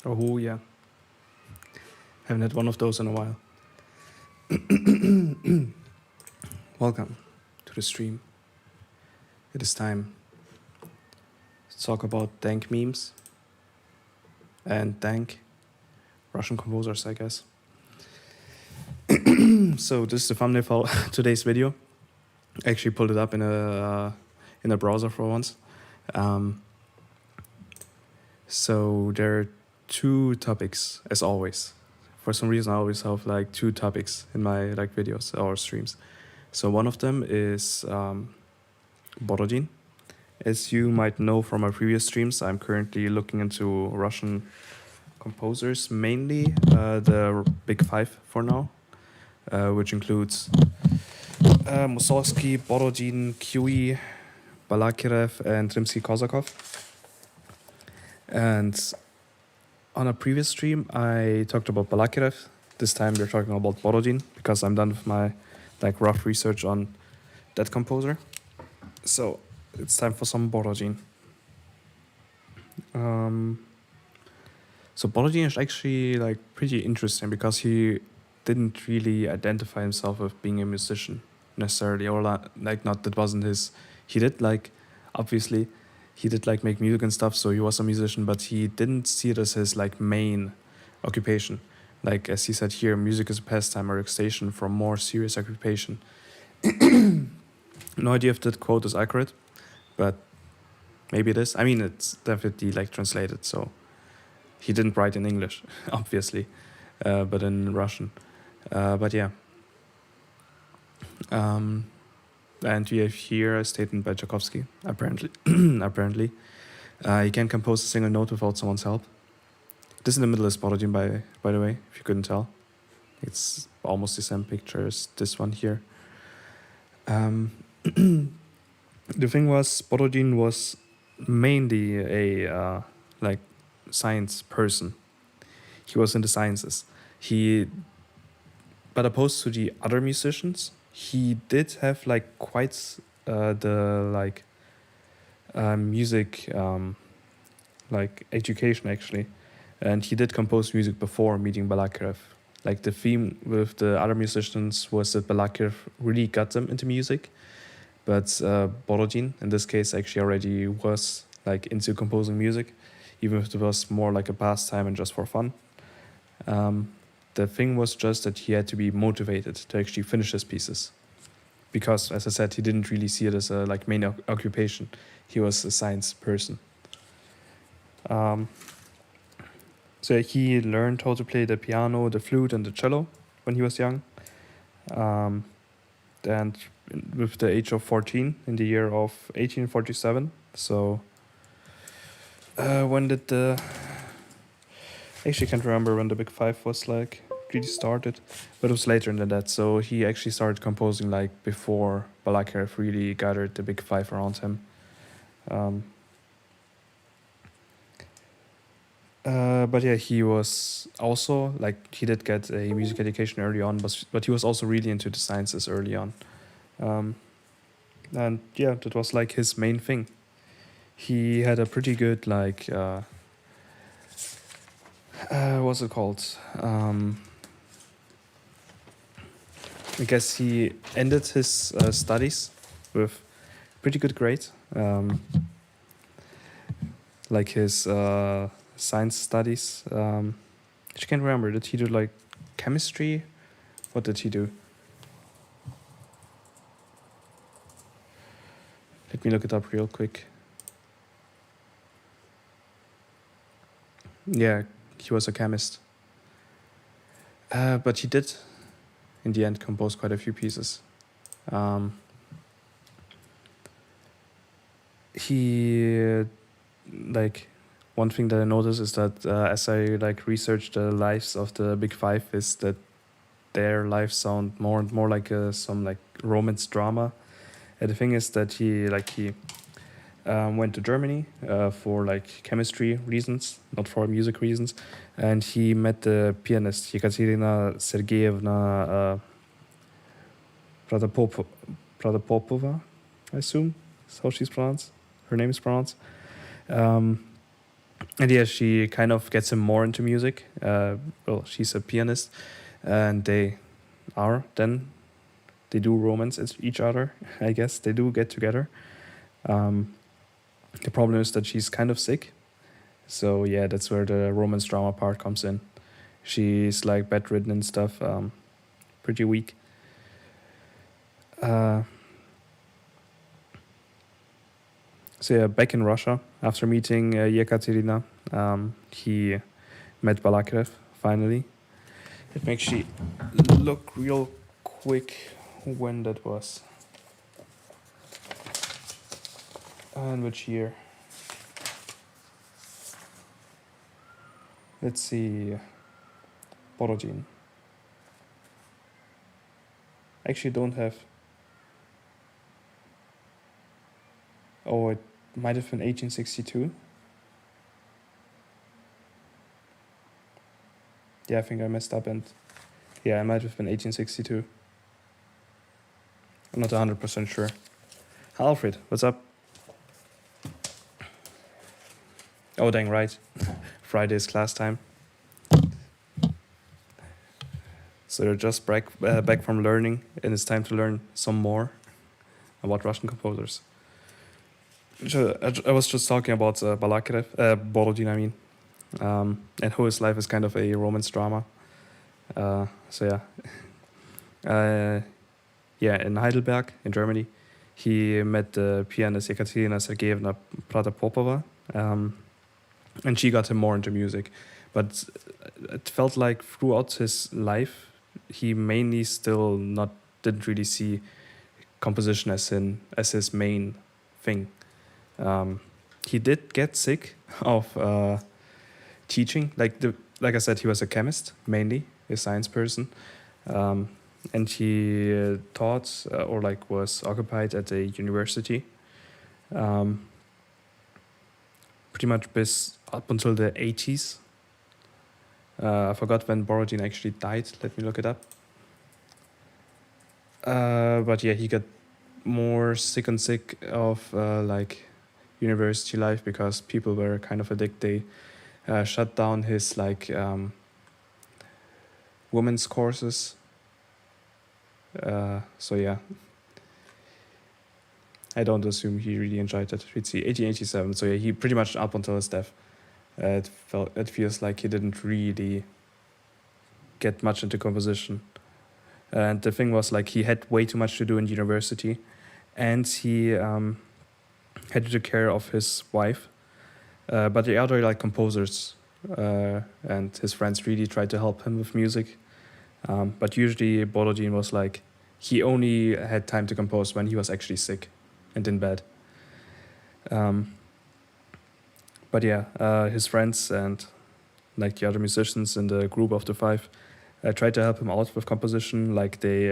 Oh yeah, haven't had one of those in a while. Welcome to the stream. It is time to talk about dank memes and dank Russian composers, I guess. So this is the thumbnail for today's video. I actually pulled it up in a browser for once. So there are two topics, as always. For some reason, I always have like two topics in my like videos or streams. So one of them is Borodin. As you might know from my previous streams, I'm currently looking into Russian composers, mainly the big five for now, which includes Mussorgsky, Borodin, Kiwi, Balakirev, and Rimsky-Korsakov. And on a previous stream, I talked about Balakirev. This time we're talking about Borodin because I'm done with my like rough research on that composer. So it's time for some Borodin. So Borodin is actually like pretty interesting because he didn't really identify himself with being a musician necessarily, or like not that wasn't his. He did like obviously he did like make music and stuff, so he was a musician, but he didn't see it as his like main occupation. Like as he said here, music is a pastime or extension from more serious occupation. No idea if that quote is accurate, but maybe it is. I mean, it's definitely like translated, so he didn't write in English, obviously, but in Russian. But yeah. And we have here a statement by Tchaikovsky, apparently. Apparently. He can compose a single note without someone's help. This in the middle is Borodin, by the way, if you couldn't tell. It's almost the same picture as this one here. The thing was, Borodin was mainly a like science person. He was in the sciences. But opposed to the other musicians, he did have like quite the like music like education actually, and he did compose music before meeting Balakirev. Like the theme with the other musicians was that Balakirev really got them into music, but Borodin in this case actually already was like into composing music, even if it was more like a pastime and just for fun. The thing was just that he had to be motivated to actually finish his pieces, because, as I said, he didn't really see it as a like main occupation. He was a science person. So he learned how to play the piano, the flute, and the cello when he was young. And with the age of 14, in the year of 1847. So when did the... Actually, can't remember when the Big Five was like really started, but it was later than that. So he actually started composing like before Balakirev really gathered the Big Five around him. But yeah, he was also like he did get a music education early on, but he was also really into the sciences early on. Um, and yeah, that was like his main thing. He had a pretty good like what's it called? I guess he ended his studies with pretty good grades. Like his science studies. I can't remember. Did he do like chemistry? What did he do? Let me look it up real quick. Yeah, he was a chemist. But he did, in the end, compose quite a few pieces. He, like, one thing that I noticed is that as I like researched the lives of the big five, is that their lives sound more and more like some like romance drama. And the thing is that he went to Germany for like chemistry reasons, not for music reasons, and he met the pianist Yekaterina Sergeyevna Prodopop- Prodopopova, I assume is how she's pronounced. Her name is pronounced. And yeah, she kind of gets him more into music. Well, she's a pianist, and they do romance each other. I guess they do get together. The problem is that she's kind of sick, so yeah, that's where the romance drama part comes in. She's like bedridden and stuff, pretty weak. So yeah, back in Russia, after meeting Yekaterina, he met Balakirev finally. Let me actually look real quick when that was. And which year? Let's see. Borodin. I actually don't have. Oh, it might have been 1862. Yeah, I think I messed up, and yeah, it might have been 1862. I'm not 100% sure. Alfred, what's up? Oh, dang right. Friday is class time. So you're just back from learning, and it's time to learn some more about Russian composers. So I was just talking about Borodin, I mean, and how his life is kind of a romance drama. So yeah, in Heidelberg, in Germany, he met the pianist Ekaterina Sergeyevna Prodopopova, and she got him more into music. But it felt like throughout his life, he mainly still didn't really see composition as his main thing. He did get sick of teaching. Like I said, he was a chemist mainly, a science person, and he taught or like was occupied at a university. Pretty much up until the 80s. I forgot when Borodin actually died. Let me look it up. But yeah, he got more sick and sick of like university life because people were kind of addicted. They shut down his like women's courses. So yeah, I don't assume he really enjoyed it. Let's see, 1887. So yeah, he pretty much up until his death. It feels like he didn't really get much into composition. And the thing was, like, he had way too much to do in university, and he had to take care of his wife. But the other like composers and his friends really tried to help him with music. But usually Borodin was like, he only had time to compose when he was actually sick and in bed. But yeah, his friends and like the other musicians in the group of the five tried to help him out with composition. Like they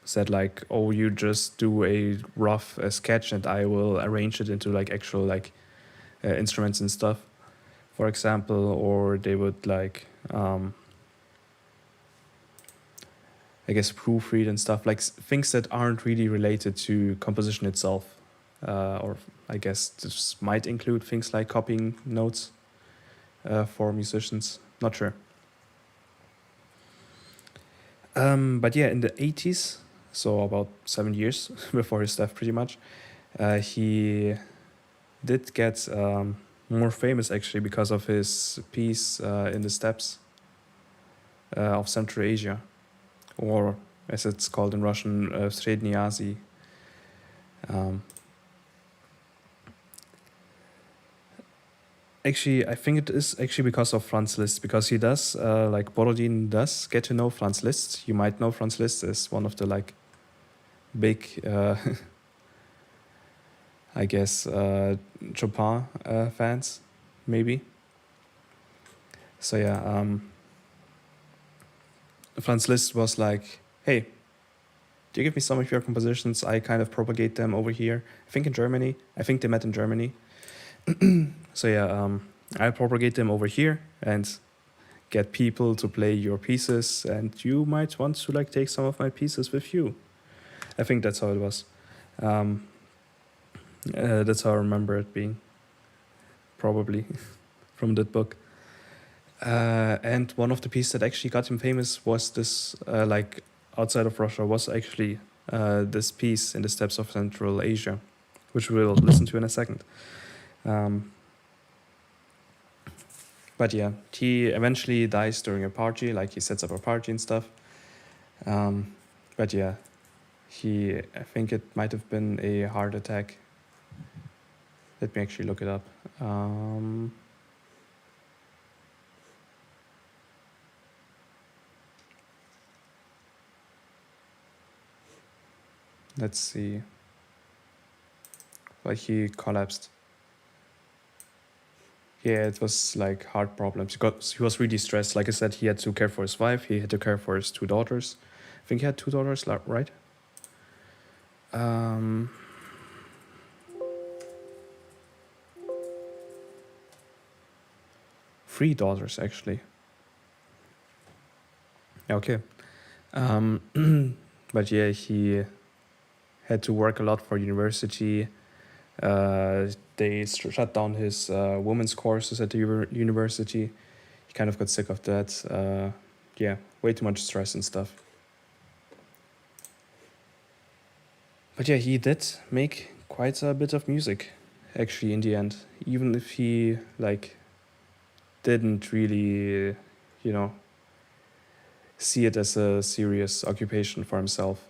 said like, oh, you just do a rough sketch and I will arrange it into like actual like instruments and stuff. for example, or they would like I guess proofread and stuff, like things that aren't really related to composition itself. Or I guess this might include things like copying notes for musicians. Not sure. But yeah, in the 80s, so about 7 years before his death, pretty much, he did get more famous actually because of his piece in the steppes of Central Asia, or as it's called in Russian, Sredny Asia. Actually, I think it is actually because of Franz Liszt, because he does, like Borodin does get to know Franz Liszt. You might know Franz Liszt as one of the like big, I guess, Chopin fans, maybe. So yeah, Franz Liszt was like, hey, do you give me some of your compositions? I kind of propagate them over here. I think in Germany. I think they met in Germany. So yeah, I propagate them over here and get people to play your pieces, and you might want to like take some of my pieces with you. I think that's how it was. That's how I remember it being, probably from that book. And one of the pieces that actually got him famous was this, like outside of Russia, was actually this piece in the steppes of Central Asia, which we'll listen to in a second. But yeah, he eventually dies during a party, like he sets up a party and stuff. But yeah, I think it might have been a heart attack. Let me actually look it up. Let's see. Like he collapsed. Yeah, it was like heart problems. He was really stressed. Like I said, he had to care for his wife. He had to care for his 2 daughters. I think he had 2 daughters, right? 3 daughters, actually. Okay. But yeah, he had to work a lot for university. They shut down his women's courses at the university. He kind of got sick of that. Yeah, way too much stress and stuff. But yeah, he did make quite a bit of music, actually, in the end. Even if he, like, didn't really, see it as a serious occupation for himself.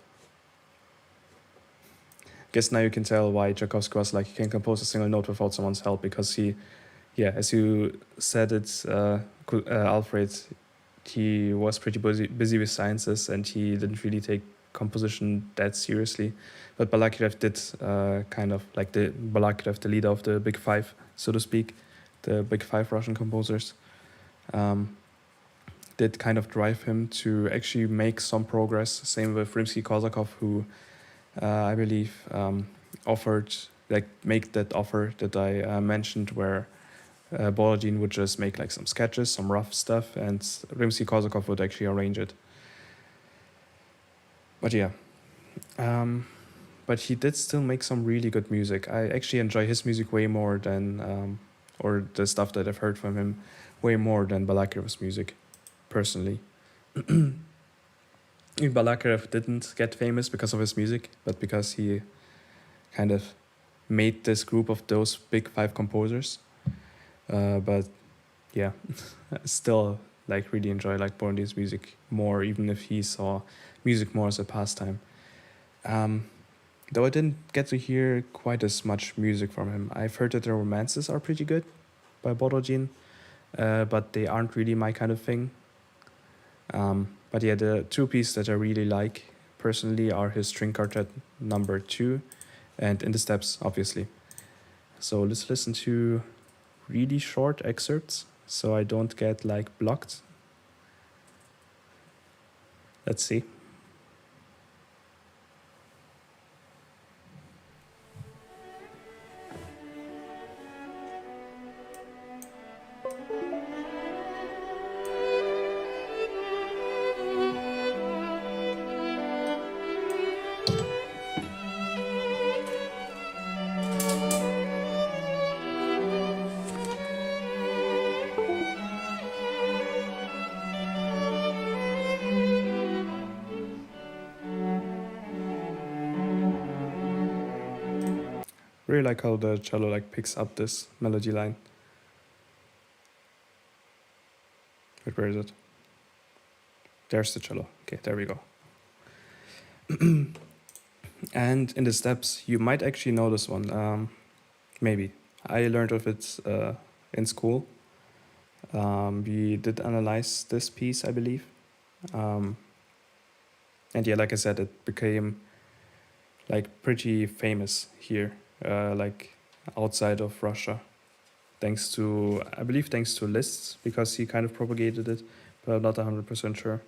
Guess now you can tell why Tchaikovsky was like, he can compose a single note without someone's help, because he, yeah, as you said it, Alfred, he was pretty busy with sciences and he didn't really take composition that seriously. But Balakirev did kind of like Balakirev, the leader of the Big Five, so to speak, the Big Five Russian composers, did kind of drive him to actually make some progress. Same with Rimsky-Korsakov, who I believe offered, like, make that offer that I mentioned, where Borodin would just make like some sketches, some rough stuff, and Rimsky-Korsakov would actually arrange it. But yeah, but he did still make some really good music. I actually enjoy his music way more than, or the stuff that I've heard from him, way more than Balakirev's music, personally. Balakirev didn't get famous because of his music, but because he kind of made this group of those Big Five composers. But yeah, still like really enjoy like Borodin's music more, even if he saw music more as a pastime. Though I didn't get to hear quite as much music from him. I've heard that the romances are pretty good by Borodin, but they aren't really my kind of thing. But yeah, the two pieces that I really like personally are his string quartet number 2 and In the Steppes, obviously. So let's listen to really short excerpts so I don't get like blocked. Let's see. Really like how the cello like picks up this melody line. Wait, where is it? There's the cello. Okay, there we go. And in the steps, you might actually know this one. Maybe. I learned of it in school. We did analyze this piece, I believe. And yeah, like I said, it became like pretty famous here, like outside of Russia, thanks to, I believe, thanks to Liszt, because he kind of propagated it, but I'm not 100% sure.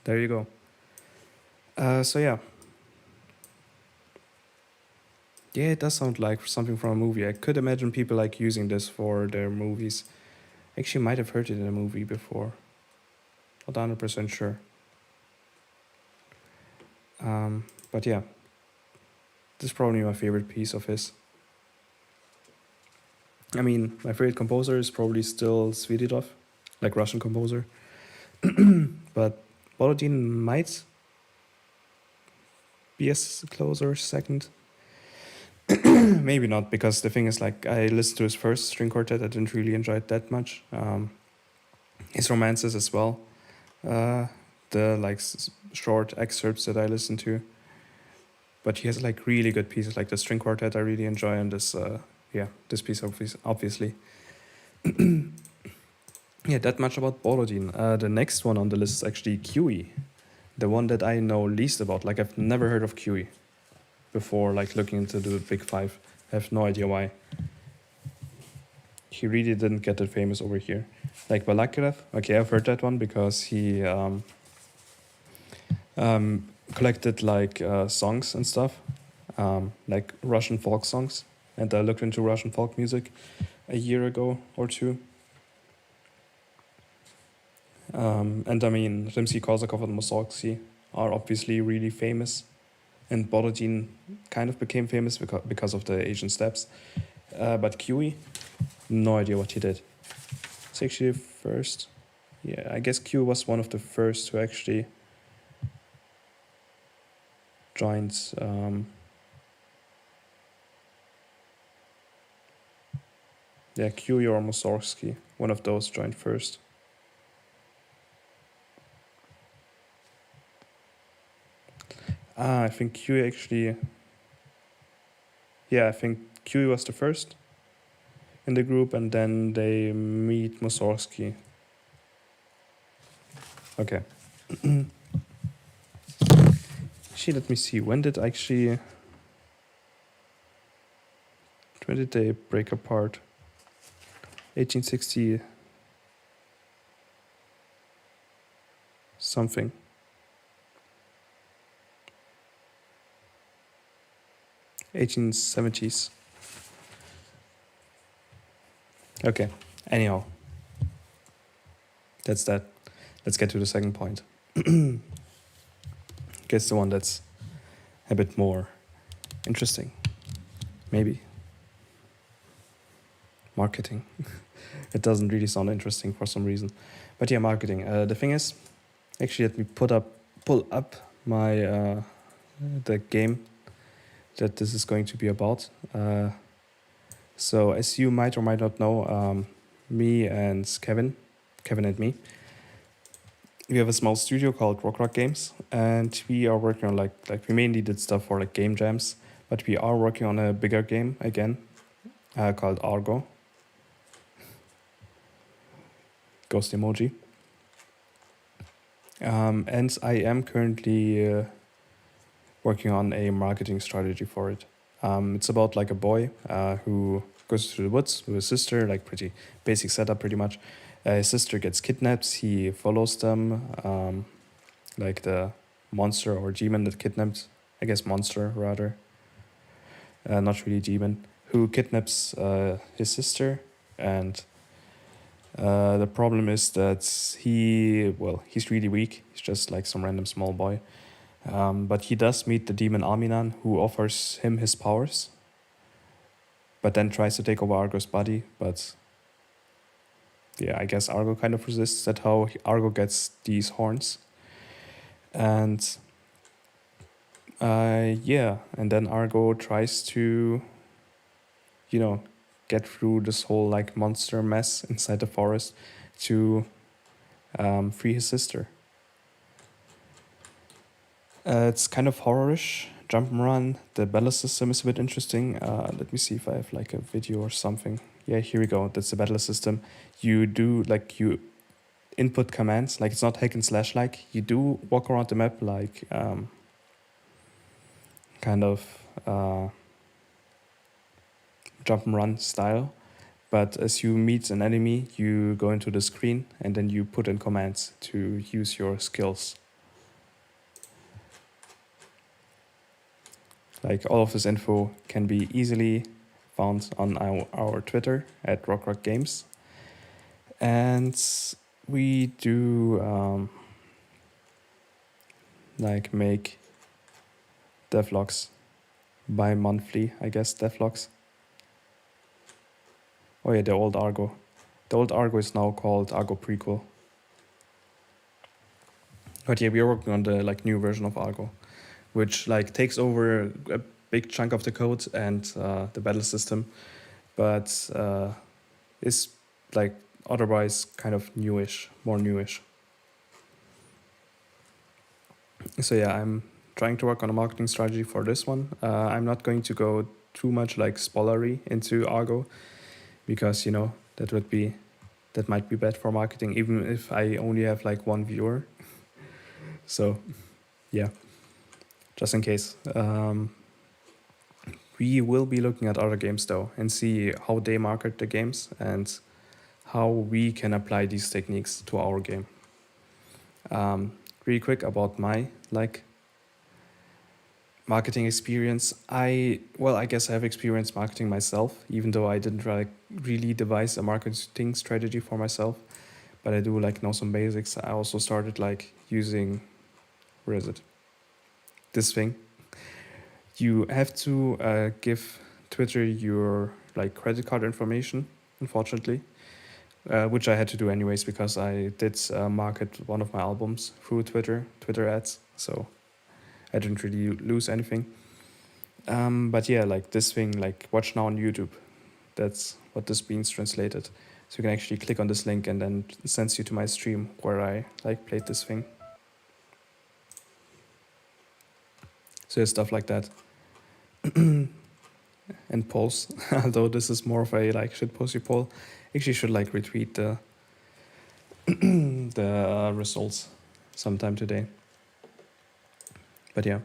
There you go. So yeah. Yeah, it does sound like something from a movie. I could imagine people like using this for their movies. Actually, might have heard it in a movie before. Not 100% sure. But yeah, this is probably my favorite piece of his. I mean, my favorite composer is probably still Svididov, like Russian composer. But Borodin might be a closer second. Maybe not, because the thing is, like, I listened to his first string quartet. I didn't really enjoy it that much. His romances as well. The like short excerpts that I listened to. But he has like really good pieces, like the string quartet I really enjoy, and this this piece obviously. Yeah, that much about Borodin. The next one on the list is actually QE, the one that I know least about. Like, I've never heard of QE before, like looking into the big five. I have no idea why. He really didn't get that famous over here. Like Balakirev, okay, I've heard that one because he collected like songs and stuff, like Russian folk songs. And I looked into Russian folk music a year ago or two. And I mean, Rimsky-Korsakov and Mussorgsky are obviously really famous. And Borodin kind of became famous because of the Asian steppes. But QE, no idea what he did. It's actually the first. Yeah, I guess Q was one of the first to actually join. Yeah, QE or Mussorgsky, one of those joined first. I think QE actually. Yeah, I think QE was the first in the group, and then they meet Mussorgsky. Okay. Actually, let me see. When did they break apart? 1860 something. (1870s). Okay. Anyhow, that's that. Let's get to the second point. Guess the one that's a bit more interesting. Maybe. Marketing. It doesn't really sound interesting for some reason. But yeah, marketing. The thing is, actually, let me pull up my the game that this is going to be about. So as you might or might not know, me and Kevin and me, we have a small studio called Rock Games, and we are working on like we mainly did stuff for like game jams, but we are working on a bigger game again, called Argo. Ghost emoji. And I am currently working on a marketing strategy for it. It's about like a boy who goes to the woods with his sister, like pretty basic setup, pretty much. His sister gets kidnapped. He follows them, like the monster or demon that kidnapped, I guess monster rather, not really demon, who kidnaps his sister. And the problem is that he's really weak. He's just like some random small boy. But he does meet the demon Aminan, who offers him his powers, but then tries to take over Argo's body. But yeah, I guess Argo kind of resists. That's how Argo gets these horns. And yeah, and then Argo tries to, get through this whole like monster mess inside the forest to free his sister. It's kind of horrorish, jump and run. The battle system is a bit interesting. Let me see if I have like a video or something. Yeah, here we go. That's the battle system. You input commands, like it's not hack and slash like. You do walk around the map like kind of jump and run style. But as you meet an enemy, you go into the screen and then you put in commands to use your skills. Like all of this info can be easily found on our Twitter at RockRockGames. And we do like make devlogs bi-monthly, I guess, devlogs. Oh yeah, the old Argo. The old Argo is now called Argo Prequel. But yeah, we are working on the like new version of Argo, which like takes over a big chunk of the code and the battle system, but is like otherwise kind of newish, more newish. So yeah, I'm trying to work on a marketing strategy for this one. I'm not going to go too much like spoilery into Argo, because that might be bad for marketing, even if I only have like one viewer. So yeah, just in case. We will be looking at other games though and see how they market the games and how we can apply these techniques to our game. Really quick about my marketing experience. I guess I have experience marketing myself, even though I didn't really devise a marketing strategy for myself, but I do know some basics. I also started using, where is it? This thing. You have to give Twitter your credit card information, unfortunately, which I had to do anyways because I did market one of my albums through Twitter ads, so I didn't really lose anything. But yeah, this thing, watch now on YouTube, that's what this means translated. So you can actually click on this link and then it sends you to my stream where I played this thing. So yeah, stuff like that. And polls, although this is more of a shitposty poll. Actually should retweet the the results sometime today. But yeah,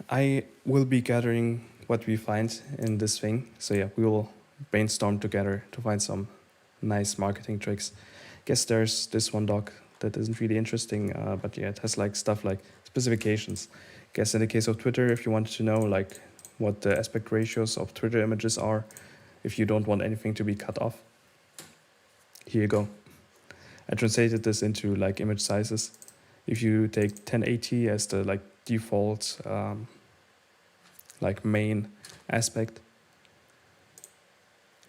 I will be gathering what we find in this thing. So yeah, we will brainstorm together to find some nice marketing tricks. Guess there's this one doc that isn't really interesting, but yeah, it has stuff like specifications. Guess in the case of Twitter, if you wanted to know what the aspect ratios of Twitter images are, if you don't want anything to be cut off, here you go. I translated this into image sizes. If you take 1080 as the default main aspect,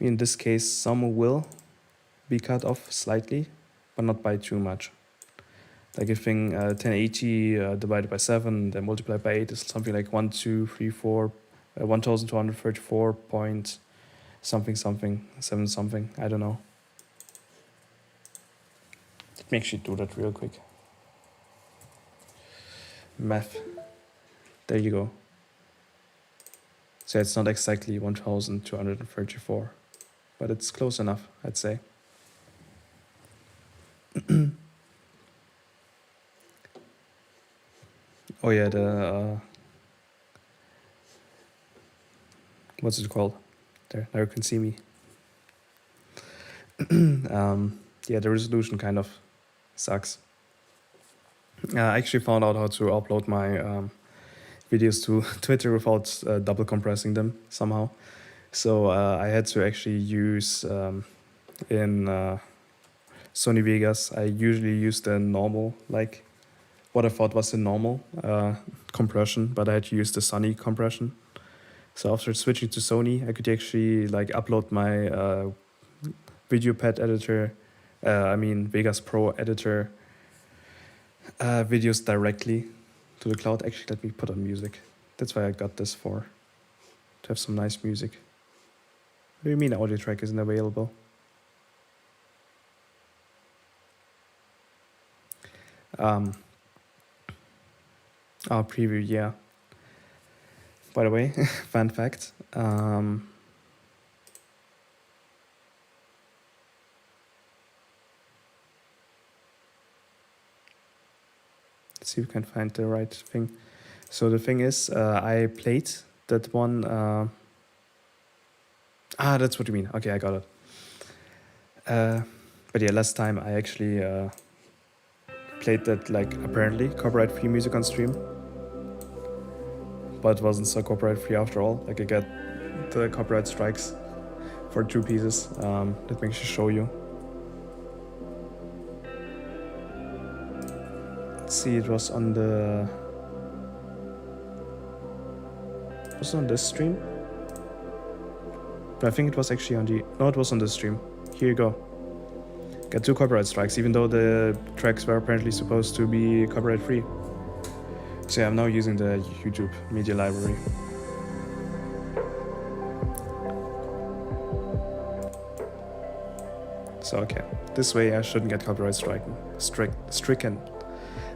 in this case some will be cut off slightly, but not by too much. If 1080 divided by 7, then multiplied by 8 is something like 1234 point something, 7 something, I don't know. Let me actually do that real quick. Math. There you go. So it's not exactly 1234, but it's close enough, I'd say. Oh yeah, the what's it called? There, now you can see me. Yeah, the resolution kind of sucks. I actually found out how to upload my videos to Twitter without double compressing them somehow. So I had to actually use in Sony Vegas. I usually use the normal, like what I thought was the normal compression, but I had to use the Sony compression. So after switching to Sony, I could actually like upload my video pad editor, I mean Vegas Pro editor videos directly to the cloud. Actually, let me put on music. That's why I got this for, to have some nice music. What do you mean audio track isn't available? Preview, yeah. By the way, fun fact. Let's see if we can find the right thing. So the thing is, I played that one. That's what you mean. Okay, I got it. But yeah, last time I actually played that like apparently copyright-free music on stream, but it wasn't so copyright-free after all. Like I get the copyright strikes for 2 pieces. Let me actually show you. Let's see, it was on the... Was it on this stream? But I think it was actually on the... No, it was on this stream. Here you go. Got 2 copyright strikes, even though the tracks were apparently supposed to be copyright-free. So yeah, I'm now using the YouTube media library. So okay, this way I shouldn't get copyright stricken,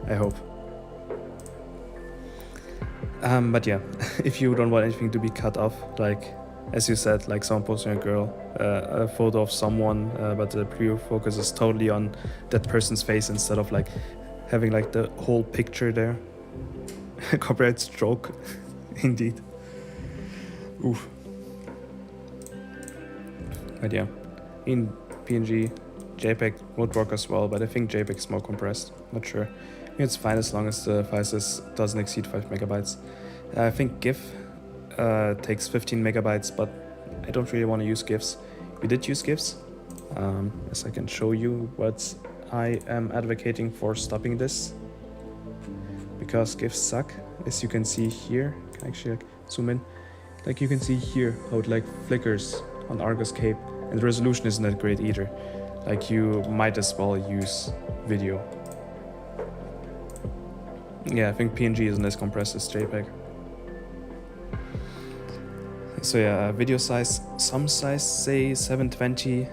I hope. But yeah, if you don't want anything to be cut off, like as you said, like someone posting a girl, a photo of someone, but the preview focus is totally on that person's face instead of like having like the whole picture there. Copyright stroke, indeed. Oof. But yeah, in PNG, JPEG would work as well, but I think JPEG is more compressed. Not sure. I mean, it's fine as long as the file size doesn't exceed 5 megabytes. I think GIF takes 15 megabytes, but I don't really want to use GIFs. We did use GIFs, as I can show you, but I am advocating for stopping this because GIFs suck. As you can see here, I can actually like zoom in. Like you can see here how it like flickers on Argus Cape, and the resolution isn't that great either. Like you might as well use video. Yeah, I think PNG isn't as compressed as JPEG. So yeah, video size, some size say 720,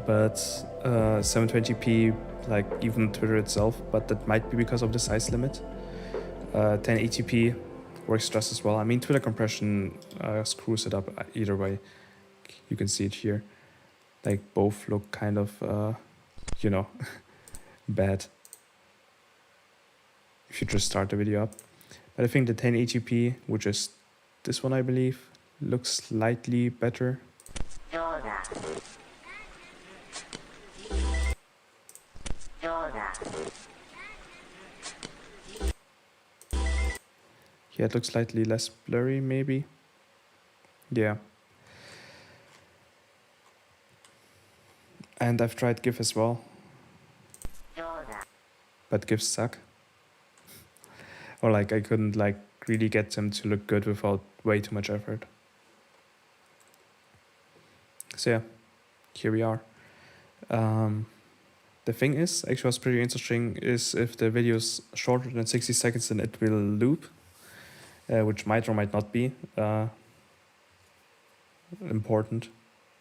but 720p, like even Twitter itself, but that might be because of the size limit. 1080p works just as well. I mean, Twitter compression screws it up either way. You can see it here. Like both look kind of, you know, bad if you just start the video up. But I think the 1080p, which is this one I believe, looks slightly better. Yeah, it looks slightly less blurry maybe. Yeah. And I've tried GIF as well. But GIFs suck. Or like I couldn't like really get them to look good without way too much effort. So yeah, here we are. The thing is, actually what's pretty interesting is if the video is shorter than 60 seconds, then it will loop, which might or might not be important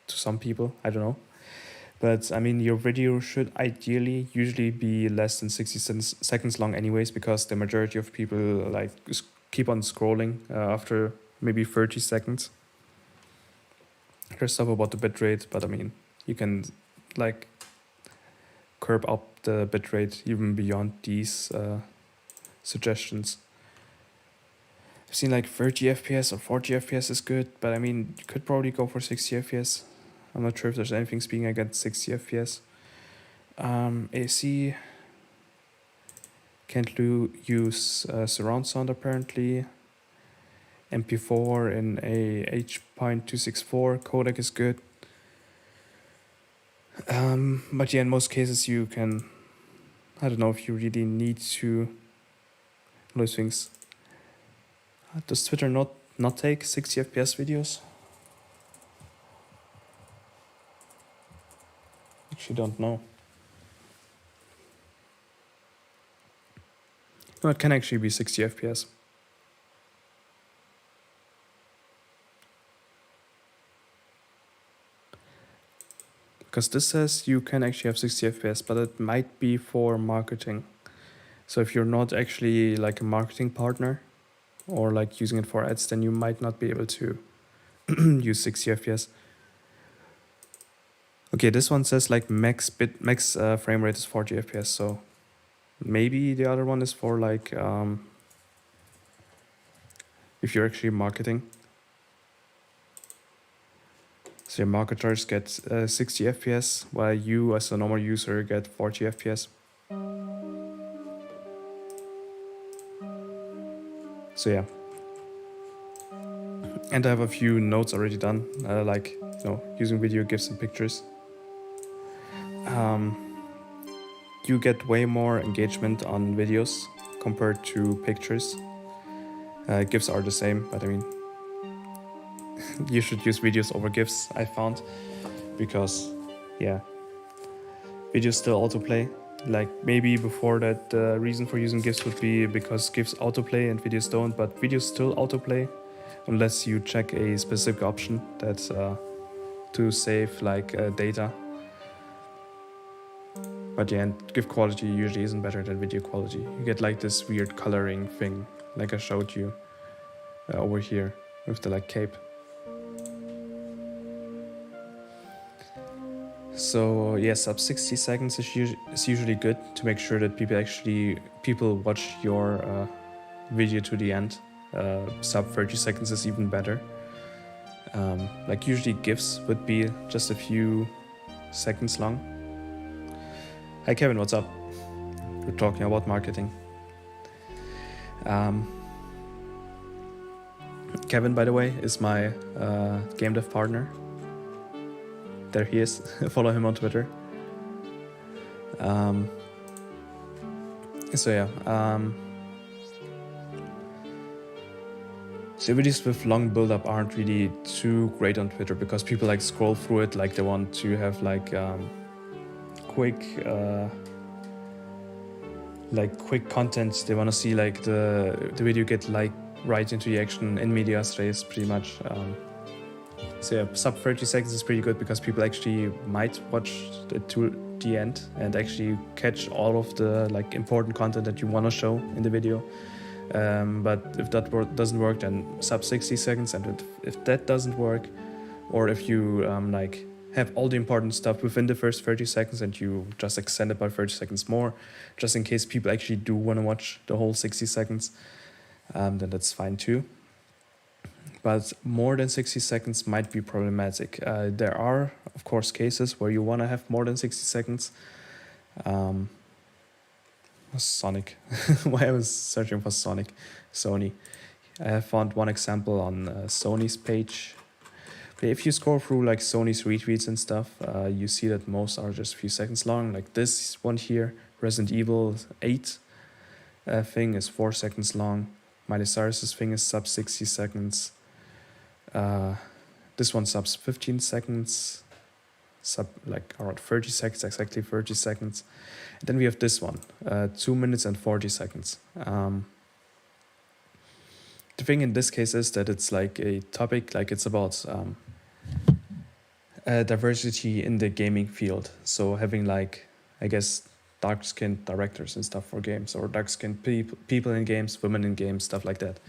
to some people, I don't know. But I mean, your video should ideally usually be less than 60 seconds long anyways, because the majority of people like keep on scrolling after maybe 30 seconds. There's stuff about the bitrate, but I mean, you can like curb up the bitrate even beyond these suggestions. I've seen like 30 FPS or 40 FPS is good, but I mean, you could probably go for 60 FPS. I'm not sure if there's anything speaking against 60 FPS. AC can't use surround sound apparently. MP4 in a H.264 codec is good. But yeah, in most cases you can, I don't know if you really need to those things. Does Twitter not take 60 FPS videos? Actually don't know. No, it can actually be 60 FPS. Because this says you can actually have 60 FPS, but it might be for marketing. So if you're not actually like a marketing partner or like using it for ads, then you might not be able to use 60 FPS. Okay, this one says like max frame rate is 40 FPS, so maybe the other one is for like if you're actually marketing. So your marketers get 60 FPS, while you as a normal user get 40 FPS. So yeah. And I have a few notes already done, like using video GIFs and pictures. You get way more engagement on videos compared to pictures. GIFs are the same, but I mean, you should use videos over GIFs, I found, because yeah, videos still autoplay. Like maybe before that the reason for using GIFs would be because GIFs autoplay and videos don't, but videos still autoplay unless you check a specific option that's to save like data. But yeah, and GIF quality usually isn't better than video quality. You get like this weird coloring thing, like I showed you over here with the like cape. So yeah, sub 60 seconds is usually good to make sure that people watch your video to the end. Sub 30 seconds is even better. Like usually GIFs would be just a few seconds long. Hi Kevin, what's up? We're talking about marketing. Kevin, by the way, is my game dev partner. There he is. Follow him on Twitter. So yeah. So videos with long build-up aren't really too great on Twitter because people like scroll through it, like they want to have like quick content. They want to see like the video get like right into the action in medias res, pretty much. So yeah, sub 30 seconds is pretty good because people actually might watch it to the end and actually catch all of the like important content that you want to show in the video. But if that doesn't work, then sub 60 seconds. And if that doesn't work, or if you like have all the important stuff within the first 30 seconds and you just extend it by 30 seconds more, just in case people actually do want to watch the whole 60 seconds, then that's fine too. But more than 60 seconds might be problematic. There are, of course, cases where you want to have more than 60 seconds. Sonic. Why I was searching for Sonic. Sony. I have found one example on Sony's page. But if you scroll through like Sony's retweets and stuff, you see that most are just a few seconds long. Like this one here, Resident Evil 8 thing is 4 seconds long. Miley Cyrus's thing is sub 60 seconds. This one subs 15 seconds, sub like around 30 seconds, exactly 30 seconds. And then we have this one, 2 minutes and 40 seconds. The thing in this case is that it's like a topic, like it's about diversity in the gaming field. So having like, I guess, dark-skinned directors and stuff for games, or dark-skinned people in games, women in games, stuff like that.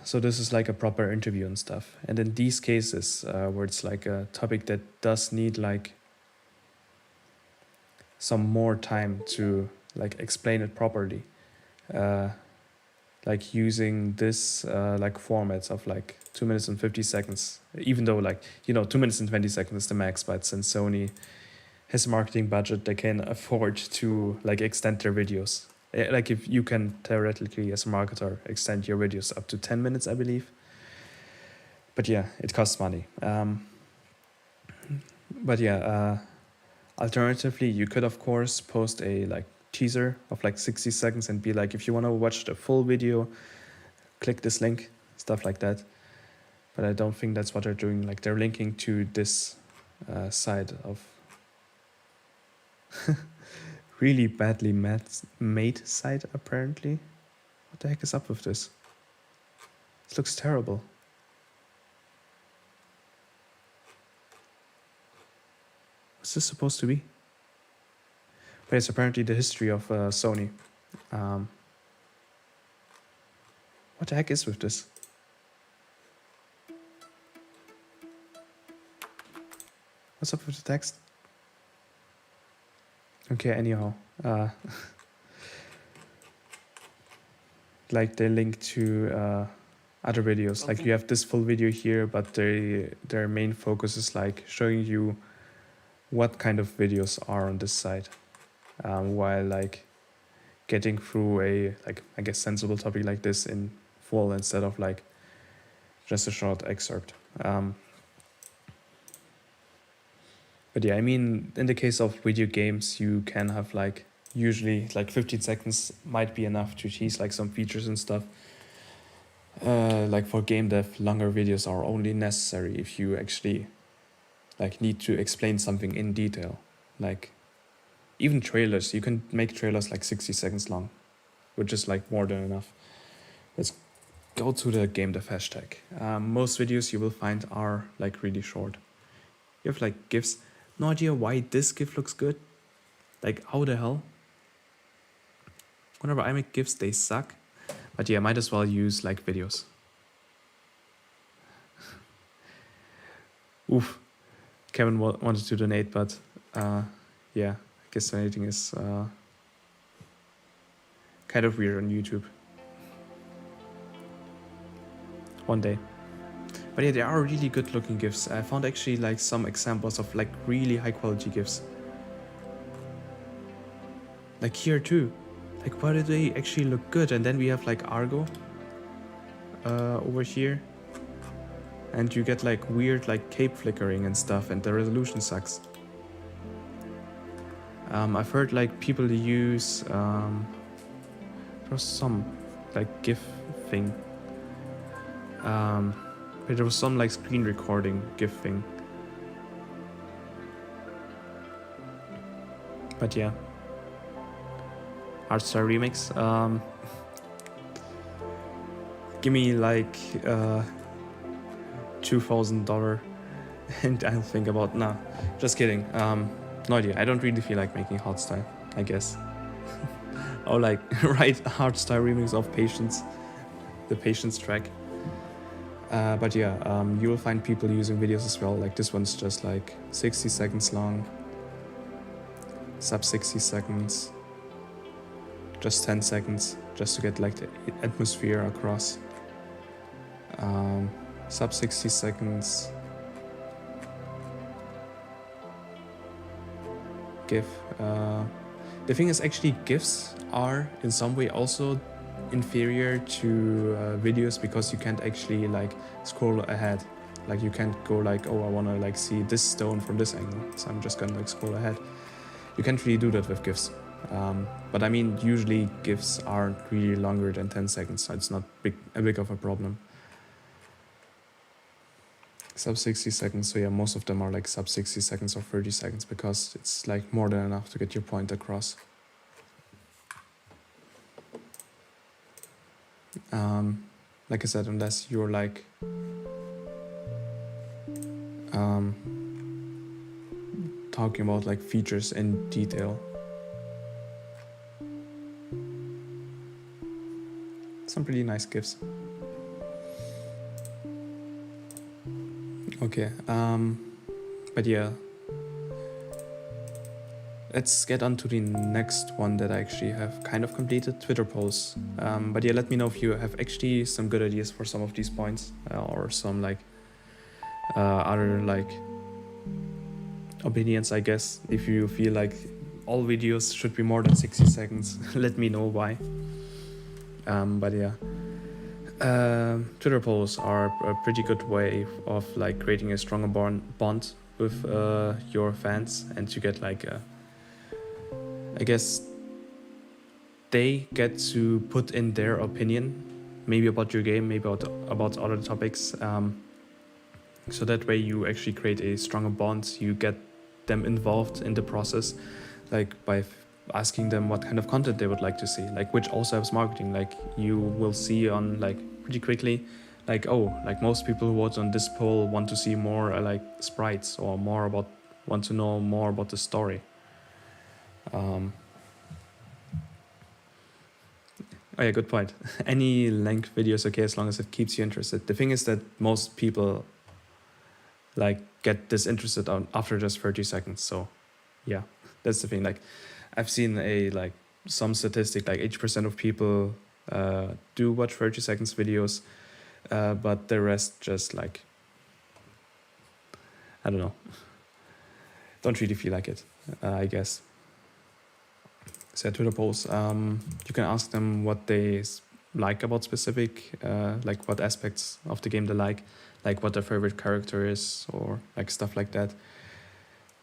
So this is like a proper interview and stuff. And in these cases where it's like a topic that does need like some more time to like explain it properly, uh, like using this like formats of like 2 minutes and 50 seconds, even though like, 2 minutes and 20 seconds is the max, but since Sony has a marketing budget, they can afford to like extend their videos. Like if you can theoretically as a marketer extend your videos up to 10 minutes, I believe. But yeah, it costs money. But yeah, alternatively, you could of course post a like teaser of like 60 seconds and be like, if you want to watch the full video, click this link, stuff like that. But I don't think that's what they're doing. Like they're linking to this side of really badly made site apparently. What the heck is up with this? This looks terrible. What's this supposed to be? But it's apparently the history of Sony. What the heck is with this? What's up with the text? Okay, anyhow. Like they link to other videos. Like you have this full video here, but their main focus is like showing you what kind of videos are on this site, while like getting through a like I guess sensible topic like this in full instead of like just a short excerpt. But yeah, I mean, in the case of video games, you can have like usually like 15 seconds might be enough to tease like some features and stuff. Like for game dev, longer videos are only necessary if you actually like need to explain something in detail. Like even trailers, you can make trailers like 60 seconds long, which is like more than enough. Let's go to the game dev hashtag. Most videos you will find are like really short. You have like GIFs. No idea why this GIF looks good. Like how the hell? Whenever I make GIFs, they suck. But yeah, might as well use like videos. Oof. Kevin wanted to donate, but yeah, I guess donating is kind of weird on YouTube. One day. But yeah, there are really good looking GIFs. I found actually like some examples of like really high quality GIFs. Like here too. Like why do they actually look good? And then we have like Argo over here. And you get like weird like cape flickering and stuff, and the resolution sucks. I've heard like people use there was some like GIF thing. But there was some like screen recording GIF thing. But yeah. Artstar remix. Give me like $2,000 and I'll think about just kidding. No idea. I don't really feel like making hardstyle, I guess. Or like write hardstyle remix of Patience, the Patience track. But yeah, you will find people using videos as well. Like this one's just like 60 seconds long, sub 60 seconds, just 10 seconds, just to get like the atmosphere across. Sub 60 seconds. GIF. The thing is, actually, GIFs are in some way also inferior to videos because you can't actually like scroll ahead. Like you can't go like, oh, I want to like see this stone from this angle, so I'm just gonna like scroll ahead. You can't really do that with GIFs. But I mean, usually GIFs aren't really longer than 10 seconds, so it's not a big of a problem. Sub 60 seconds, so yeah, most of them are like sub 60 seconds or 30 seconds because it's like more than enough to get your point across. Like I said, unless you're like talking about like features in detail. Some pretty nice GIFs. Okay, but yeah, let's get on to the next one that I actually have kind of completed, Twitter polls. But yeah, let me know if you have actually some good ideas for some of these points, or some like other like opinions, I guess. If you feel like all videos should be more than 60 seconds, let me know why. But yeah, Twitter polls are a pretty good way of like creating a stronger bond with your fans, and to get like I guess they get to put in their opinion, maybe about your game, maybe about other topics. So that way you actually create a stronger bond. You get them involved in the process, like by asking them what kind of content they would like to see, like, which also helps marketing. Like you will see on like pretty quickly, like, oh, like most people who vote on this poll want to see more like sprites, or want to know more about the story. Oh yeah, good point. Any length video is okay as long as it keeps you interested. The thing is that most people like get disinterested after just 30 seconds. So yeah, that's the thing. Like I've seen some statistic, like 80% of people do watch 30 seconds videos, but the rest just like, I don't know, don't really feel like it, I guess. So Twitter polls, you can ask them what they like about specific, like what aspects of the game they like what their favorite character is, or like stuff like that.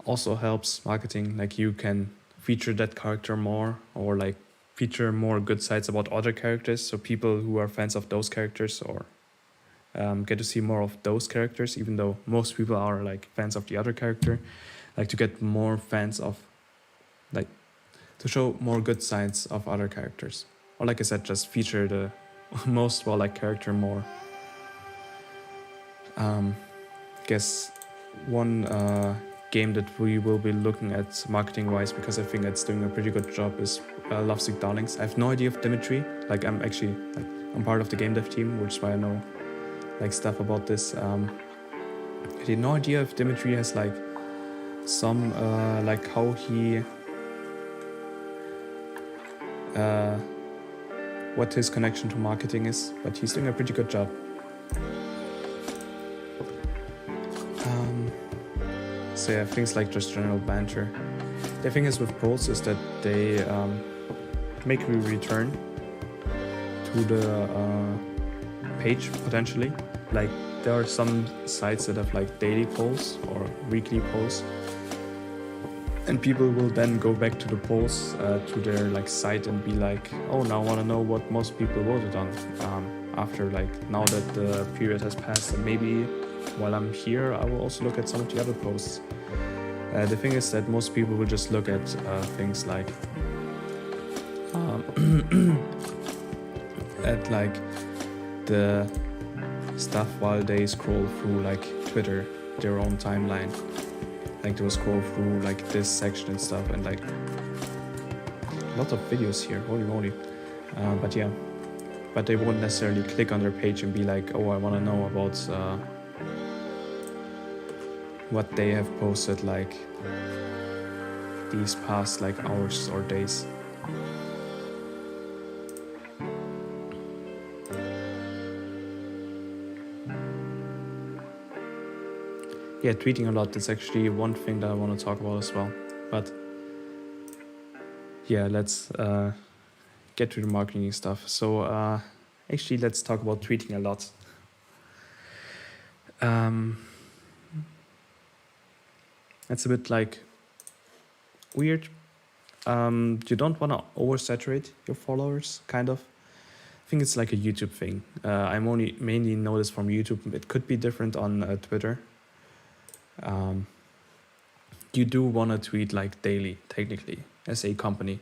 Also helps marketing, like you can feature that character more, or like feature more good sides about other characters, so people who are fans of those characters, or get to see more of those characters, even though most people are like fans of the other character, like to get more fans of, like, to show more good sides of other characters. Or like I said, just feature the most well-liked character more. Guess one game that we will be looking at marketing-wise, because I think it's doing a pretty good job, is Lovesick Darlings. I have no idea of Dimitri. Like I'm actually, like, I'm part of the game dev team, which is why I know like stuff about this. I had no idea if Dimitri has like some like how he what his connection to marketing is, but he's doing a pretty good job. So yeah, things like just general banter. The thing is with polls is that they make you return to the page potentially. Like there are some sites that have like daily polls or weekly polls, and people will then go back to the polls to their like site and be like, oh, now I want to know what most people voted on after, like, now that the period has passed, and maybe while I'm here I will also look at some of the other posts. The thing is that most people will just look at things like at like the stuff while they scroll through like Twitter, their own timeline. Like they will scroll through like this section and stuff, and like a lot of videos here, holy moly. But yeah, but they won't necessarily click on their page and be like, oh, I want to know about what they have posted like these past like hours or days. Yeah, tweeting a lot is actually one thing that I want to talk about as well. But yeah, let's get to the marketing stuff. So actually, let's talk about tweeting a lot. It's a bit like weird. You don't want to oversaturate your followers, kind of. I think it's like a YouTube thing. I'm only mainly know this from YouTube. It could be different on Twitter. You do want to tweet like daily, technically, as a company.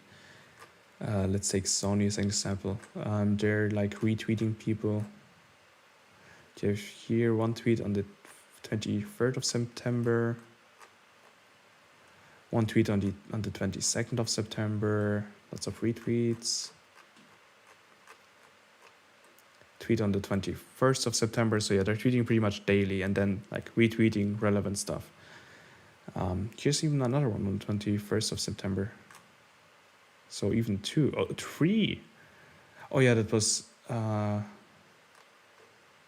Let's take Sony as an example. They're like retweeting people. You have here one tweet on the 23rd of September. One tweet on the 22nd of September. Lots of retweets. Tweet on the 21st of September. So yeah, they're tweeting pretty much daily, and then like retweeting relevant stuff. Here's even another one on the 21st of September. So even two, oh, three. Oh yeah, that was, yeah,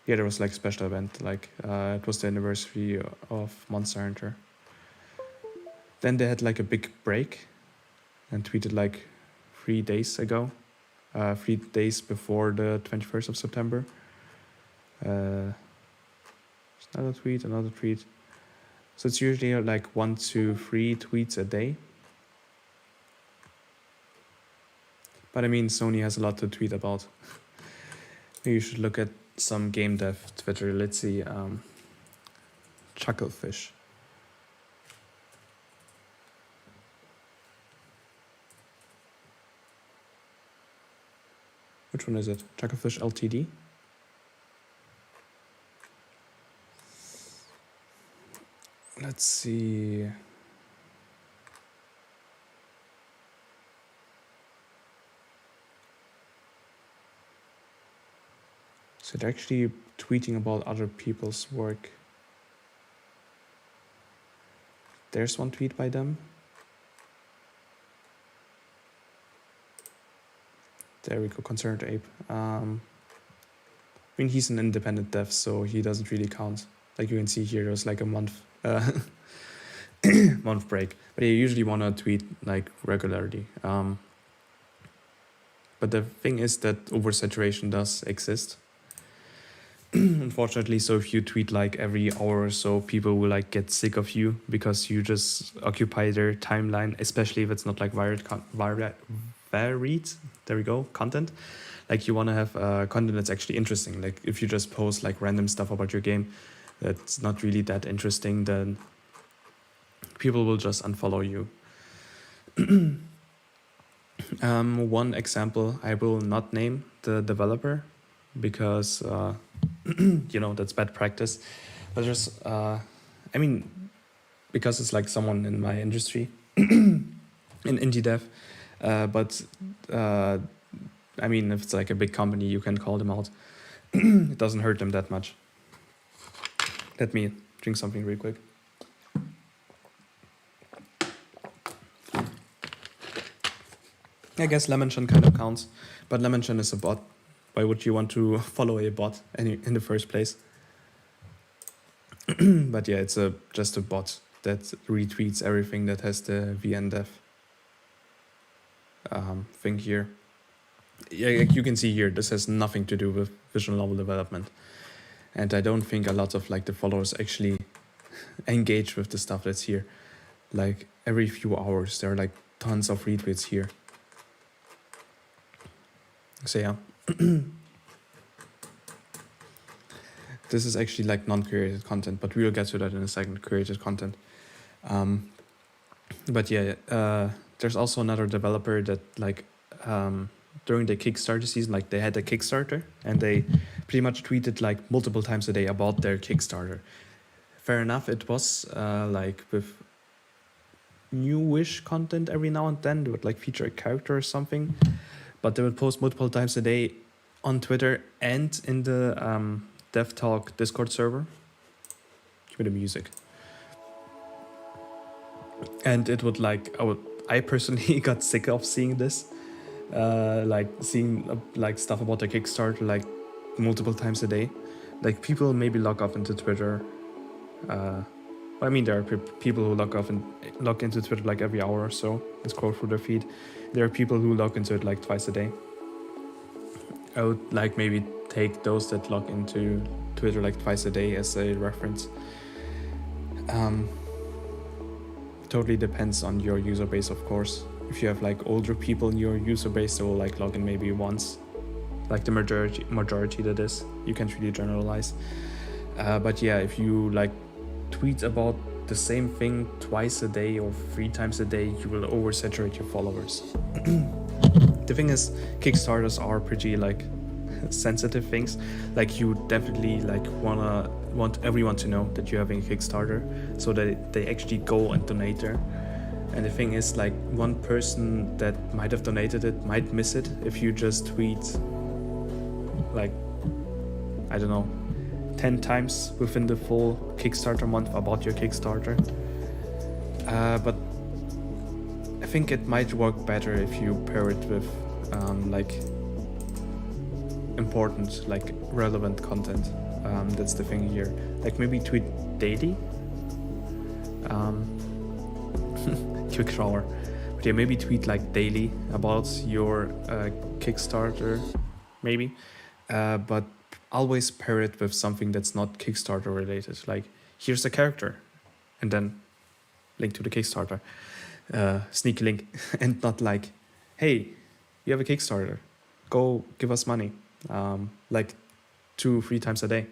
there was like a special event, like it was the anniversary of Monster Hunter. Then they had like a big break and tweeted like 3 days ago, 3 days before the 21st of September. Another tweet. So it's usually like 1 to 3 tweets a day. But I mean, Sony has a lot to tweet about. Maybe you should look at some game dev Twitter. Let's see, Chucklefish. Which one is it? Chucklefish Ltd? Let's see. So they're actually tweeting about other people's work. There's one tweet by them. There we go, Concerned Ape. I mean, he's an independent dev, so he doesn't really count. Like you can see here, there's like a month month break. But you usually want to tweet like regularly. But the thing is that oversaturation does exist. Unfortunately, so if you tweet like every hour or so, people will like get sick of you because you just occupy their timeline, especially if it's not like varied, there we go, content. Like you want to have content that's actually interesting. Like if you just post like random stuff about your game that's not really that interesting, then people will just unfollow you. One example, I will not name the developer because you know, that's bad practice. But there's I mean, because it's like someone in my industry in indie dev, but I mean, if it's like a big company, you can call them out. It doesn't hurt them that much. Let me drink something real quick. I guess Lemonchun kind of counts, but Lemonchun is a bot. Why would you want to follow a bot in the first place? But yeah, it's just a bot that retweets everything that has the VNDev thing here. Yeah, you can see here, this has nothing to do with visual novel development. And I don't think a lot of like the followers actually engage with the stuff that's here. Like every few hours, there are like tons of retweets here. So yeah. This is actually like non-created content, but we will get to that in a second, created content. But yeah, there's also another developer that like during the Kickstarter season, like they had a Kickstarter and they pretty much tweeted like multiple times a day about their Kickstarter. Fair enough, it was like with newish content every now and then. They would like feature a character or something, but they would post multiple times a day on Twitter and in the Dev Talk Discord server. Give me the music. And it would like, I personally got sick of seeing this. Like seeing like stuff about the Kickstarter like multiple times a day. Like people maybe log off into Twitter. I mean, there are people who log into Twitter like every hour or so and scroll through their feed. There are people who log into it like twice a day. I would like maybe take those that log into Twitter like twice a day as a reference. Totally depends on your user base, of course. If you have like older people in your user base, they will like log in maybe once, like the majority that is. You can't really generalize. But yeah, if you like tweet about the same thing twice a day or 3 times a day, you will oversaturate your followers. The thing is, Kickstarters are pretty like sensitive things. Like you definitely like want everyone to know that you're having a Kickstarter so that they actually go and donate there. And the thing is, like one person that might have donated it might miss it if you just tweet like, I don't know, 10 times within the full Kickstarter month about your Kickstarter. But I think it might work better if you pair it with like important, like relevant content. That's the thing here. Like maybe tweet daily. Quick shower. But yeah, maybe tweet like daily about your Kickstarter, maybe. But always pair it with something that's not Kickstarter related. Like, here's the character, and then link to the Kickstarter. Sneaky link. And not like, hey, you have a Kickstarter. Go give us money. Like 2-3 times a day.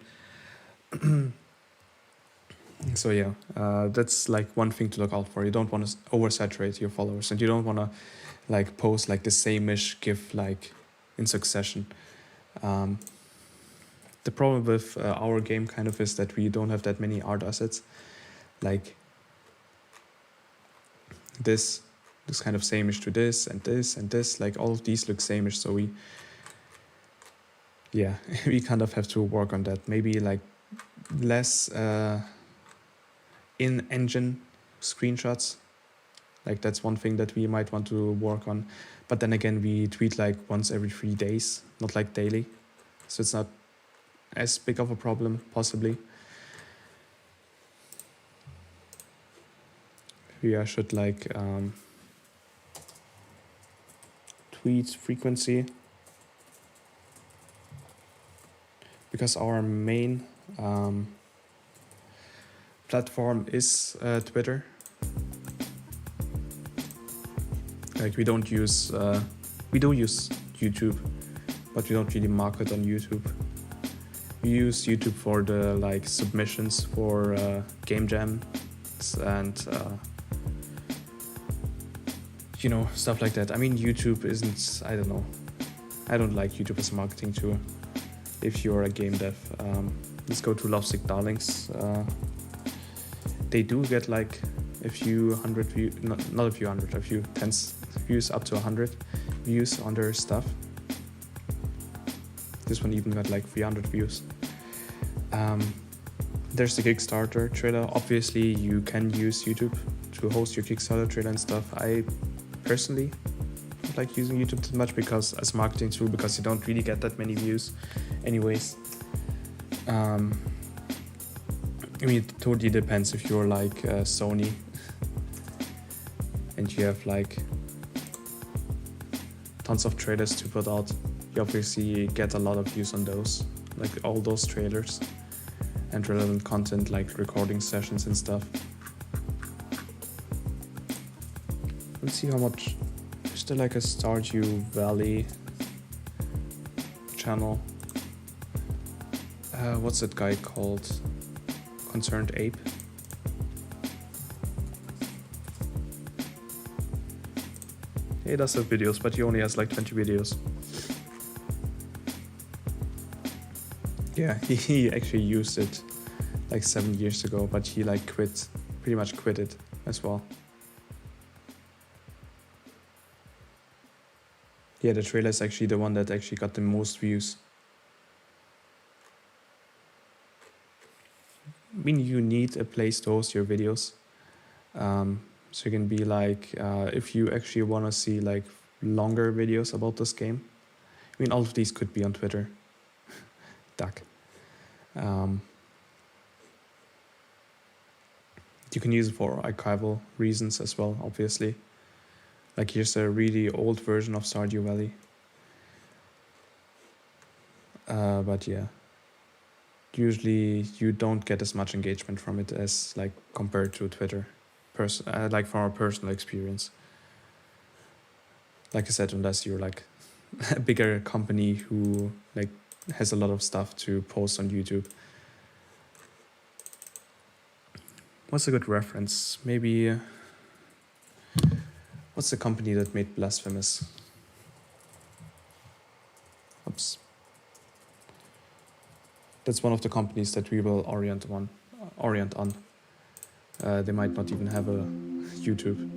So yeah, that's like one thing to look out for. You don't want to oversaturate your followers, and you don't want to like post like the same-ish GIF like in succession. The problem with our game kind of is that we don't have that many art assets. Like this kind of same-ish to this and this and this. Like all of these look same-ish, so we kind of have to work on that. Maybe like less in-engine screenshots. Like that's one thing that we might want to work on. But then again, we tweet like once every 3 days, not like daily. So it's not as big of a problem, possibly. I should like tweet frequency, because our main platform is Twitter. Like we do use YouTube, but we don't really market on YouTube. We use YouTube for the like submissions for game jams and stuff like that. I mean, YouTube isn't, I don't know. I don't like YouTube as a marketing tool. If you're a game dev, let's go to Lovesick Darlings. They do get like a few hundred views, not a few hundred, a few tens views, up to 100 views on their stuff. This one even got like 300 views. There's the Kickstarter trailer. Obviously, you can use YouTube to host your Kickstarter trailer and stuff. I personally don't like using YouTube too much because as a marketing tool, because you don't really get that many views anyways. I mean, it totally depends. If you're like Sony and you have like tons of trailers to put out, you obviously get a lot of views on those, like all those trailers and relevant content like recording sessions and stuff. Let's see how much. Is there like a Stardew Valley channel? What's that guy called? Concerned Ape? He does have videos, but he only has like 20 videos. Yeah, he actually used it like 7 years ago, but he like pretty much quit it as well. Yeah, the trailer is actually the one that actually got the most views. I mean, you need a place to host your videos. So you can be like, if you actually want to see like longer videos about this game. I mean, all of these could be on Twitter. Duck. You can use it for archival reasons as well, obviously. Like here's a really old version of Stardew Valley. But yeah. Usually you don't get as much engagement from it as like compared to Twitter, like from a personal experience. Like I said, unless you're like a bigger company who like has a lot of stuff to post on YouTube. What's a good reference? Maybe what's the company that made Blasphemous? Oops. That's one of the companies that we will orient on. They might not even have a YouTube.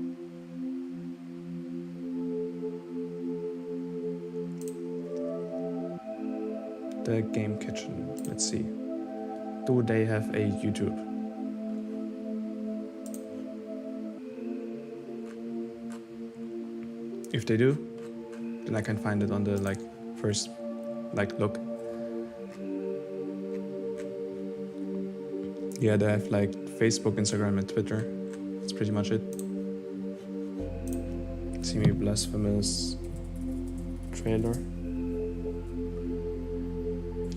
The Game Kitchen. Let's see. Do they have a YouTube? If they do, then I can find it on the like first like look. Yeah, they have like Facebook, Instagram, and Twitter. That's pretty much it. Semi-blasphemous trailer.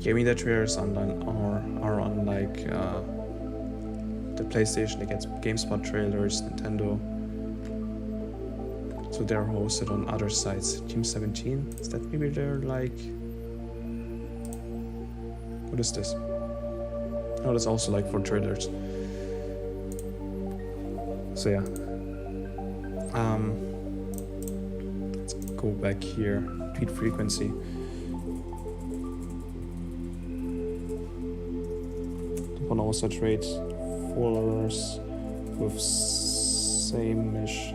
Yeah, I mean the trailers on are on like the PlayStation. They get GameSpot trailers, Nintendo. So they're hosted on other sites. Team 17, is that maybe they're like... What is this? No, that's also like for trailers. So yeah. Let's go back here. Tweet frequency. The one also trades followers with same-ish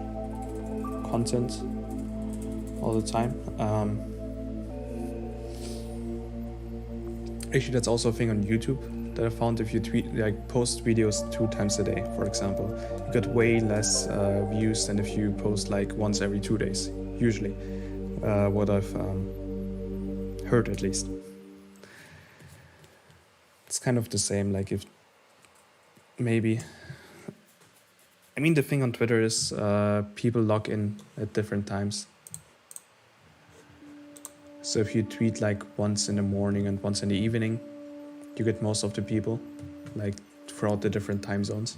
content all the time. Actually, that's also a thing on YouTube that I found. If you post videos 2 times a day, for example, you get way less views than if you post like once every 2 days, usually. What I've heard, at least. It's kind of the same, like if maybe... I mean, the thing on Twitter is people log in at different times. So if you tweet like once in the morning and once in the evening, you get most of the people, like throughout the different time zones.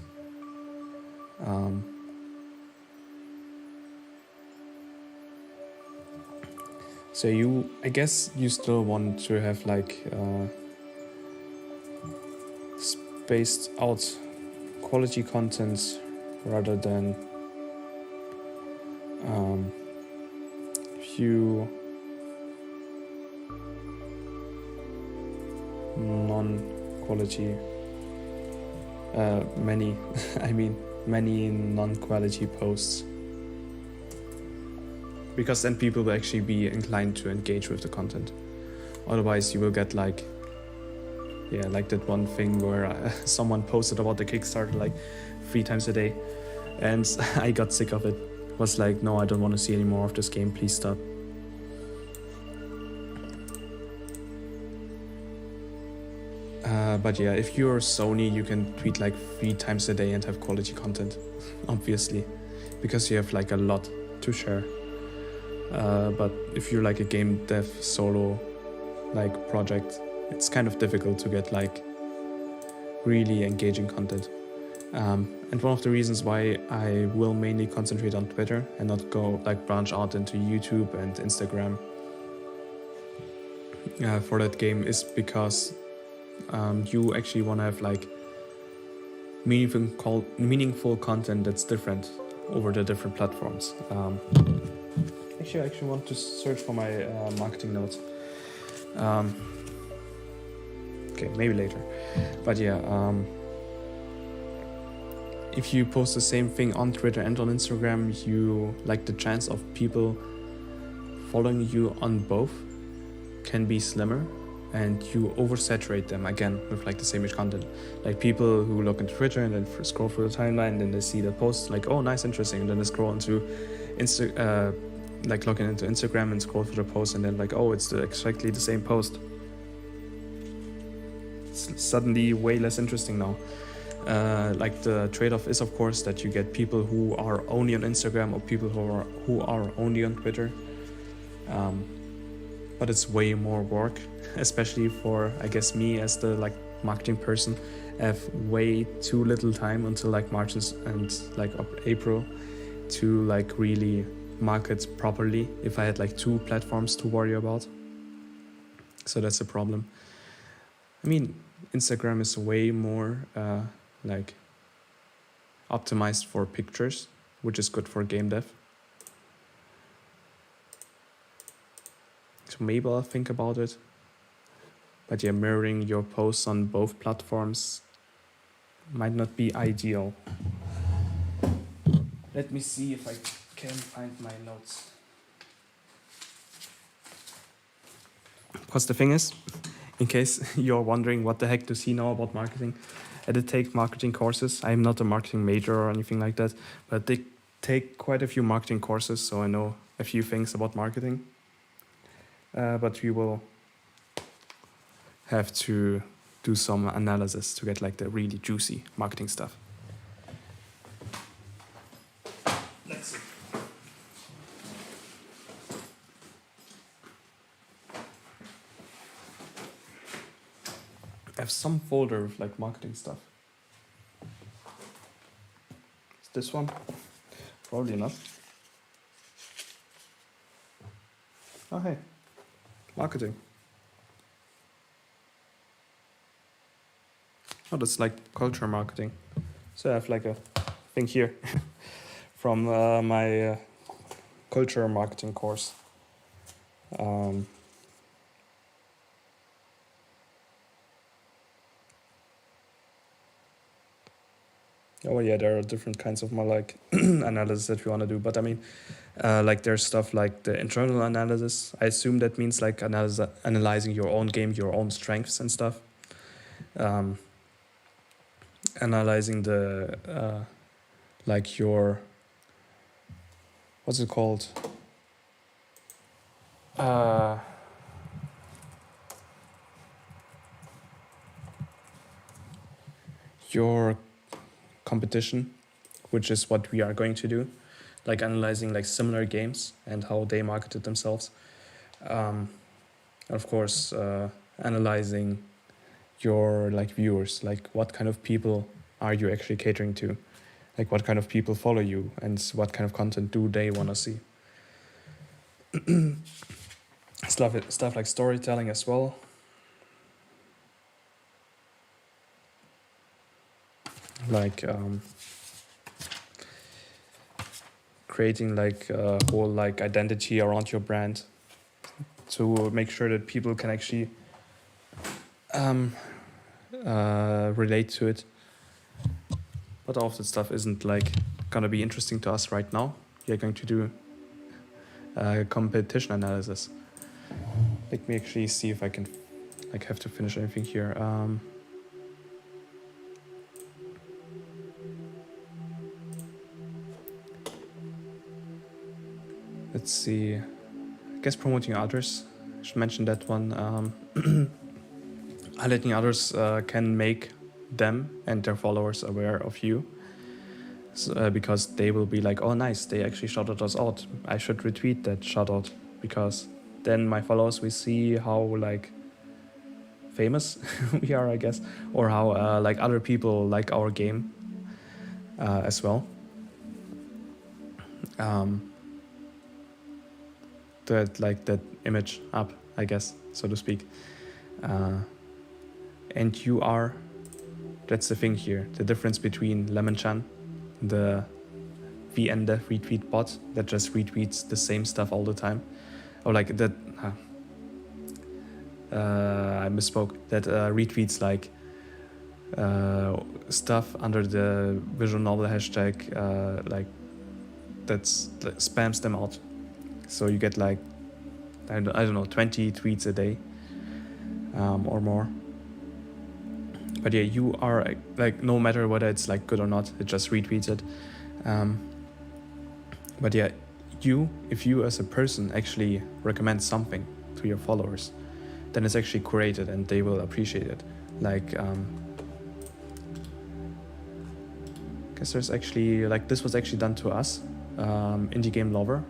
So I guess you still want to have like spaced out quality content rather than few non-quality many non-quality posts, because then people will actually be inclined to engage with the content. Otherwise you will get like that one thing where someone posted about the Kickstarter like 3 times a day, and I got sick of it. Was like, no, I don't want to see any more of this game, please stop. But yeah, if you're Sony, you can tweet like 3 times a day and have quality content, obviously, because you have like a lot to share. But if you're like a game dev solo like project, it's kind of difficult to get like really engaging content. And one of the reasons why I will mainly concentrate on Twitter and not go like branch out into YouTube and Instagram for that game is because you actually want to have like meaningful content that's different over the different platforms. Actually, I actually want to search for my marketing notes. Okay, maybe later. But yeah, if you post the same thing on Twitter and on Instagram, you like the chance of people following you on both can be slimmer, and you oversaturate them again with like the same-ish content. Like people who look into Twitter and then scroll through the timeline, and then they see the post like, oh, nice, interesting, and then they scroll into login into Instagram and scroll through the post, and then like, oh, it's exactly the same post. It's suddenly way less interesting now. Like the trade-off is, of course, that you get people who are only on Instagram or people who are only on Twitter. But it's way more work, especially for, I guess, me as the like marketing person. I have way too little time until like March and like April to like really market properly if I had like 2 platforms to worry about. So that's a problem. I mean, Instagram is way more like optimized for pictures, which is good for game dev. So maybe I'll think about it. But yeah, mirroring your posts on both platforms might not be ideal. Let me see if I can find my notes. Because the thing is, in case you're wondering what the heck to see now about marketing, I did take marketing courses. I'm not a marketing major or anything like that, but I did take quite a few marketing courses, so I know a few things about marketing, but we will have to do some analysis to get like the really juicy marketing stuff. Let's see. I have some folder with like marketing stuff. Is this one? Probably not. Oh hey, marketing. Oh, that's like culture marketing. So I have like a thing here from my culture marketing course. Oh yeah, there are different kinds of more like analysis that we want to do, but I mean, like there's stuff like the internal analysis. I assume that means like analyzing your own game, your own strengths and stuff. Analyzing the like your, what's it called? Your competition, which is what we are going to do, like analyzing like similar games and how they marketed themselves. Of course, analyzing your like viewers, like what kind of people are you actually catering to, like what kind of people follow you and what kind of content do they want to see. Stuff like storytelling as well. Like creating like a whole like identity around your brand to make sure that people can actually relate to it. But all of that stuff isn't like gonna be interesting to us right now. We are going to do competition analysis. Let me actually see if I can like have to finish anything here. Let's see. I guess promoting others. I should mention that one. Highlighting others can make them and their followers aware of you. So, because they will be like, oh nice, they actually shouted us out. I should retweet that shout out, because then my followers will see how like famous we are, I guess, or how like other people like our game as well. That image up, I guess, so to speak. And you are, that's the thing here, the difference between Lemon-chan, the VN retweet bot that just retweets the same stuff all the time, or like that, I misspoke, that retweets like stuff under the visual novel hashtag, like that spams them out. So you get like, I don't know, 20 tweets a day or more. But yeah, you are like, no matter whether it's like good or not, it just retweets it. But yeah, if you as a person actually recommend something to your followers, then it's actually curated and they will appreciate it. Like, I guess there's actually, like this was actually done to us, Indie Game Lover.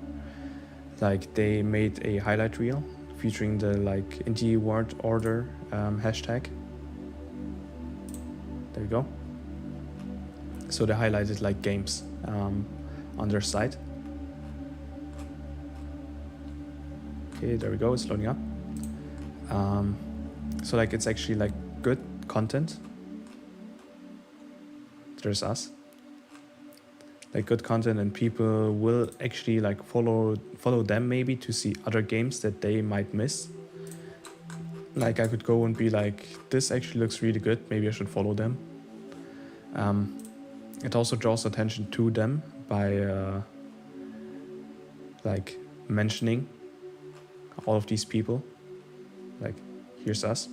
Like they made a highlight reel featuring the like Indie Word Order hashtag. There you go. So they highlighted like games on their site. Okay, there we go, it's loading up. So like it's actually like good content. There's us. Like good content, and people will actually like follow them maybe to see other games that they might miss. Like I could go and be like, this actually looks really good, maybe I should follow them. It also draws attention to them by like mentioning all of these people. Like here's us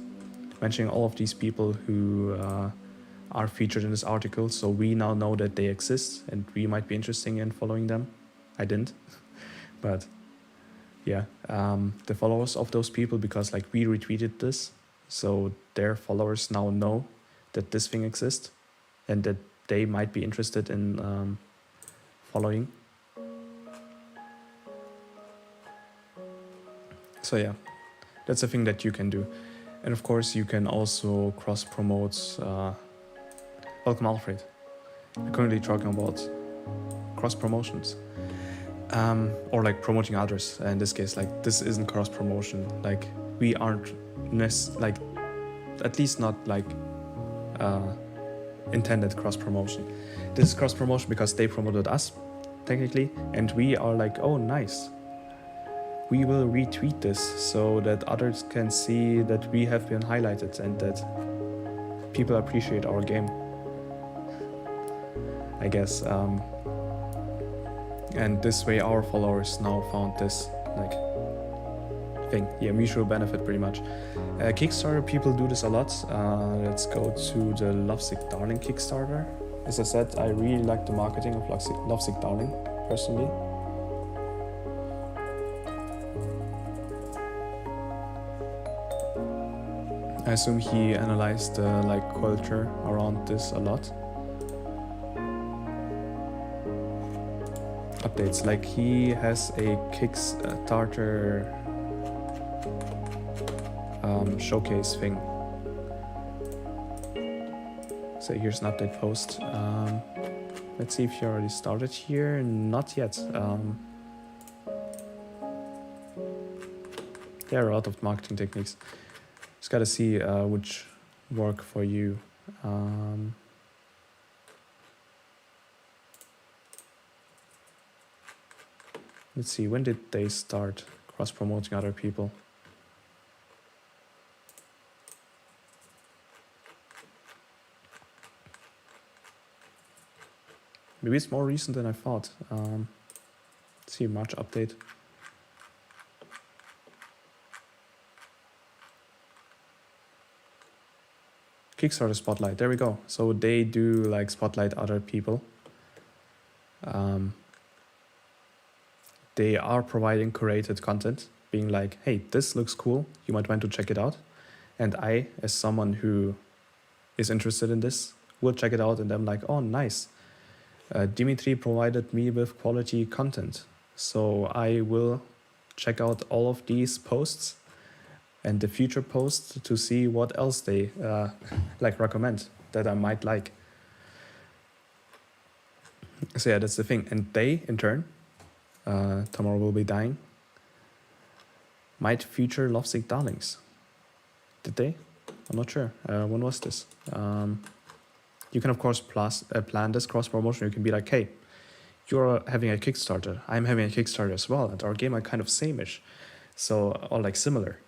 mentioning all of these people who are featured in this article, so we now know that they exist and we might be interested in following them. I didn't, but yeah, the followers of those people, because like we retweeted this, so their followers now know that this thing exists and that they might be interested in following. So yeah, that's a thing that you can do. And of course you can also cross promote. Welcome Alfred. We're currently talking about cross promotions. Or like promoting others. In this case, like this isn't cross promotion. Like we aren't like, at least not like intended cross promotion. This is cross promotion because they promoted us technically, and we are like, oh nice, we will retweet this so that others can see that we have been highlighted and that people appreciate our game, I guess. And this way our followers now found this like thing. Yeah, mutual benefit pretty much. Kickstarter people do this a lot. Let's go to the Lovesick Darling Kickstarter. As I said, I really like the marketing of Lovesick Darling personally. I assume he analyzed the like culture around this a lot. Updates, like he has a Kickstarter showcase thing. So here's an update post. Let's see if he already started here. Not yet. There are a lot of marketing techniques. Just gotta see which work for you. Let's see, when did they start cross-promoting other people? Maybe it's more recent than I thought. Let's see, March update. Kickstarter Spotlight, there we go. So they do like spotlight other people. They are providing curated content, being like, hey, this looks cool, you might want to check it out. And I, as someone who is interested in this, will check it out, and I'm like, oh, nice. Dimitri provided me with quality content. So I will check out all of these posts and the future posts to see what else they like recommend that I might like. So yeah, that's the thing. And they, in turn, Tomorrow Will Be Dying, might feature Lovesick Darlings. Did they? I'm not sure. When was this? You can of course plan this cross promotion. You can be like, hey, you're having a Kickstarter, I'm having a Kickstarter as well, and our game are kind of same-ish, so, or like similar.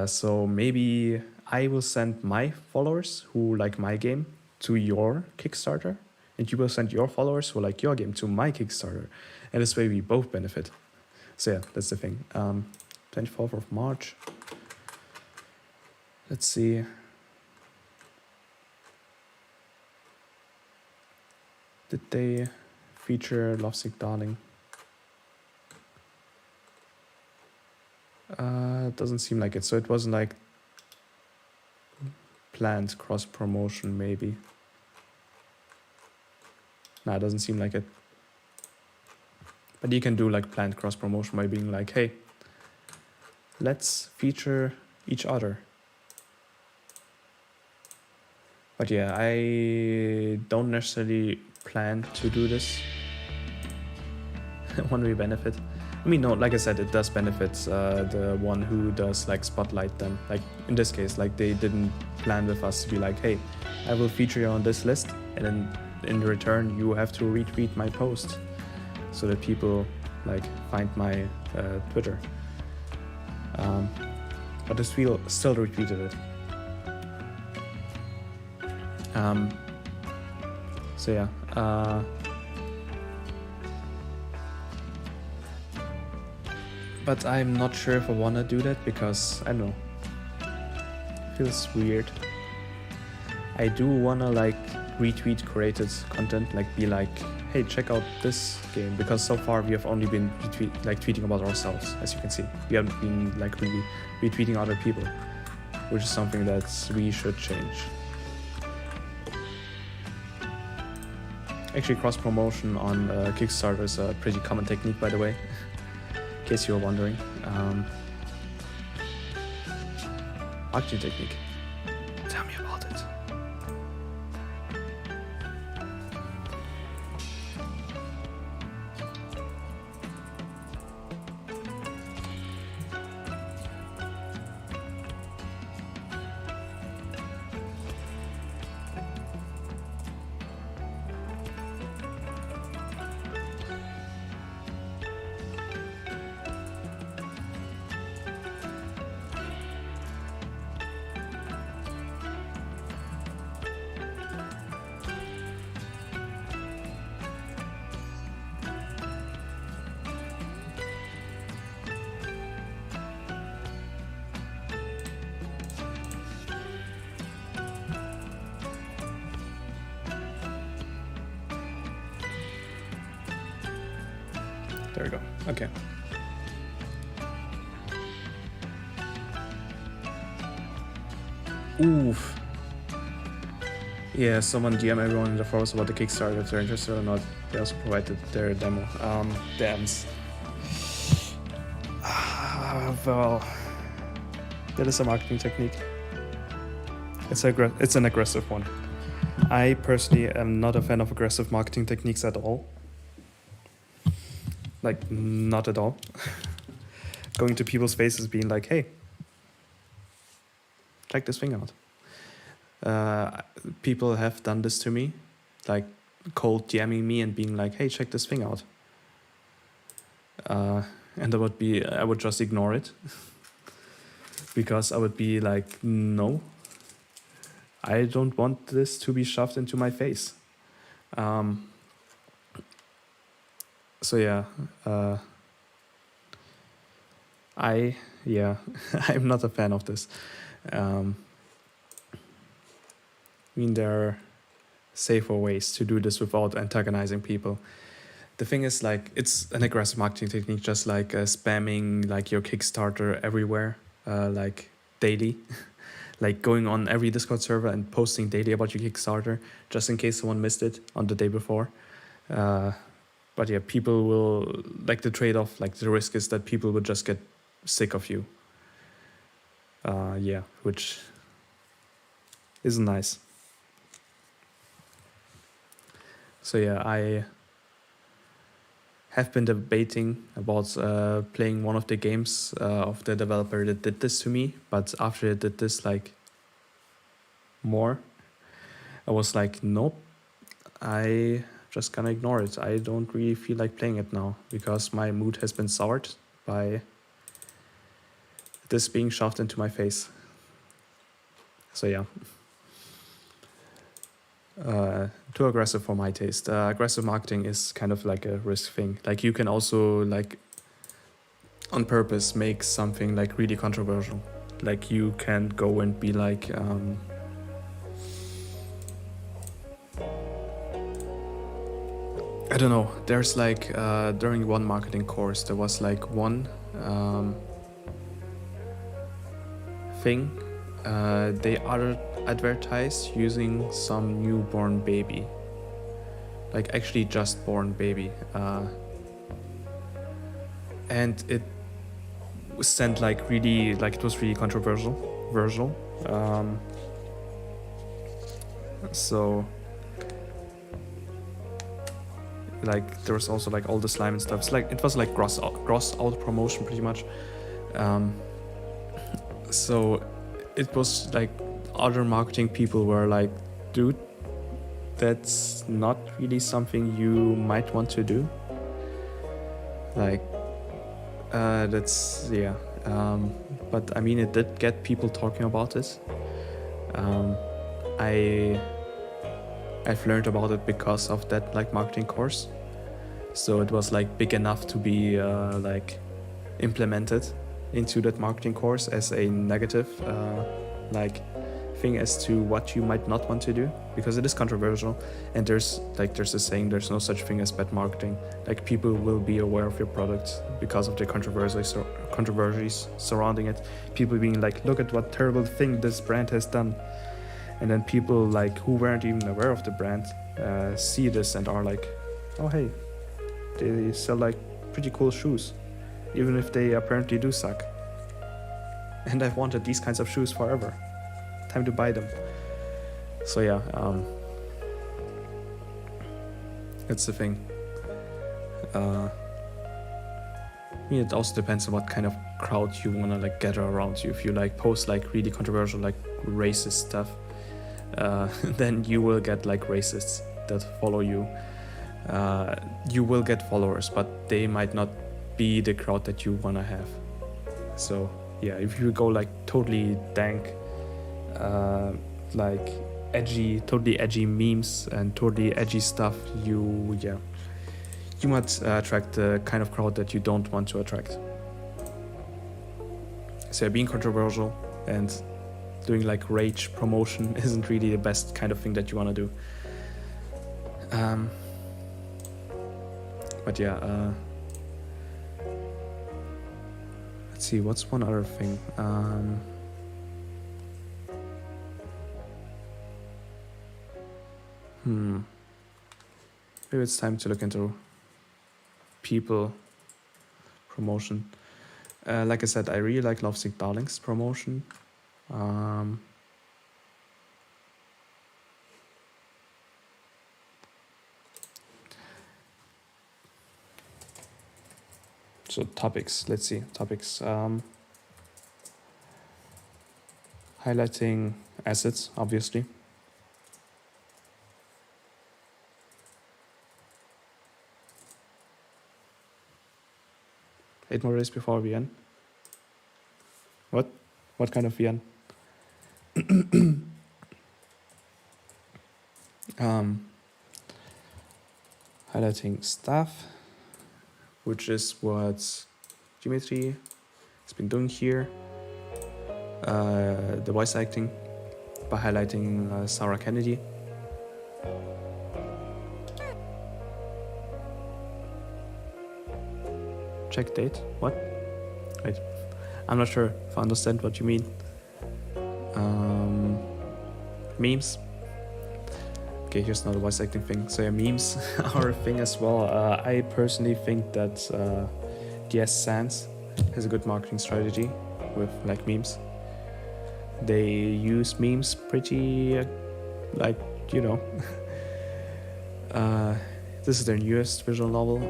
So maybe I will send my followers who like my game to your Kickstarter, and you will send your followers who like your game to my Kickstarter, and this way we both benefit. So yeah, that's the thing. 24th of March. Let's see. Did they feature Lovesick Darling? Doesn't seem like it. So it wasn't like planned cross promotion, maybe. Nah, it doesn't seem like it. But you can do like planned cross promotion by being like, hey, let's feature each other. But yeah, I don't necessarily plan to do this. One way benefit. I mean, no, like I said, it does benefit the one who does like spotlight them. Like in this case, like they didn't plan with us to be like, hey, I will feature you on this list, and then in return you have to retweet my post so that people like find my Twitter. But this still retweeted it. So yeah. But I'm not sure if I wanna do that because I don't know. Feels weird. I do wanna like retweet created content, like be like, hey, check out this game, because so far we have only been tweeting about ourselves. As you can see, we haven't been like really retweeting other people, which is something that we should change. Actually, cross promotion on Kickstarter is a pretty common technique, by the way, in case you were wondering. Marketing technique. Tell me about it. There we go. Okay. Oof. Yeah, someone DM everyone in the forums about the Kickstarter if they're interested or not. They also provided their demo. Dams. Well, that is a marketing technique. It's an aggressive one. I personally am not a fan of aggressive marketing techniques at all. Like, not at all. Going to people's faces being like, hey, check this thing out. People have done this to me, like cold DMing me and being like, hey, check this thing out. And I would just ignore it. Because I would be like, no, I don't want this to be shoved into my face. So yeah, I'm not a fan of this. I mean, there are safer ways to do this without antagonizing people. The thing is, like, it's an aggressive marketing technique, just like spamming like your Kickstarter everywhere, like daily, like going on every Discord server and posting daily about your Kickstarter, just in case someone missed it on the day before. But yeah, people will, like, the trade-off, like the risk is that people will just get sick of you. Which isn't nice. So yeah, I have been debating about playing one of the games of the developer that did this to me, but after it did this like more, I was like, nope, I just gonna ignore it. I don't really feel like playing it now because my mood has been soured by this being shoved into my face. So yeah. Too aggressive for my taste. Aggressive marketing is kind of like a risk thing. Like, you can also, like, on purpose make something like really controversial. Like, you can go and be like, I don't know, there's like, during one marketing course, there was like one thing. They advertise using some newborn baby, like actually just born baby, and it was sent like really, like, it was really controversial. So like there was also like all the slime and stuff. It's like, it was like gross out promotion pretty much. So it was like other marketing people were like, dude, that's not really something you might want to do. Like, that's, yeah. But I mean, it did get people talking about it. I've learned about it because of that like marketing course. So it was like big enough to be like implemented into that marketing course as a negative like thing as to what you might not want to do, because it is controversial, and there's a saying, there's no such thing as bad marketing. Like, people will be aware of your product because of the controversies surrounding it. People being like, look at what terrible thing this brand has done, and then people like who weren't even aware of the brand see this and are like, oh hey, they sell like pretty cool shoes, even if they apparently do suck. And I've wanted these kinds of shoes forever. Time to buy them. So yeah, that's the thing. I mean, it also depends on what kind of crowd you wanna like gather around you. If you like post like really controversial, like racist stuff, then you will get like racists that follow you. You will get followers, but they might not be the crowd that you wanna have. So yeah, if you go like totally dank, like totally edgy memes and totally edgy stuff, you might attract the kind of crowd that you don't want to attract. So being controversial and doing like rage promotion isn't really the best kind of thing that you want to do. But yeah, let's see, what's one other thing? Maybe it's time to look into people promotion. Like I said, I really like Lovesick Darling's promotion. So topics, let's see, topics. Highlighting assets, obviously. Eight more days before VN. What? What kind of VN? Highlighting stuff, which is what Dimitri has been doing here. The voice acting by highlighting Sarah Kennedy. Check date. What? Wait, I'm not sure if I understand what you mean. Memes. Okay, here's another voice acting thing. So yeah, memes are a thing as well. I personally think that DS Sans has a good marketing strategy with like memes. They use memes pretty, like, you know. This is their newest visual novel.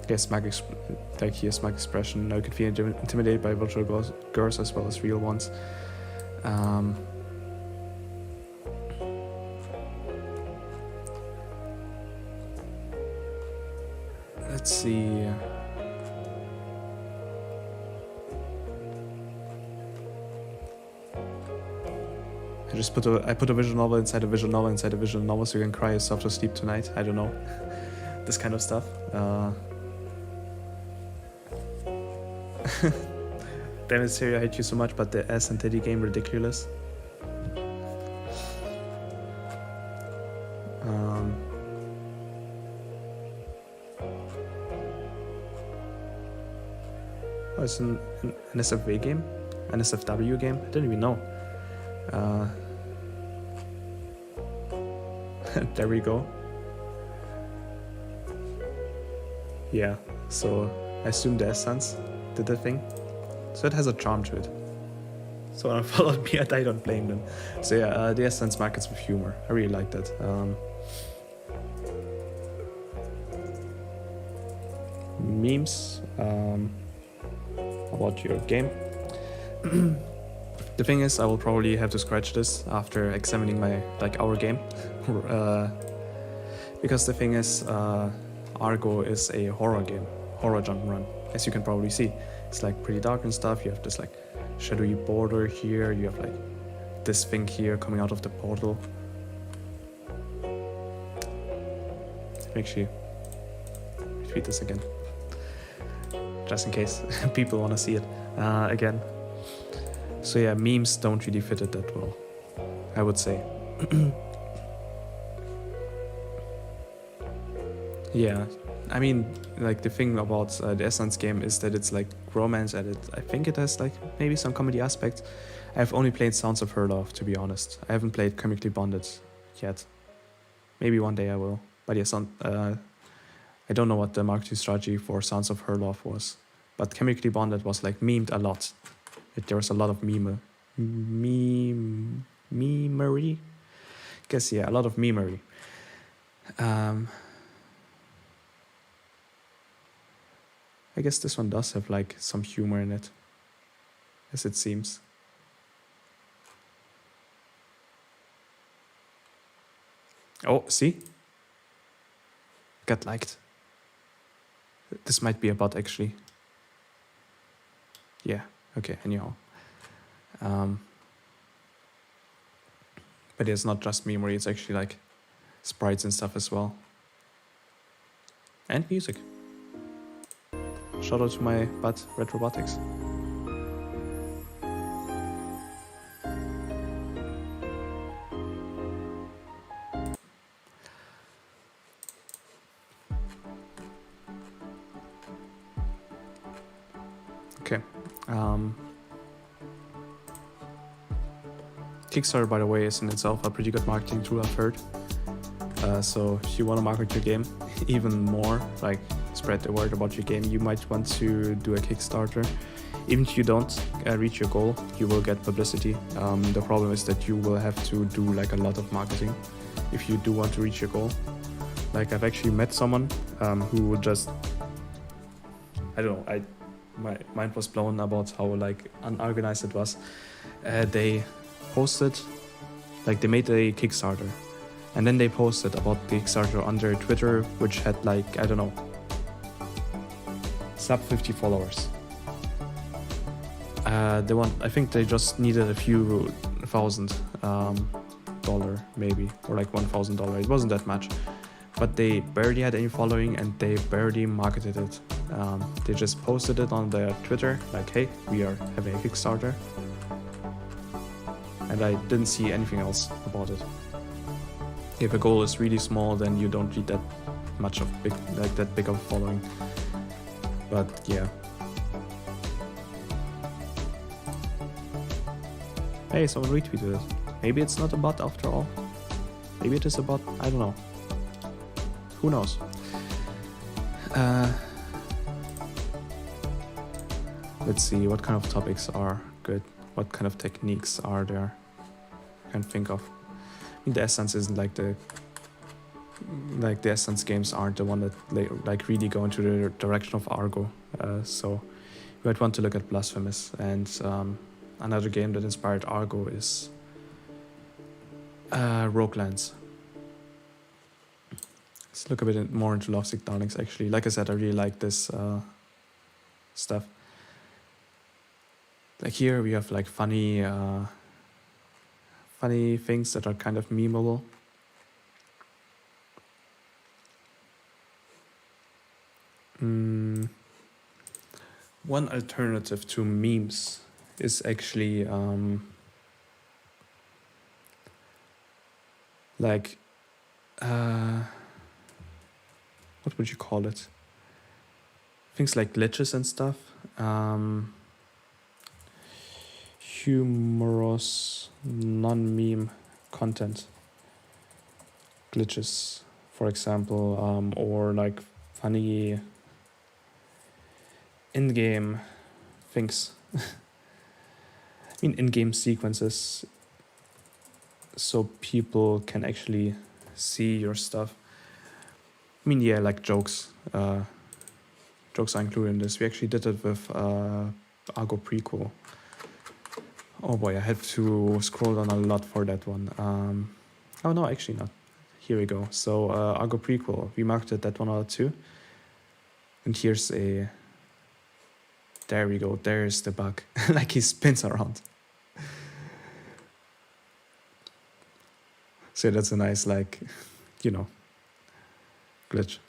Yes, like here's Smug Expression. Now you can feel intimidated by virtual girls as well as real ones. Let's see. I put a visual novel inside a visual novel inside a visual novel so you can cry yourself to sleep tonight. I don't know. This kind of stuff. Damn it, Siri, I hate you so much, but the S and Teddy game ridiculous. Oh, it's an SFW game? An SFW game? I didn't even know. There we go. Yeah, so I assume the Essence did the thing. So it has a charm to it. So when I followed me, I don't blame them. So yeah, the Essence markets with humor. I really like that. Memes about your game. The thing is, I will probably have to scratch this after examining our game. Because the thing is, Argo is a horror game, horror jump run, as you can probably see. It's like pretty dark and stuff. You have this like shadowy border here. You have like this thing here coming out of the portal. Make sure you repeat this again, just in case people want to see it again. So yeah, memes don't really fit it that well, I would say. Yeah, I mean, like the thing about the Essence game is that it's like romance at it. I think it has like maybe some comedy aspects. I've only played Sounds of Her Love, to be honest. I haven't played Chemically Bonded yet. Maybe one day I will. But yeah, I don't know what the marketing strategy for Sounds of Her Love was. But Chemically Bonded was like memed a lot. There was a lot of memery. Guess yeah, a lot of memery. I guess this one does have like some humor in it, as it seems. Oh, see? Got liked. This might be a bot actually. Yeah, okay, anyhow. But it's not just memory, it's actually like sprites and stuff as well. And music. Shout out to my bud, Red Robotics. Okay. Kickstarter, by the way, is in itself a pretty good marketing tool, I've heard. So if you want to market your game even more, like spread the word about your game, you might want to do a Kickstarter. Even if you don't reach your goal, you will get publicity. The problem is that you will have to do like a lot of marketing if you do want to reach your goal. Like I've actually met someone who would just, I don't know, my mind was blown about how like unorganized it was. They posted, like they made a Kickstarter, and then they posted about the Kickstarter on their Twitter, which had like, I don't know, sub 50 followers. I think they just needed a few $1,000 maybe, or like $1,000. It wasn't that much, but they barely had any following and they barely marketed it. They just posted it on their Twitter, like, hey, we are having a Kickstarter. And I didn't see anything else about it. If a goal is really small, then you don't need that much of that big of a following. But yeah. Hey, someone retweeted it. Maybe it's not a bot after all. Maybe it is a bot. I don't know. Who knows? Let's see, what kind of topics are good? What kind of techniques are there? I can think of. I mean, the Essence isn't like the Essence games aren't the one that like really go into the direction of Argo. So you might want to look at Blasphemous. And another game that inspired Argo is Roguelands. Let's look a bit more into Lovesick Darlings actually. Like I said, I really like this stuff. Like here we have like funny things that are kind of memeable. One alternative to memes is actually like what would you call it? Things like glitches and stuff. Humorous non-meme content. Glitches, for example, or like funny in-game things. I mean, in-game sequences, so people can actually see your stuff. I mean, yeah, like jokes. Jokes are included in this. We actually did it with Argo Prequel. Oh boy, I had to scroll down a lot for that one. Oh no, actually not. Here we go. So Argo Prequel, we marketed that one out too. And here's a... There we go, there's the bug. Like he spins around. So that's a nice, like, you know, glitch.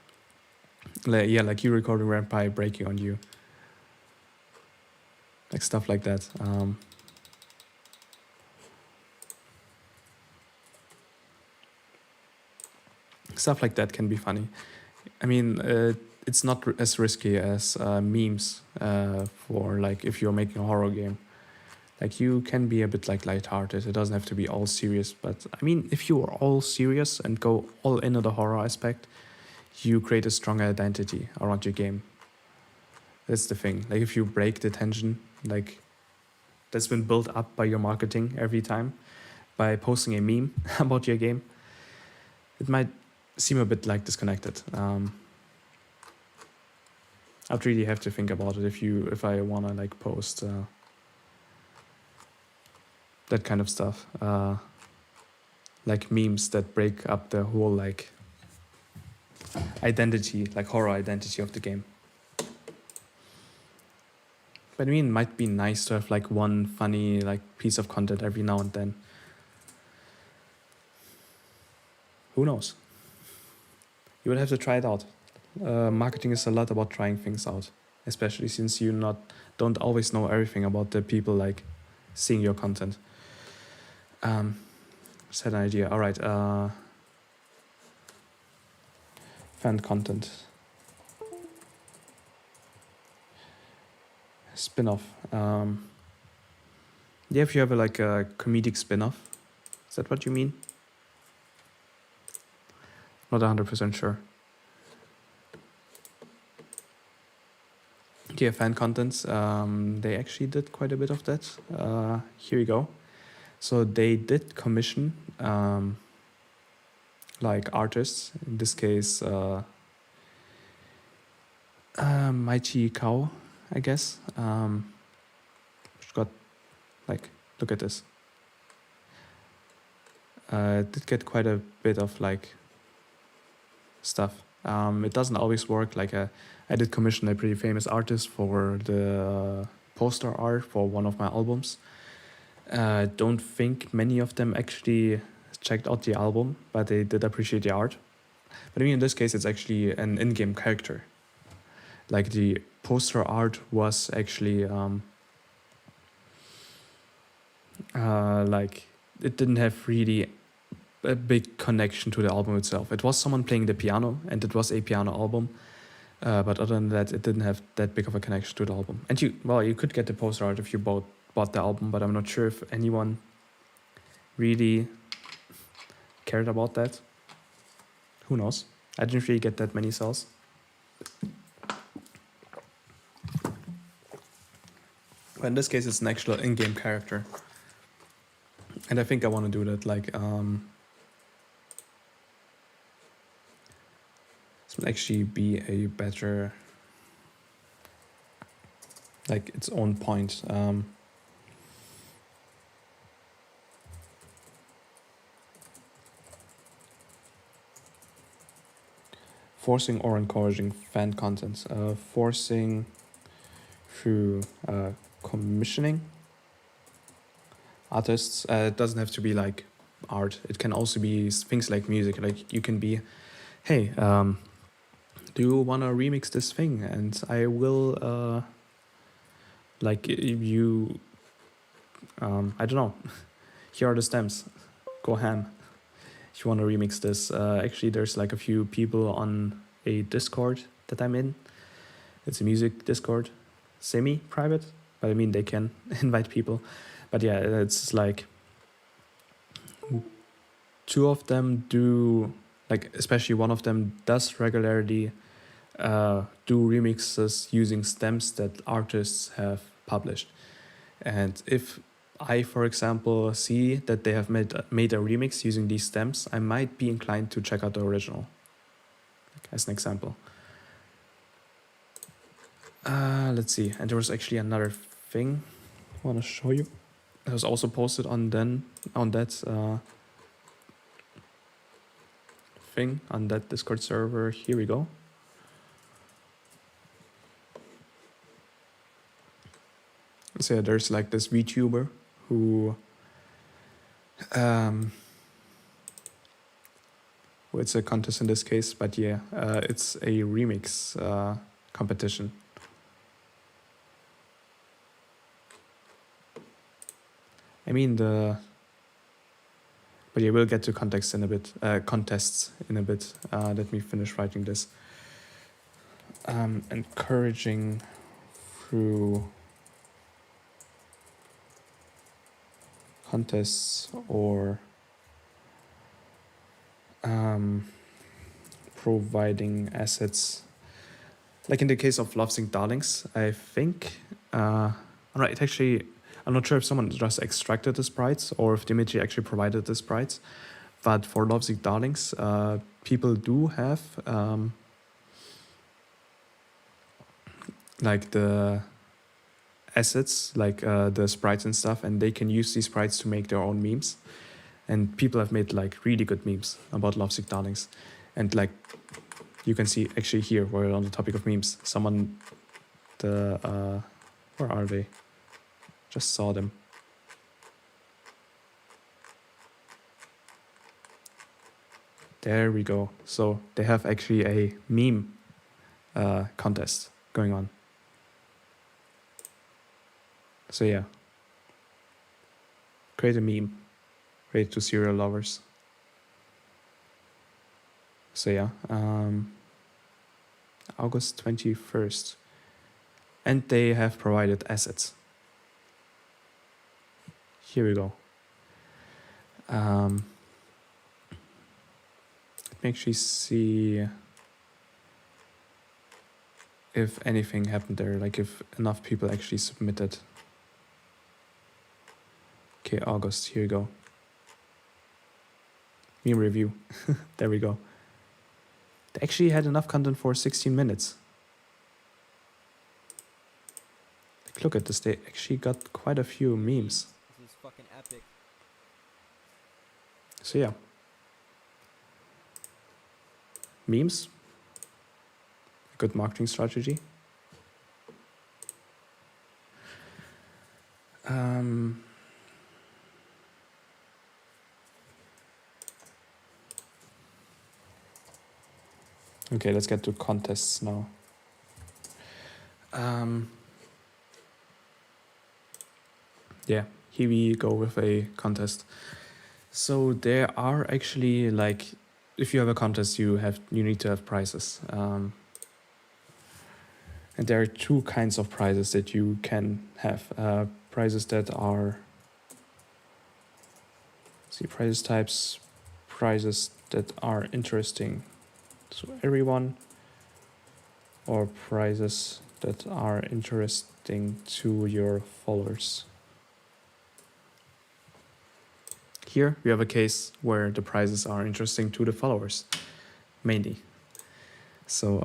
Yeah, like you recording Vampire breaking on you. Like stuff like that. Stuff like that can be funny. I mean, it's not as risky as memes for like if you're making a horror game. Like you can be a bit like lighthearted. It doesn't have to be all serious. But I mean, if you are all serious and go all into the horror aspect, you create a stronger identity around your game. That's the thing. Like if you break the tension, like that's been built up by your marketing every time by posting a meme about your game, it might seem a bit like disconnected. I'd really have to think about it if I wanna like post that kind of stuff, like memes that break up the whole like identity, like horror identity of the game. But I mean, it might be nice to have like one funny like piece of content every now and then. Who knows? You would have to try it out. Marketing is a lot about trying things out, especially since you don't always know everything about the people like seeing your content. Just had an idea. All right. Fan content. Spin-off. Yeah, if you have like a comedic spin-off, is that what you mean? Not 100% sure. Yeah, fan contents. They actually did quite a bit of that. Here we go. So they did commission like artists. In this case, Mighty Cow, I guess. Which got like, look at this. Did get quite a bit of like stuff. It doesn't always work. Like I did commission a pretty famous artist for the poster art for one of my albums. Don't think many of them actually checked out the album, but they did appreciate the art. But I mean, in this case, it's actually an in-game character. Like the poster art was actually like it didn't have really a big connection to the album itself. It was someone playing the piano, and it was a piano album. But other than that, it didn't have that big of a connection to the album. And you could get the poster art if you bought the album, but I'm not sure if anyone really cared about that. Who knows? I didn't really get that many sales. But in this case, it's an actual in-game character. And I think I want to do that, like, this will actually be a better, like, its own point. Forcing or encouraging fan content. Forcing through commissioning artists. It doesn't have to be like art. It can also be things like music. Like you can be, hey, do you want to remix this thing? And I will, like you, I don't know. Here are the stems. Go ham. If you want to remix this. Actually, there's like a few people on a Discord that I'm in. It's a music Discord, semi-private, but I mean they can invite people. But yeah, it's like two of them do, like especially one of them does regularly do remixes using stems that artists have published. And if I, for example, see that they have made a remix using these stems, I might be inclined to check out the original, like, as an example. Let's see. And there was actually another thing I want to show you. It was also posted on that thing on that Discord server. Here we go. So yeah, there's like this VTuber who well, it's a contest in this case, but yeah, it's a remix competition. I mean, the But yeah, we'll get to context in a bit, contests in a bit. Let me finish writing this. Encouraging through contests or providing assets. Like in the case of Love Sync Darlings, I think, right, actually, I'm not sure if someone just extracted the sprites or if Dimitri actually provided the sprites, but for Love Sync Darlings, people do have like the assets, like the sprites and stuff, and they can use these sprites to make their own memes. And people have made like really good memes about Love Sick Darlings. And like you can see actually here, we're on the topic of memes. Someone, where are they? Just saw them. There we go. So they have actually a meme contest going on. So yeah, create a meme, create to serial lovers. So yeah, August 21st. And they have provided assets. Here we go. Let me actually see if anything happened there, like if enough people actually submitted. Okay, August, here you go. Meme review. There we go. They actually had enough content for 16 minutes. Like, look at this, they actually got quite a few memes. This is fucking epic. So yeah. Memes. A good marketing strategy. Okay, let's get to contests now. Yeah, here we go with a contest. So there are actually like, if you have a contest, you need to have prizes. And there are two kinds of prizes that you can have. Prizes that are, prizes types, prizes that are interesting to everyone, or prizes that are interesting to your followers. Here we have a case where the prizes are interesting to the followers, mainly. So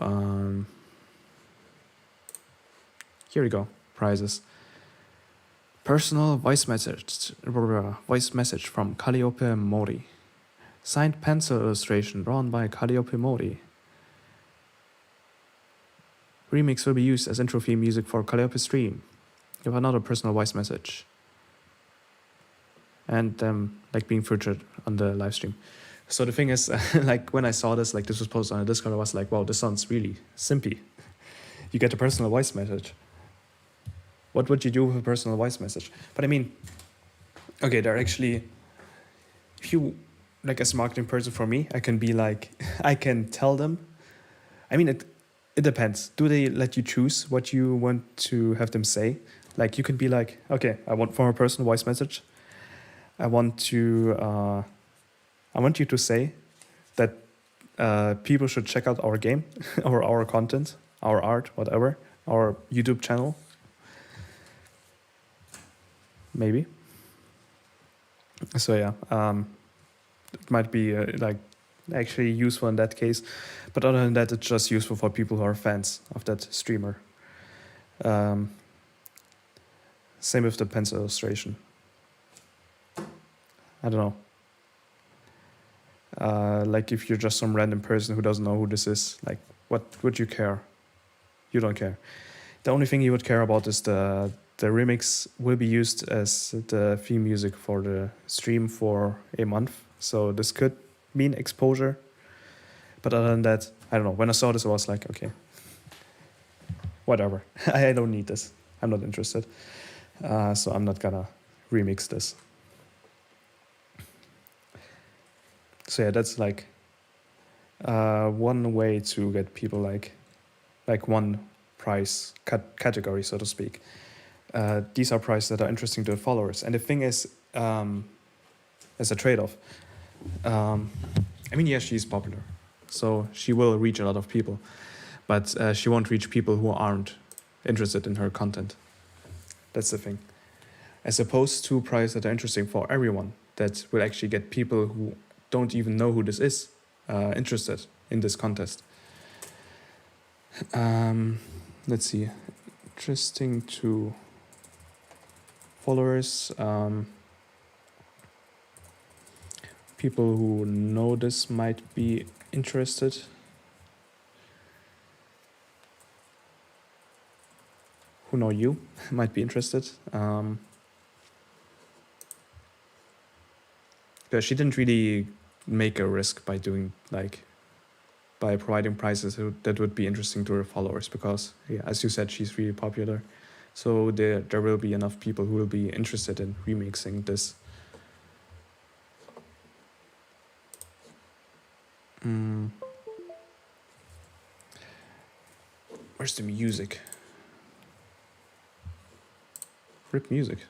here we go, prizes. Personal voice message from Calliope Mori. Signed pencil illustration drawn by Calliope Mori. Remix will be used as intro theme music for Calliope stream. You have another personal voice message. And like being featured on the live stream. So the thing is, like when I saw this, like this was posted on a Discord, I was like, wow, this sounds really simpy. You get a personal voice message. What would you do with a personal voice message? But I mean, okay, they're actually, if you, like as a marketing person for me, I can be like, I can tell them, I mean, it depends. Do they let you choose what you want to have them say? Like you can be like, okay, I want for a personal voice message, I want you to say that people should check out our game or our content, our art, whatever, our YouTube channel. Maybe. So yeah, it might be like actually useful in that case, but other than that, it's just useful for people who are fans of that streamer. Same with the pencil illustration. I don't know. Like if you're just some random person who doesn't know who this is, like what would you care? You don't care. The only thing you would care about is the remix will be used as the theme music for the stream for a month. So this could mean exposure. But other than that, I don't know. When I saw this, I was like, okay, whatever. I don't need this. I'm not interested. So I'm not gonna remix this. So yeah, that's like one way to get people like one price category, so to speak. These are prices that are interesting to the followers. And the thing is, as a trade-off, I mean, yeah, she's popular, so she will reach a lot of people, but she won't reach people who aren't interested in her content. That's the thing. As opposed to prices that are interesting for everyone, that will actually get people who don't even know who this is interested in this contest. Let's see. Interesting to followers. People who know this might be interested. Who know you might be interested. Because she didn't really make a risk by doing by providing prizes that would be interesting to her followers, because yeah, as you said, she's really popular. So there will be enough people who will be interested in remixing this. Where's the music? Rip music.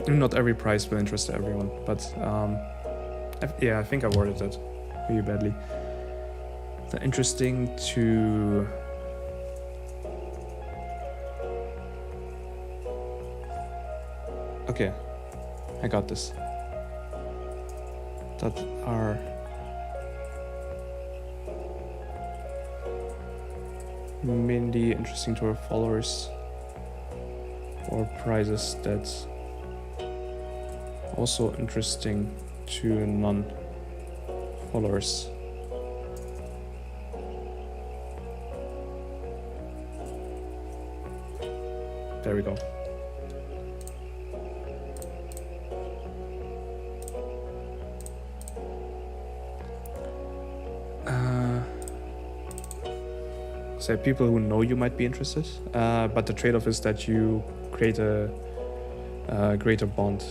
Not every prize will interest everyone, but yeah, I think I worded it really badly. The interesting to okay, I got this. That are mainly interesting to our followers, or prizes that's also interesting to non-followers. There we go. So people who know you might be interested, but the trade-off is that you create a greater bond.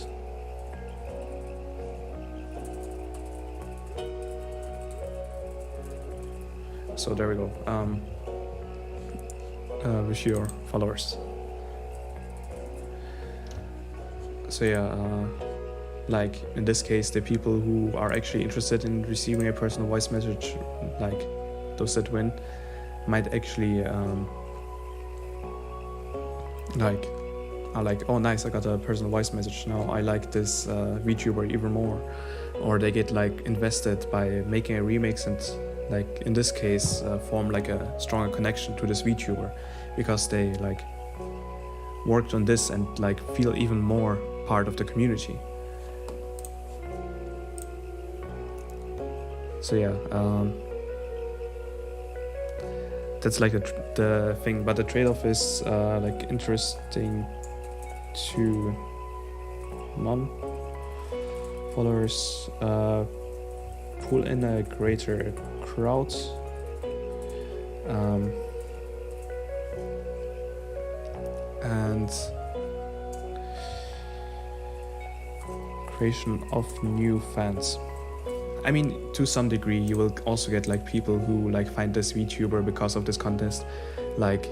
So there we go. With your followers. So yeah, like in this case, the people who are actually interested in receiving a personal voice message, like those that win, might actually are like, oh nice, I got a personal voice message, now I like this VTuber even more, or they get like invested by making a remix and like in this case form like a stronger connection to this VTuber because they like worked on this and like feel even more part of the community. So yeah, that's like the thing, but the trade-off is like interesting to non-followers, pull in a greater crowd, and creation of new fans. I mean, to some degree, you will also get like people who like find this VTuber because of this contest. Like,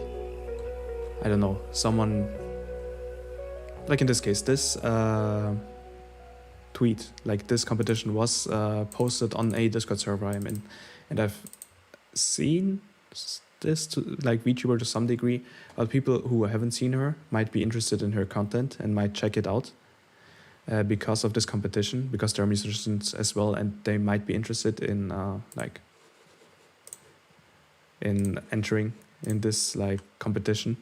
I don't know, someone, like in this case, this tweet, like this competition was posted on a Discord server I'm in, and I've seen this to like VTuber to some degree, but people who haven't seen her might be interested in her content and might check it out. Because of this competition, because they're musicians as well, and they might be interested in like in entering in this like competition.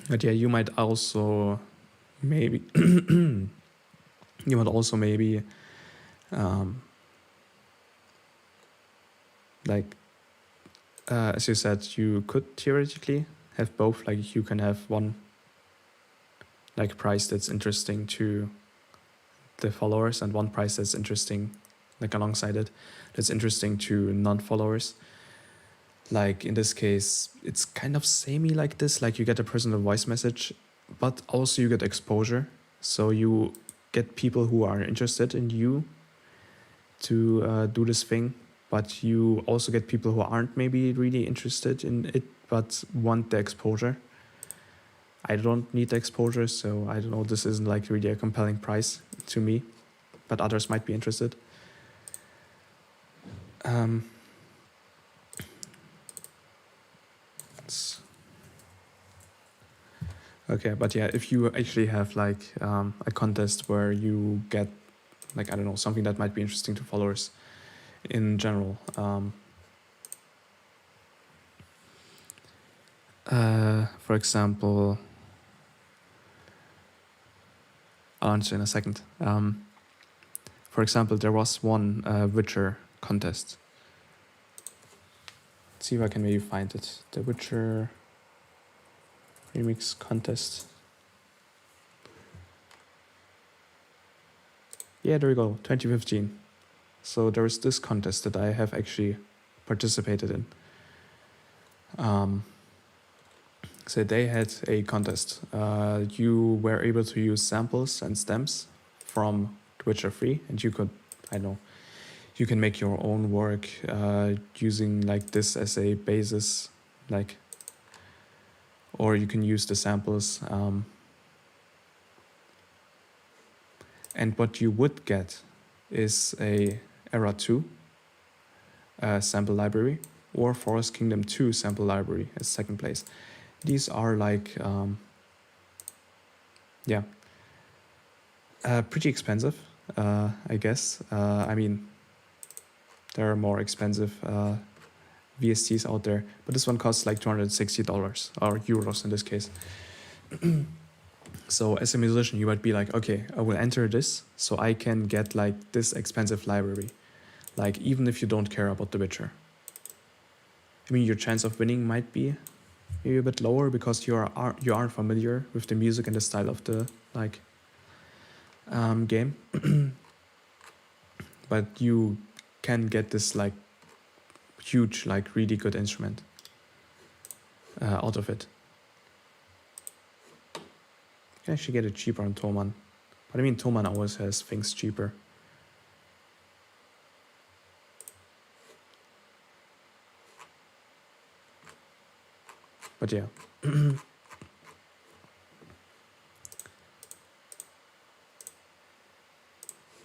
But yeah, you might also maybe like as you said, you could theoretically have both. Like you can have one like prize that's interesting to the followers, and one price that's interesting, like alongside it, that's interesting to non-followers. Like in this case, it's kind of samey like this, like you get a personal voice message, but also you get exposure. So you get people who are interested in you to do this thing, but you also get people who aren't maybe really interested in it, but want the exposure. I don't need the exposure, so I don't know, this isn't like really a compelling price to me, but others might be interested. Okay, but yeah, if you actually have like a contest where you get like, I don't know, something that might be interesting to followers in general. For example, I'll answer in a second. For example, there was one Witcher contest. Let's see if I can maybe find it. The Witcher remix contest. Yeah, there we go, 2015. So there is this contest that I have actually participated in. So they had a contest. You were able to use samples and stems from The Witcher 3, and you could, I don't know, you can make your own work using like this as a basis, like, or you can use the samples. And what you would get is a Era 2 sample library, or Forest Kingdom 2 sample library as second place. These are like, pretty expensive, I guess. I mean, there are more expensive VSTs out there, but this one costs like $260, or euros in this case. So as a musician, you might be like, okay, I will enter this so I can get like this expensive library. Like, even if you don't care about The Witcher. I mean, your chance of winning might be maybe a bit lower because you aren't familiar with the music and the style of the like game. But you can get this like huge, like really good instrument out of it. You can actually get it cheaper on Thomann. But I mean, Thomann always has things cheaper. But yeah.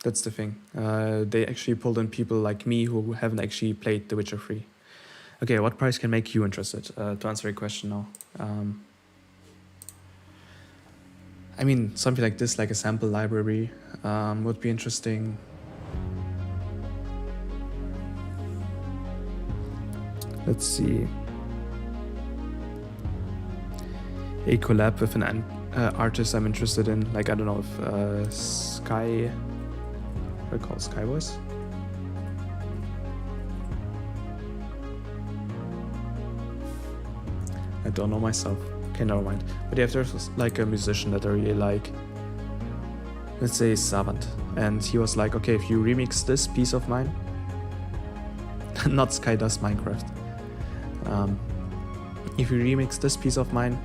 That's the thing. They actually pulled in people like me who haven't actually played The Witcher 3. Okay, what price can make you interested? To answer your question now. I mean, something like this, like a sample library, would be interesting. Let's see. A collab with an artist I'm interested in. Like, I don't know if Sky... What do you call it? Sky Voice? I don't know myself. Okay, never mind. But yeah, if there's like a musician that I really like, let's say Savant, and he was like, okay, if you remix this piece of mine, not Sky does Minecraft. If you remix this piece of mine,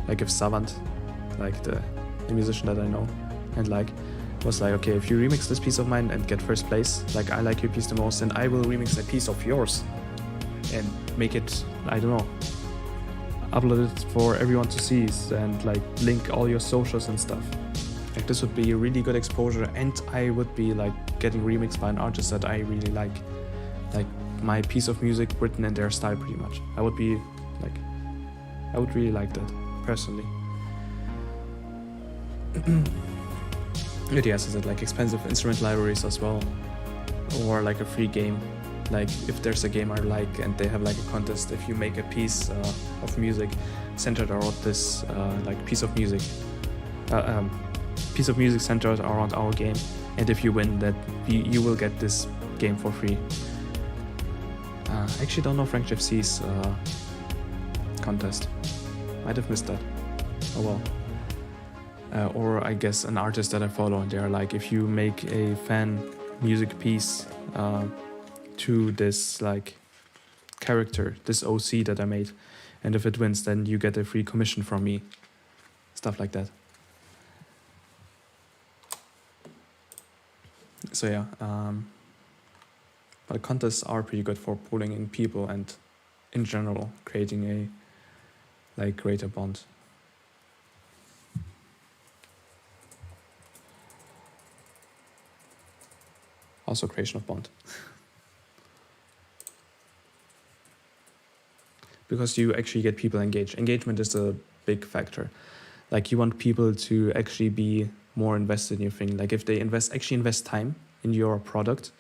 like if Savant, like the musician that I know, and like, was like, okay, if you remix this piece of mine and get first place, like I like your piece the most, and I will remix a piece of yours and make it, I don't know, upload it for everyone to see and like link all your socials and stuff. Like this would be a really good exposure, and I would be like getting remixed by an artist that I really like my piece of music written in their style pretty much. I would be like, I would really like that personally. But yeah, as I said, like expensive instrument libraries as well, or like a free game. Like if there's a game I like and they have like a contest, if you make a piece of music centered around this like piece of music centered around our game, and if you win that, you will get this game for free. I actually don't know Frank FC's contest. Might have missed that. Oh well. or I guess an artist that I follow, and they're like, if you make a fan music piece to this like character, this OC that I made, and if it wins, then you get a free commission from me, stuff like that. So yeah, but contests are pretty good for pulling in people and in general creating a like greater bond. Also creation of bond. Because you actually get people engaged. Engagement is a big factor. Like you want people to actually be more invested in your thing. Like if they actually invest time in your product,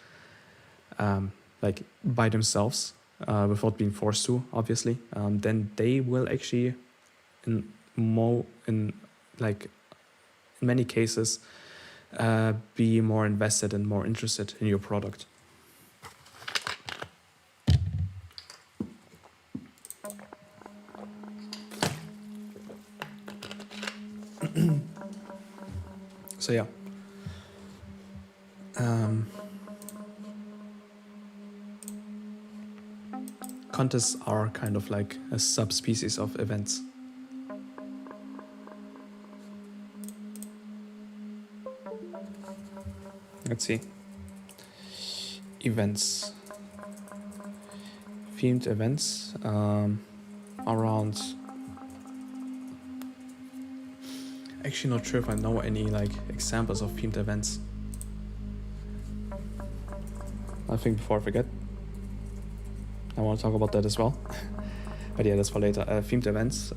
like by themselves, without being forced to, obviously, then they will actually, in many cases, be more invested and more interested in your product. So yeah. Contests are kind of like a subspecies of events. Let's see. Events. Themed events around. Actually, not sure if I know any like examples of themed events. I think before I forget, I want to talk about that as well. But yeah, that's for later. Themed events.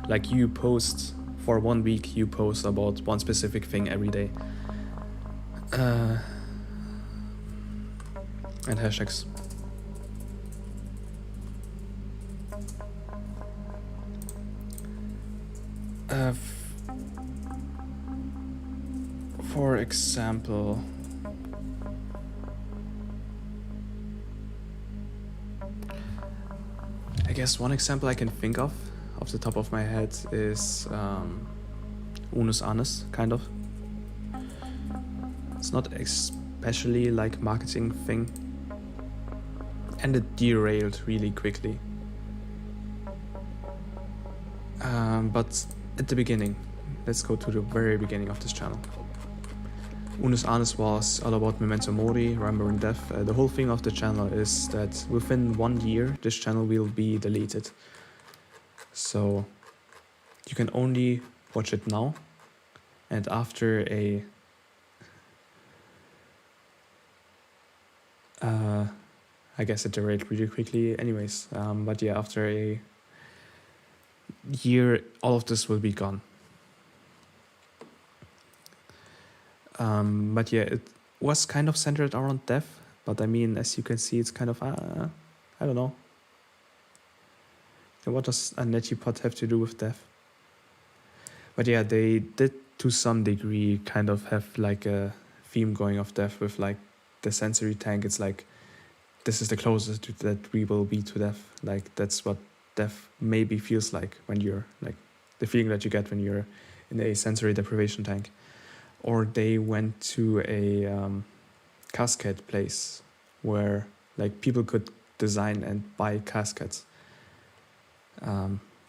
Like you post for 1 week, you post about one specific thing every day. And hashtags. For example, I guess one example I can think of off the top of my head is Unus Annus, kind of. It's not especially like marketing thing, and it derailed really quickly. But at the beginning, let's go to the very beginning of this channel. Unus Annus was all about Memento Mori, remembering death. The whole thing of the channel is that within 1 year, this channel will be deleted. So you can only watch it now, and after a I guess it derailed really quickly anyways, but yeah, after a year, all of this will be gone. But yeah, it was kind of centered around death, but I mean, as you can see, it's kind of, I don't know. What does a Netipod have to do with death? But yeah, they did to some degree kind of have like a theme going of death with like the sensory tank. It's like, this is the closest that we will be to death. Like that's what death maybe feels like when you're like, the feeling that you get when you're in a sensory deprivation tank. Or they went to a casket place where like people could design and buy caskets.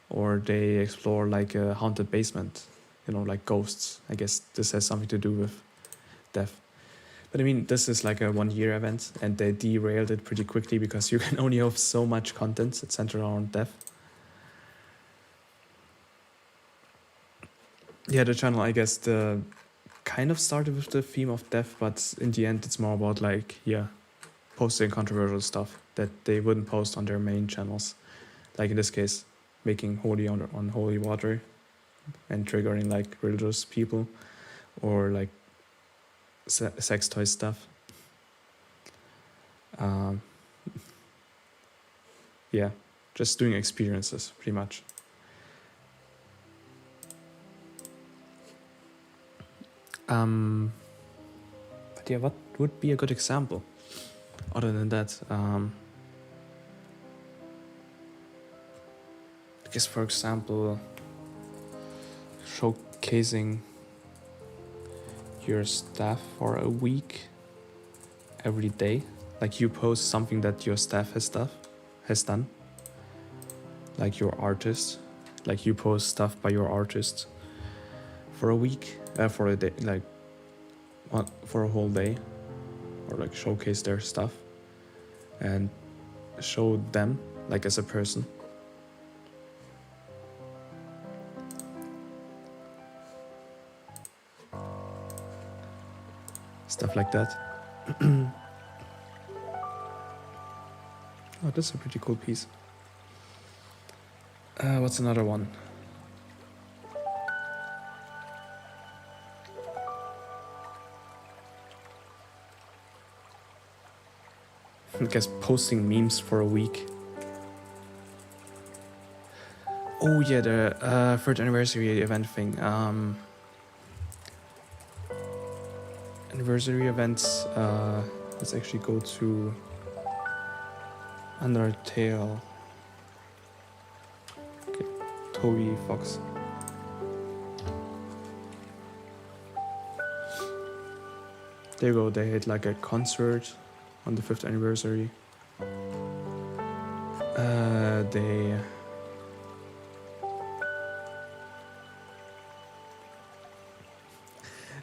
Or they explore like a haunted basement, like ghosts. I guess this has something to do with death. But I mean, this is like a 1 year event, and they derailed it pretty quickly because you can only have so much content that's centered around death. Yeah, the channel, I guess, the kind of started with the theme of death, but in the end, it's more about like, posting controversial stuff that they wouldn't post on their main channels. Like in this case, making holy on holy water and triggering like religious people, or like sex toy stuff. Yeah, just doing experiences pretty much. But yeah, what would be a good example other than that? I guess, for example, showcasing your staff for a week every day. Like you post something that your staff has done. Like your artist. Like you post stuff by your artist for a week, for a day, like for a whole day, or like showcase their stuff and show them like as a person. Stuff like that. Oh, that's a pretty cool piece. What's another one? I guess posting memes for a week. Oh yeah, the third anniversary event thing. Anniversary events. Let's actually go to Undertale. Okay, Toby Fox. There you go. They had like a concert on the 5th anniversary. They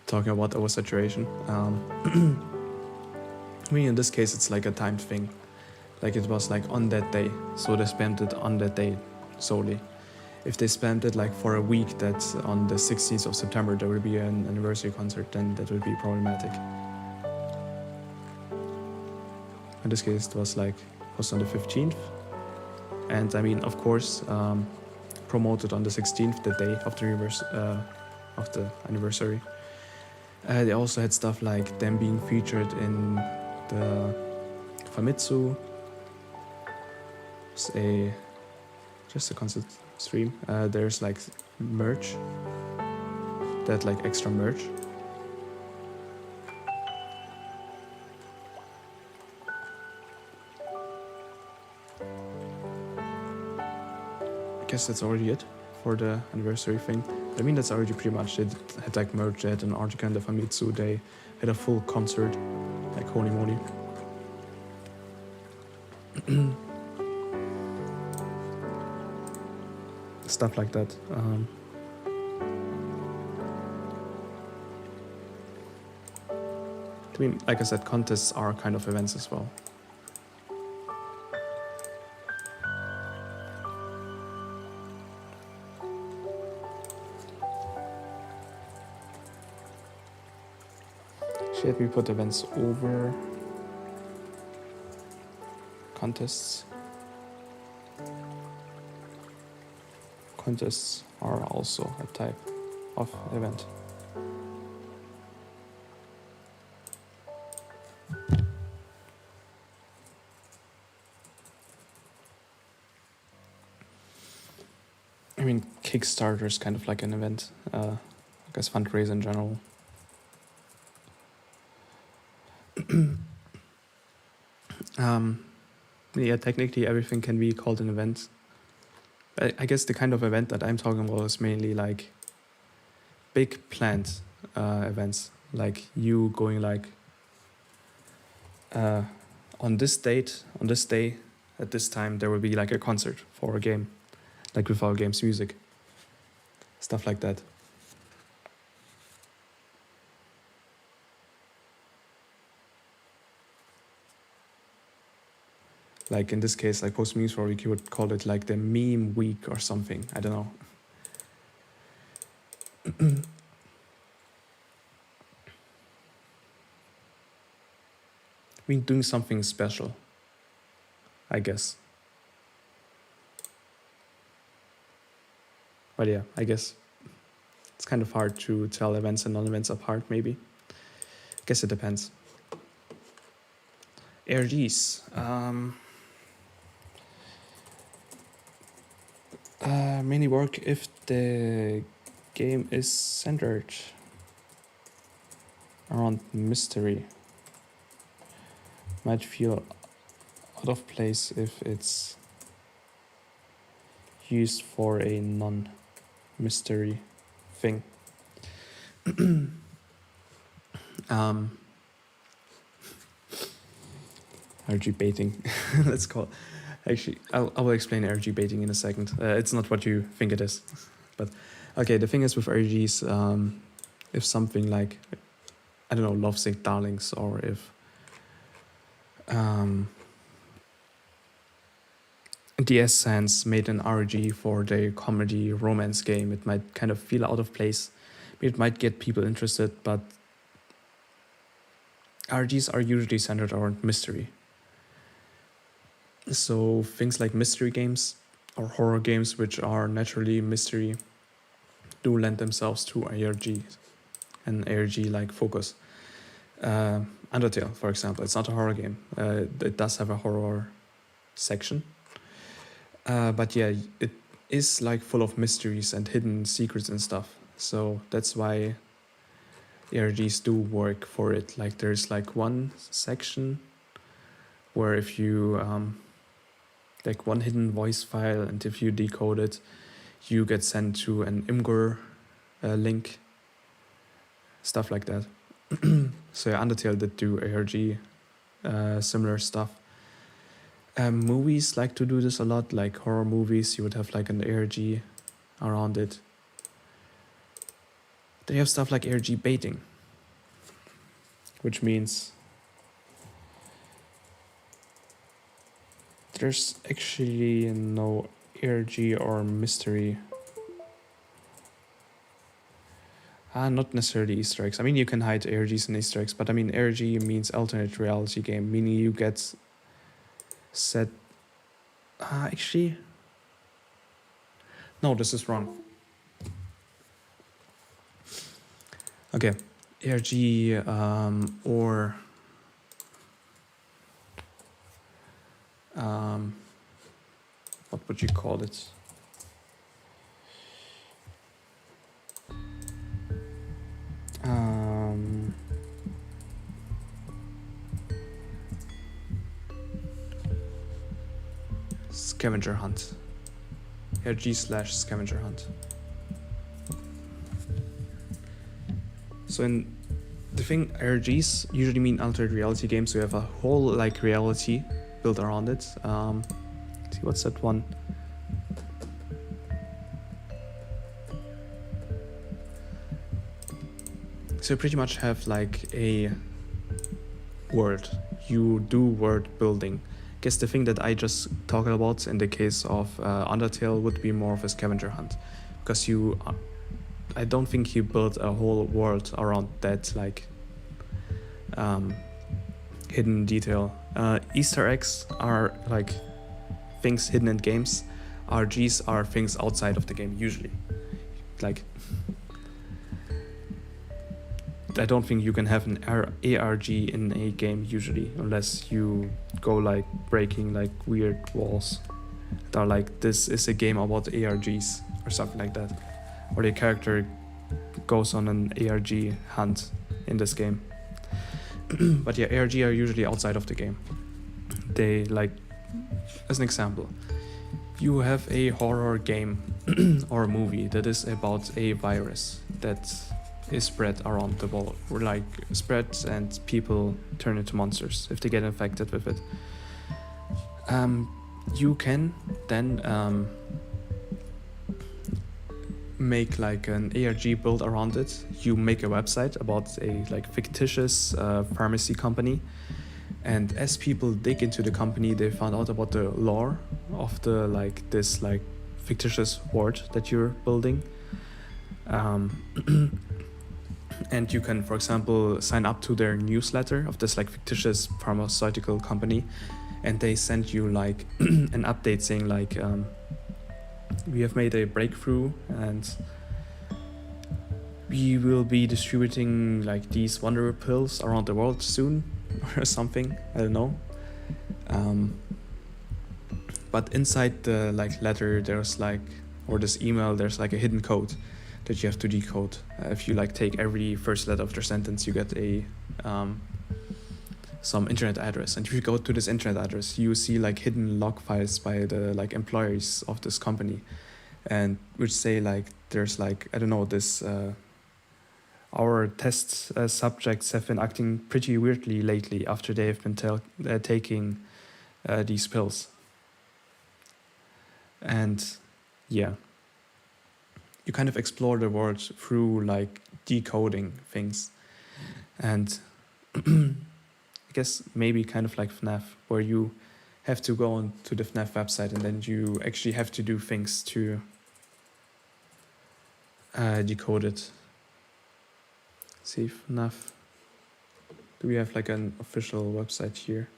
talking about oversaturation. I mean, in this case, it's like a timed thing. Like it was like on that day, so they spammed it on that day solely. If they spammed it like for a week, that's on the 16th of September, there will be an anniversary concert, then that would be problematic. In this case, it was on the 15th. And I mean, of course, promoted on the 16th, the day of the anniversary. They also had stuff like them being featured in the Famitsu. It's just a concert stream. There's like merch. That like extra merch. I guess that's already it for the anniversary thing. I mean, that's already pretty much it. They had like merch, they had an article in the Famitsu, they had a full concert, like holy moly. Stuff like that. I mean, like I said, contests are kind of events as well. Should we put events over contests? Contests are also a type of event. I mean, Kickstarter is kind of like an event, I guess fundraiser in general. Yeah, technically everything can be called an event. I guess the kind of event that I'm talking about is mainly like big planned events, like you going like on this date, on this day, at this time there will be like a concert for a game, like with our game's music, stuff like that. Like in this case, like Post Memes for a Week, you would call it like the meme week or something. I don't know. I mean, doing something special, I guess. But yeah, I guess it's kind of hard to tell events and non-events apart, maybe. I guess it depends. ARGs. Mainly work if the game is centered around mystery. Might feel out of place if it's used for a non-mystery thing. um, RG baiting, let's call. Actually, I will explain RG baiting in a second. It's not what you think it is, but okay. The thing is with RGs, if something like, I don't know, Lovesick Darlings, or if DS Sans made an RG for their comedy romance game, it might kind of feel out of place. It might get people interested, but RGs are usually centered around mystery. So things like mystery games or horror games, which are naturally mystery, do lend themselves to ARG and ARG like focus. Undertale, for example, it's not a horror game. It does have a horror section, but yeah, it is like full of mysteries and hidden secrets and stuff. So that's why ARGs do work for it. Like there's like one section where if you like one hidden voice file, and if you decode it, you get sent to an Imgur link, stuff like that. So yeah, Undertale did do ARG similar stuff. Movies like to do this a lot, like horror movies, you would have like an ARG around it. Then you have stuff like ARG baiting, which means there's actually no ARG or mystery. Not necessarily Easter eggs. I mean, you can hide ARGs and Easter eggs, but I mean, ARG means alternate reality game, meaning you get set. Actually, no, this is wrong. Okay, ARG or what would you call it? Scavenger hunt. ARG/scavenger hunt. So in the thing, ARGs usually mean altered reality games. So you have a whole like reality built around it. See, what's that one? So you pretty much have like a world. You do world building. I guess the thing that I just talked about in the case of Undertale would be more of a scavenger hunt, because you, I don't think you build a whole world around that like hidden detail. Easter eggs are like things hidden in games. RGs are things outside of the game usually. Like, I don't think you can have an ARG in a game usually, unless you go like breaking like weird walls that are like, this is a game about ARGs or something like that, or the character goes on an ARG hunt in this game. But yeah, ARG are usually outside of the game. They like, as an example, you have a horror game or a movie that is about a virus that is spread around the world, or like spreads and people turn into monsters if they get infected with it. You can then make like an ARG build around it. You make a website about a like fictitious pharmacy company, and as people dig into the company, they found out about the lore of the like this like fictitious ward that you're building. And you can, for example, sign up to their newsletter of this like fictitious pharmaceutical company, and they send you like an update saying like, we have made a breakthrough and we will be distributing like these wonder pills around the world soon or something. I don't know. But inside the like letter, there's like, or this email, there's like a hidden code that you have to decode. If you like take every first letter of their sentence, you get a some internet address, and if you go to this internet address, you see like hidden log files by the like employees of this company, and which say like there's like, I don't know, this our test subjects have been acting pretty weirdly lately after they have been taking these pills. And yeah, you kind of explore the world through like decoding things. And I guess maybe kind of like FNAF, where you have to go on to the FNAF website and then you actually have to do things to decode it. See, FNAF. Do we have like an official website here?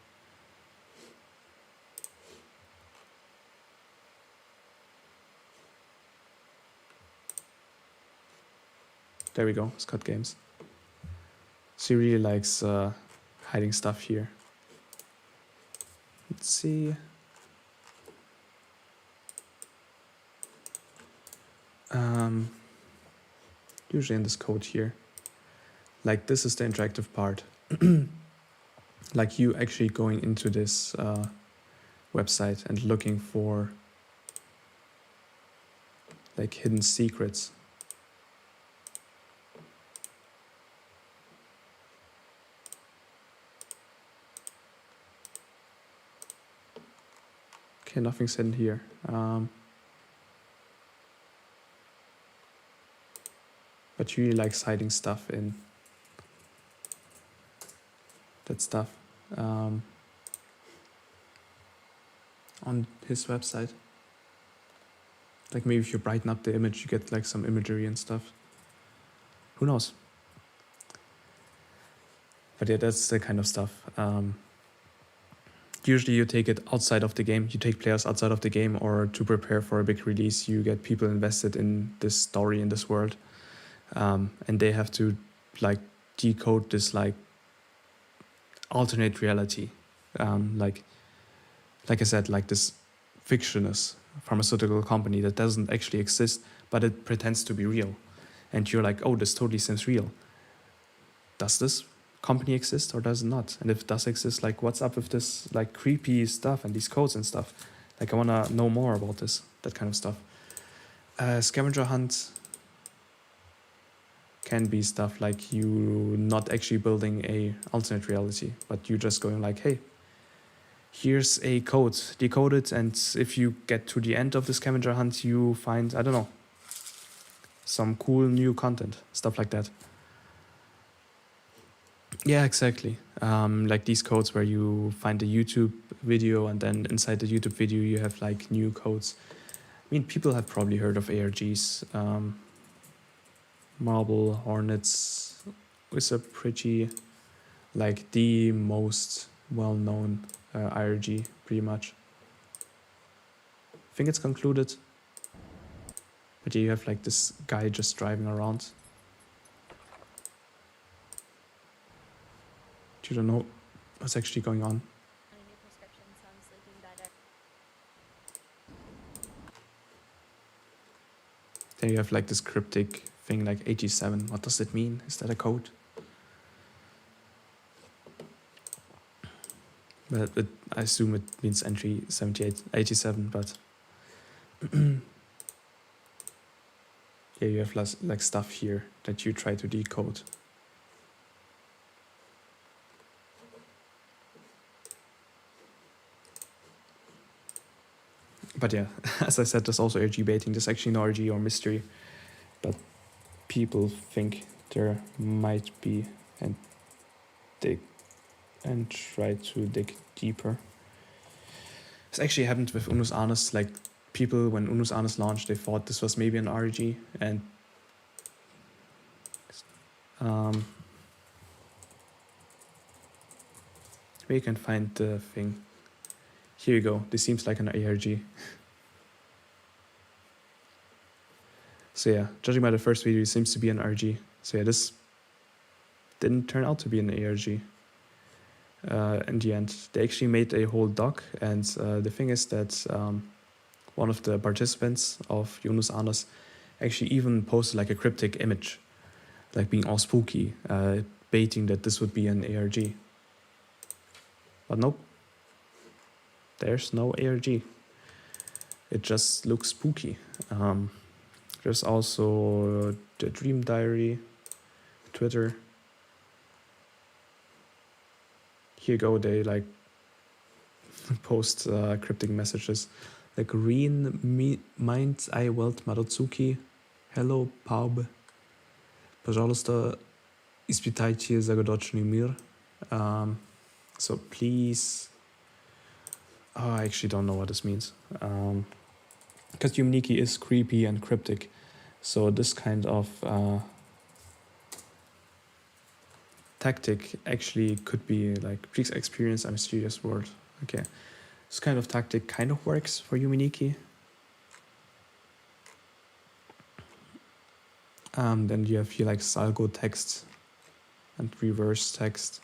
There we go, Scott Games. She really likes hiding stuff here. Let's see. Usually in this code here. Like this is the interactive part. Like you actually going into this website and looking for like hidden secrets. Okay, nothing's hidden here. But she really likes hiding stuff in that stuff on his website. Like maybe if you brighten up the image, you get like some imagery and stuff. Who knows? But yeah, that's the kind of stuff. Usually you take it outside of the game. You take players outside of the game, or to prepare for a big release, you get people invested in this story, in this world. And they have to like decode this like alternate reality. Like I said, like this fictitious pharmaceutical company that doesn't actually exist, but it pretends to be real. And you're like, oh, this totally seems real. Does this company exist or does it not? And if it does exist, like what's up with this like creepy stuff and these codes and stuff? Like I want to know more about this, that kind of stuff. Scavenger hunt can be stuff like you not actually building a alternate reality, but you just going like, hey, here's a code, decode it, and if you get to the end of the scavenger hunt, you find, I don't know, some cool new content, stuff like that. Yeah, exactly. Like these codes where you find a YouTube video and then inside the YouTube video you have like new codes. I mean, people have probably heard of ARGs. Marble Hornets is a pretty, like the most well-known IRG, pretty much. I think it's concluded. But yeah, you have like this guy just driving around. You don't know what's actually going on. Then you have like this cryptic thing like 87. What does it mean? Is that a code? But I assume it means entry 78, 87, but yeah, you have like stuff here that you try to decode. But yeah, as I said, there's also RG baiting. There's actually no RG or mystery, but people think there might be and try to dig deeper. This actually happened with Unus Annus. Like people, when Unus Annus launched, they thought this was maybe an RG, and where you can find the thing. Here you go. This seems like an ARG. So yeah, judging by the first video, it seems to be an RG. So yeah, this didn't turn out to be an ARG. In the end, they actually made a whole doc, and the thing is that one of the participants of Unus Annus actually even posted like a cryptic image, like being all spooky, baiting that this would be an ARG. But nope, there's no ARG. it just looks spooky. There's also the Dream Diary, Twitter. Here you go, they like post cryptic messages like Green Minds I Welt Marotsuki, Hello Pub, Пожалуйста, испытайте загадочный мир. So please, I actually don't know what this means. Because Yuminiki is creepy and cryptic, so this kind of tactic actually could be like, please experience a mysterious world. Okay, this kind of tactic kind of works for Yuminiki. Then you have here like Salgo text and reverse text.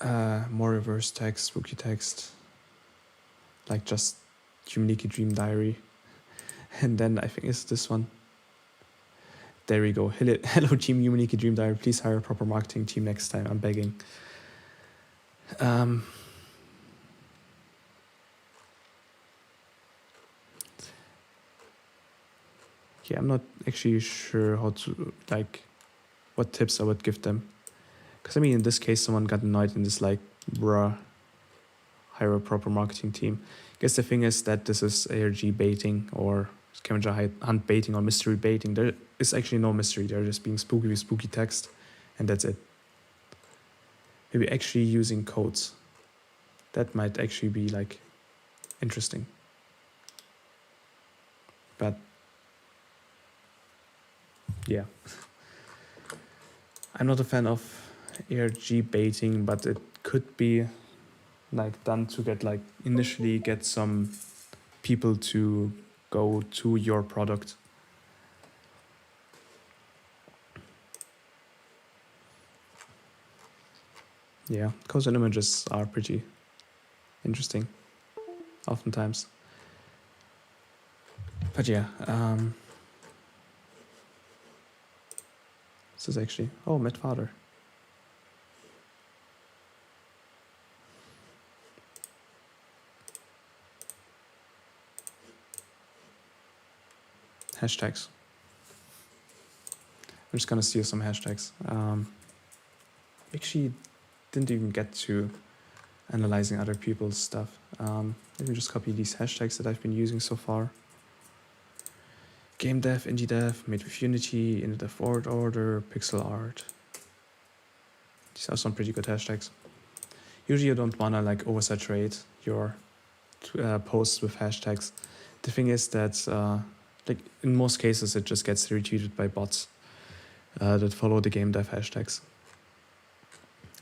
More reverse text, spooky text. Like just Yuminiki Dream Diary. And then I think it's this one. There we go. Hello Team Yuminiki Dream Diary. Please hire a proper marketing team next time. I'm begging. Yeah, I'm not actually sure how to, like, what tips I would give them. Because, I mean, in this case, someone got annoyed and is like, bruh, hire a proper marketing team. I guess the thing is that this is ARG baiting or scavenger hunt baiting or mystery baiting. There is actually no mystery. They're just being spooky with spooky text, and that's it. Maybe actually using codes. That might actually be, like, interesting. But yeah. I'm not a fan of ARG baiting, but it could be like done to get like initially get some people to go to your product. Yeah, codes and images are pretty interesting oftentimes. But yeah, this is actually, oh, met father. Hashtags. I'm just gonna steal some hashtags. Actually didn't even get to analyzing other people's stuff. Let me just copy these hashtags that I've been using so far. Game dev, indie dev, made with Unity, indie dev word order, pixel art. These are some pretty good hashtags. Usually you don't wanna like oversaturate your posts with hashtags. The thing is that like in most cases it just gets retweeted by bots that follow the game dev hashtags.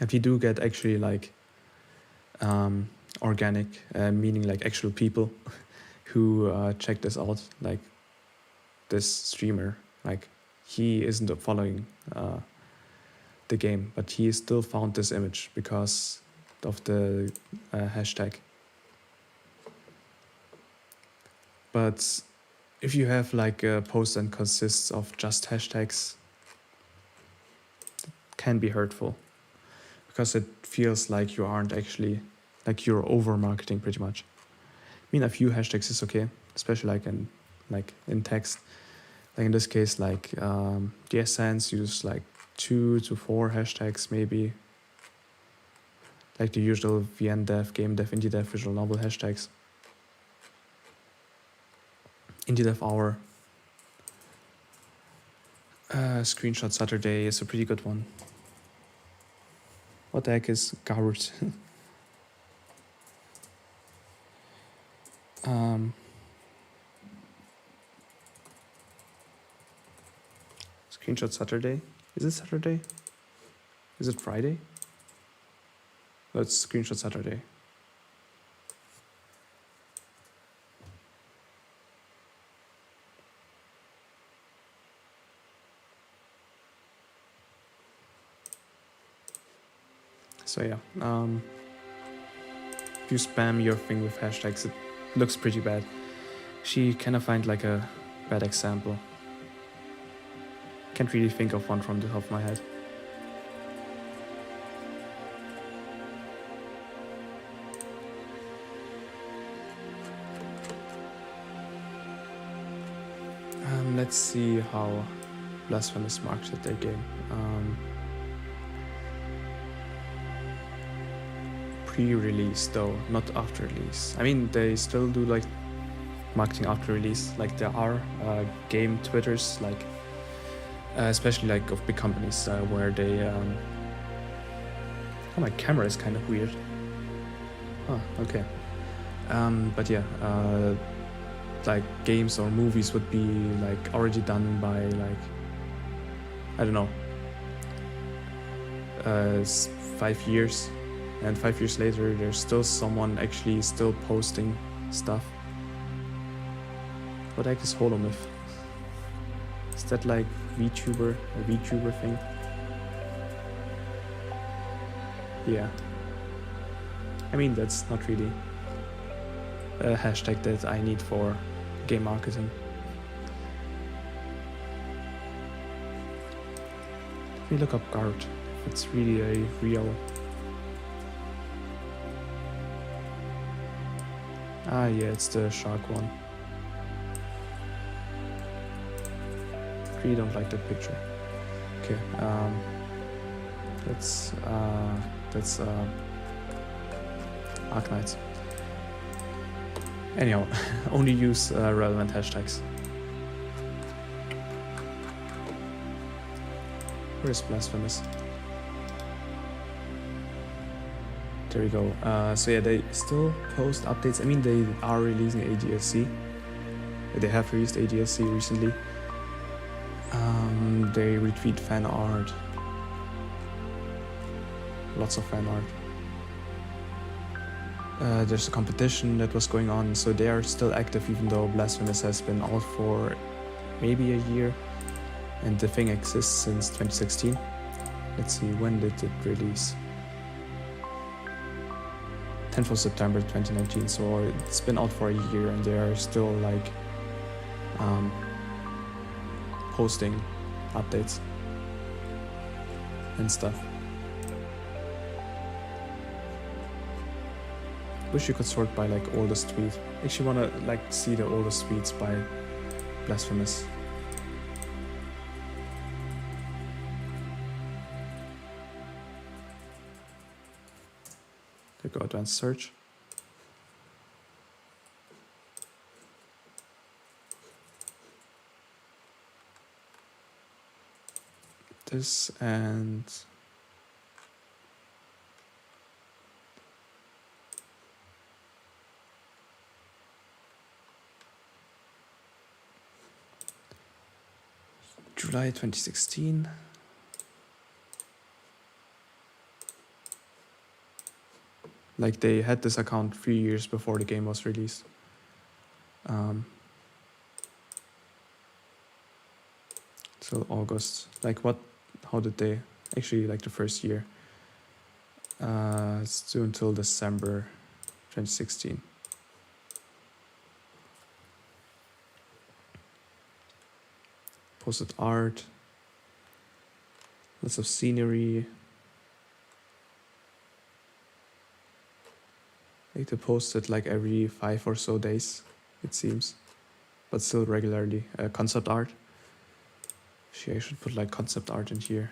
If you do get actually like organic, meaning like actual people who check this out, like this streamer, like he isn't following the game, but he still found this image because of the hashtag. But if you have like a post that consists of just hashtags, it can be hurtful because it feels like you aren't actually, like you're over marketing pretty much. I mean, a few hashtags is okay, especially like in text. Like in this case, like the Essence use like 2 to 4 hashtags maybe. Like the usual VN dev, game dev, indie dev, visual novel hashtags. Indie dev hour. Screenshot Saturday is a pretty good one. What the heck is Garrett? Screenshot Saturday. Is it Saturday? Is it Friday? Let's screenshot Saturday. So yeah, if you spam your thing with hashtags, it looks pretty bad. She kind of find like a bad example. Can't really think of one from the top of my head. let's see how Blasphemous marketed their game. Pre-release though, not after release. I mean, they still do like marketing after release. Like there are game Twitters, like especially like of big companies where they. Oh, my camera is kind of weird. Oh, okay. But yeah, like games or movies would be like already done by like, I don't know, 5 years, and 5 years later there's still someone actually still posting stuff. What the heck is Holomyth? Is that like VTuber, a VTuber thing? Yeah. I mean, that's not really a hashtag that I need for game marketing. Let me look up Guard, if it's really a real... Ah yeah, it's the shark one. Really don't like that picture. Okay, that's Arknights. Anyhow, only use relevant hashtags. Where's Blasphemous? There we go. So yeah, they still post updates. I mean, they are releasing a DLC. They have released a DLC recently. They retweet fan art. Lots of fan art. There's a competition that was going on, so they are still active even though Blasphemous has been out for maybe a year, and the thing exists since 2016. Let's see, when did it release? 10th of September 2019, so it's been out for a year and they are still like posting updates and stuff. Wish you could sort by like oldest tweet. Actually wanna like see the oldest tweets by Blasphemous. There go, advanced search. This and July 2016. Like they had this account 3 years before the game was released. So August, like what, how did they, actually like the first year. It's due until December 2016. Posted art, lots of scenery. Like they post it like every 5 or so days, it seems, but still regularly. Concept art. Actually, I should put like concept art in here.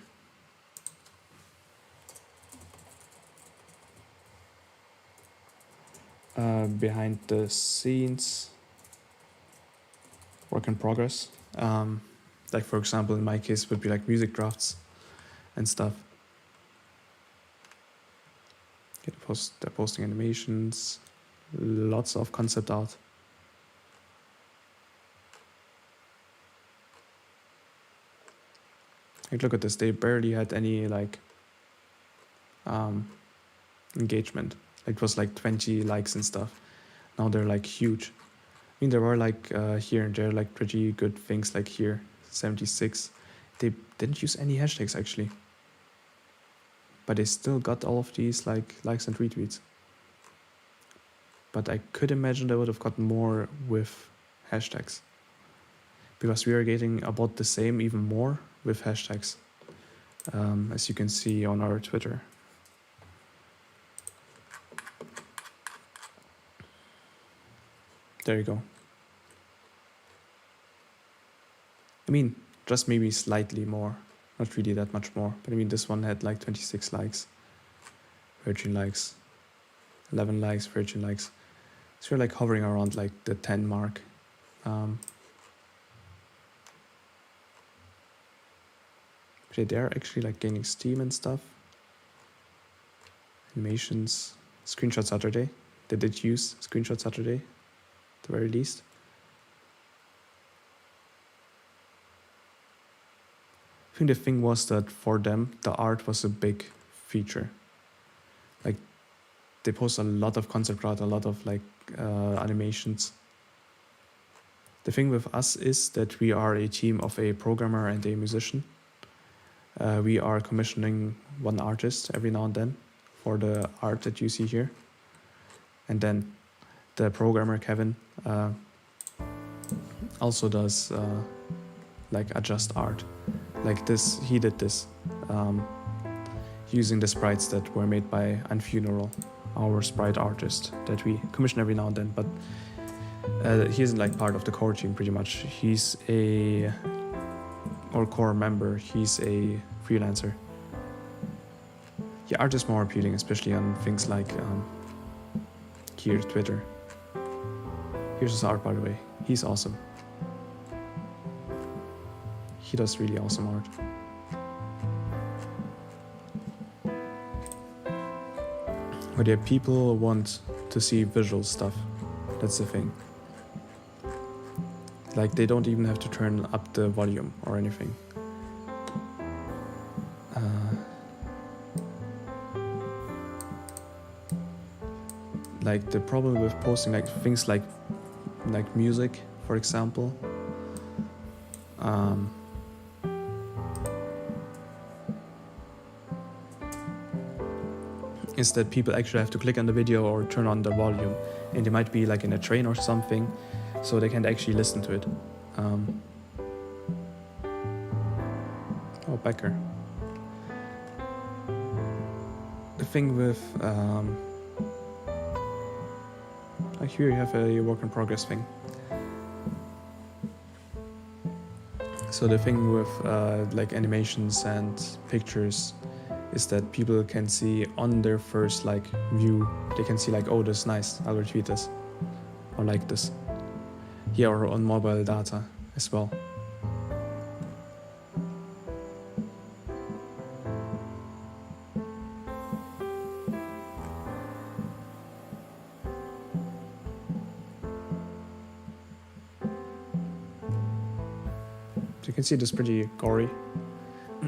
Behind the scenes, work in progress. Like for example, in my case, would be like music drafts and stuff. They're posting animations, lots of concept art. Like look at this, they barely had any like engagement. It was like 20 likes and stuff. Now they're like huge. I mean, there were like here and there like pretty good things, like here 76. They didn't use any hashtags actually, but they still got all of these like likes and retweets. But I could imagine they would have got more with hashtags, because we are getting about the same, even more, with hashtags, as you can see on our Twitter. There you go. I mean, just maybe slightly more, not really that much more. But I mean, this one had like 26 likes, 13 likes, 11 likes, 13 likes. So we're like hovering around like the 10 mark. But they're actually like gaining steam and stuff. Animations, Screenshot Saturday. They did use Screenshot Saturday, at the very least. I think the thing was that for them, the art was a big feature. Like, they post a lot of concept art, a lot of like animations. The thing with us is that we are a team of a programmer and a musician. We are commissioning one artist every now and then for the art that you see here. And then the programmer, Kevin, also does like adjust art. Like this, he did this using the sprites that were made by Unfuneral, our sprite artist that we commission every now and then. But he isn't like part of the core team pretty much. He's or core member, he's a freelancer. Yeah, art is more appealing, especially on things like here, Twitter. Here's his art, by the way. He's awesome. He does really awesome art. But yeah, people want to see visual stuff. That's the thing. Like, they don't even have to turn up the volume or anything. Like, the problem with posting like things like music, for example, is that people actually have to click on the video or turn on the volume, and they might be like in a train or something, so they can't actually listen to it. Oh, Becker. The thing with here you have a work in progress thing. So the thing with like animations and pictures is that people can see on their first like view, they can see like, oh, this is nice, I'll retweet this or like this. Yeah, or on mobile data as well. So you can see this is pretty gory.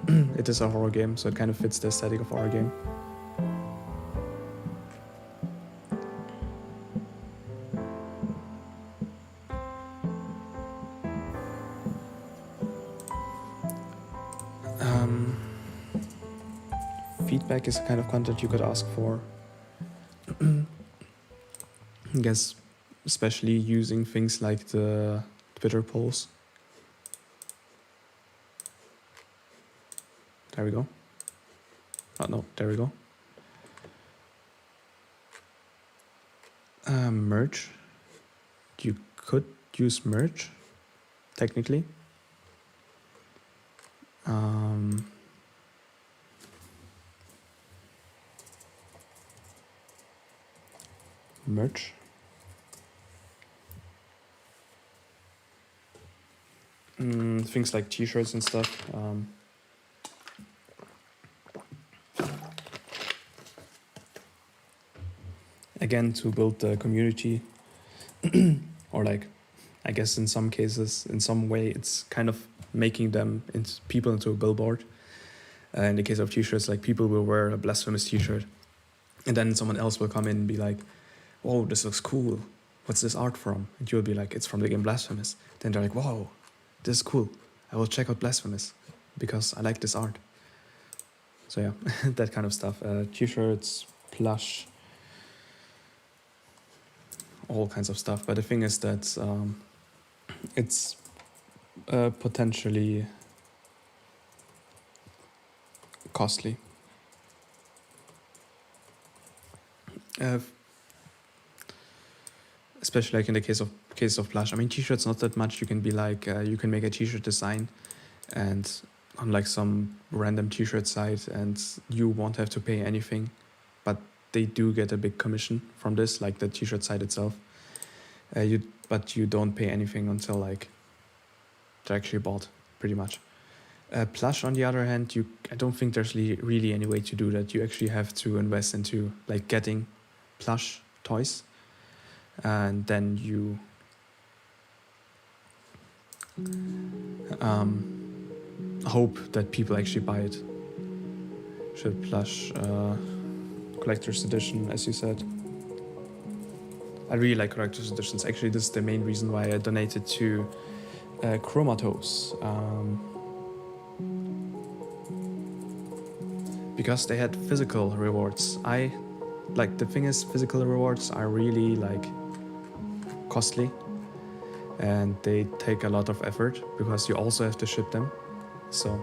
It is a horror game, so it kind of fits the aesthetic of horror game. Feedback is the kind of content you could ask for. I guess especially using things like the Twitter polls. There we go. Oh no, there we go. Merge. You could use merge, technically. Merch. Things like t-shirts and stuff. Again, to build the community, or like, I guess in some cases, in some way, it's kind of making them people into a billboard. In the case of t-shirts, like people will wear a Blasphemous t-shirt, and then someone else will come in and be like, whoa, this looks cool. What's this art from? And you'll be like, it's from the game Blasphemous. Then they're like, whoa, this is cool. I will check out Blasphemous because I like this art. So yeah, that kind of stuff. T-shirts, plush, all kinds of stuff. But the thing is that it's potentially costly. especially like in the case of plush. I mean, t-shirts not that much. You can be like you can make a t-shirt design, and on like some random t-shirt site, and you won't have to pay anything, but they do get a big commission from this, like the t-shirt site itself. But you don't pay anything until like they're actually bought, pretty much. Plush, on the other hand, I don't think there's really any way to do that. You actually have to invest into like getting plush toys, and then you hope that people actually buy it. Should plush collector's edition, as you said. I really like collector's editions. Actually, this is the main reason why I donated to Chromatos. Because they had physical rewards. The thing is, physical rewards are really like costly, and they take a lot of effort because you also have to ship them. So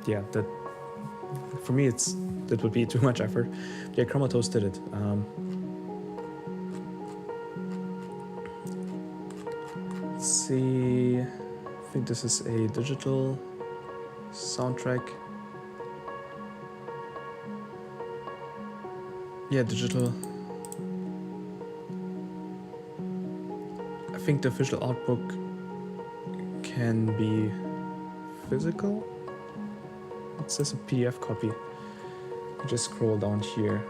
yeah, that for me that would be too much effort. But yeah, Chromatos did it. Let's see, I think this is a digital soundtrack. Yeah, digital. I think the official art book can be physical. It says a PDF copy. You just scroll down here.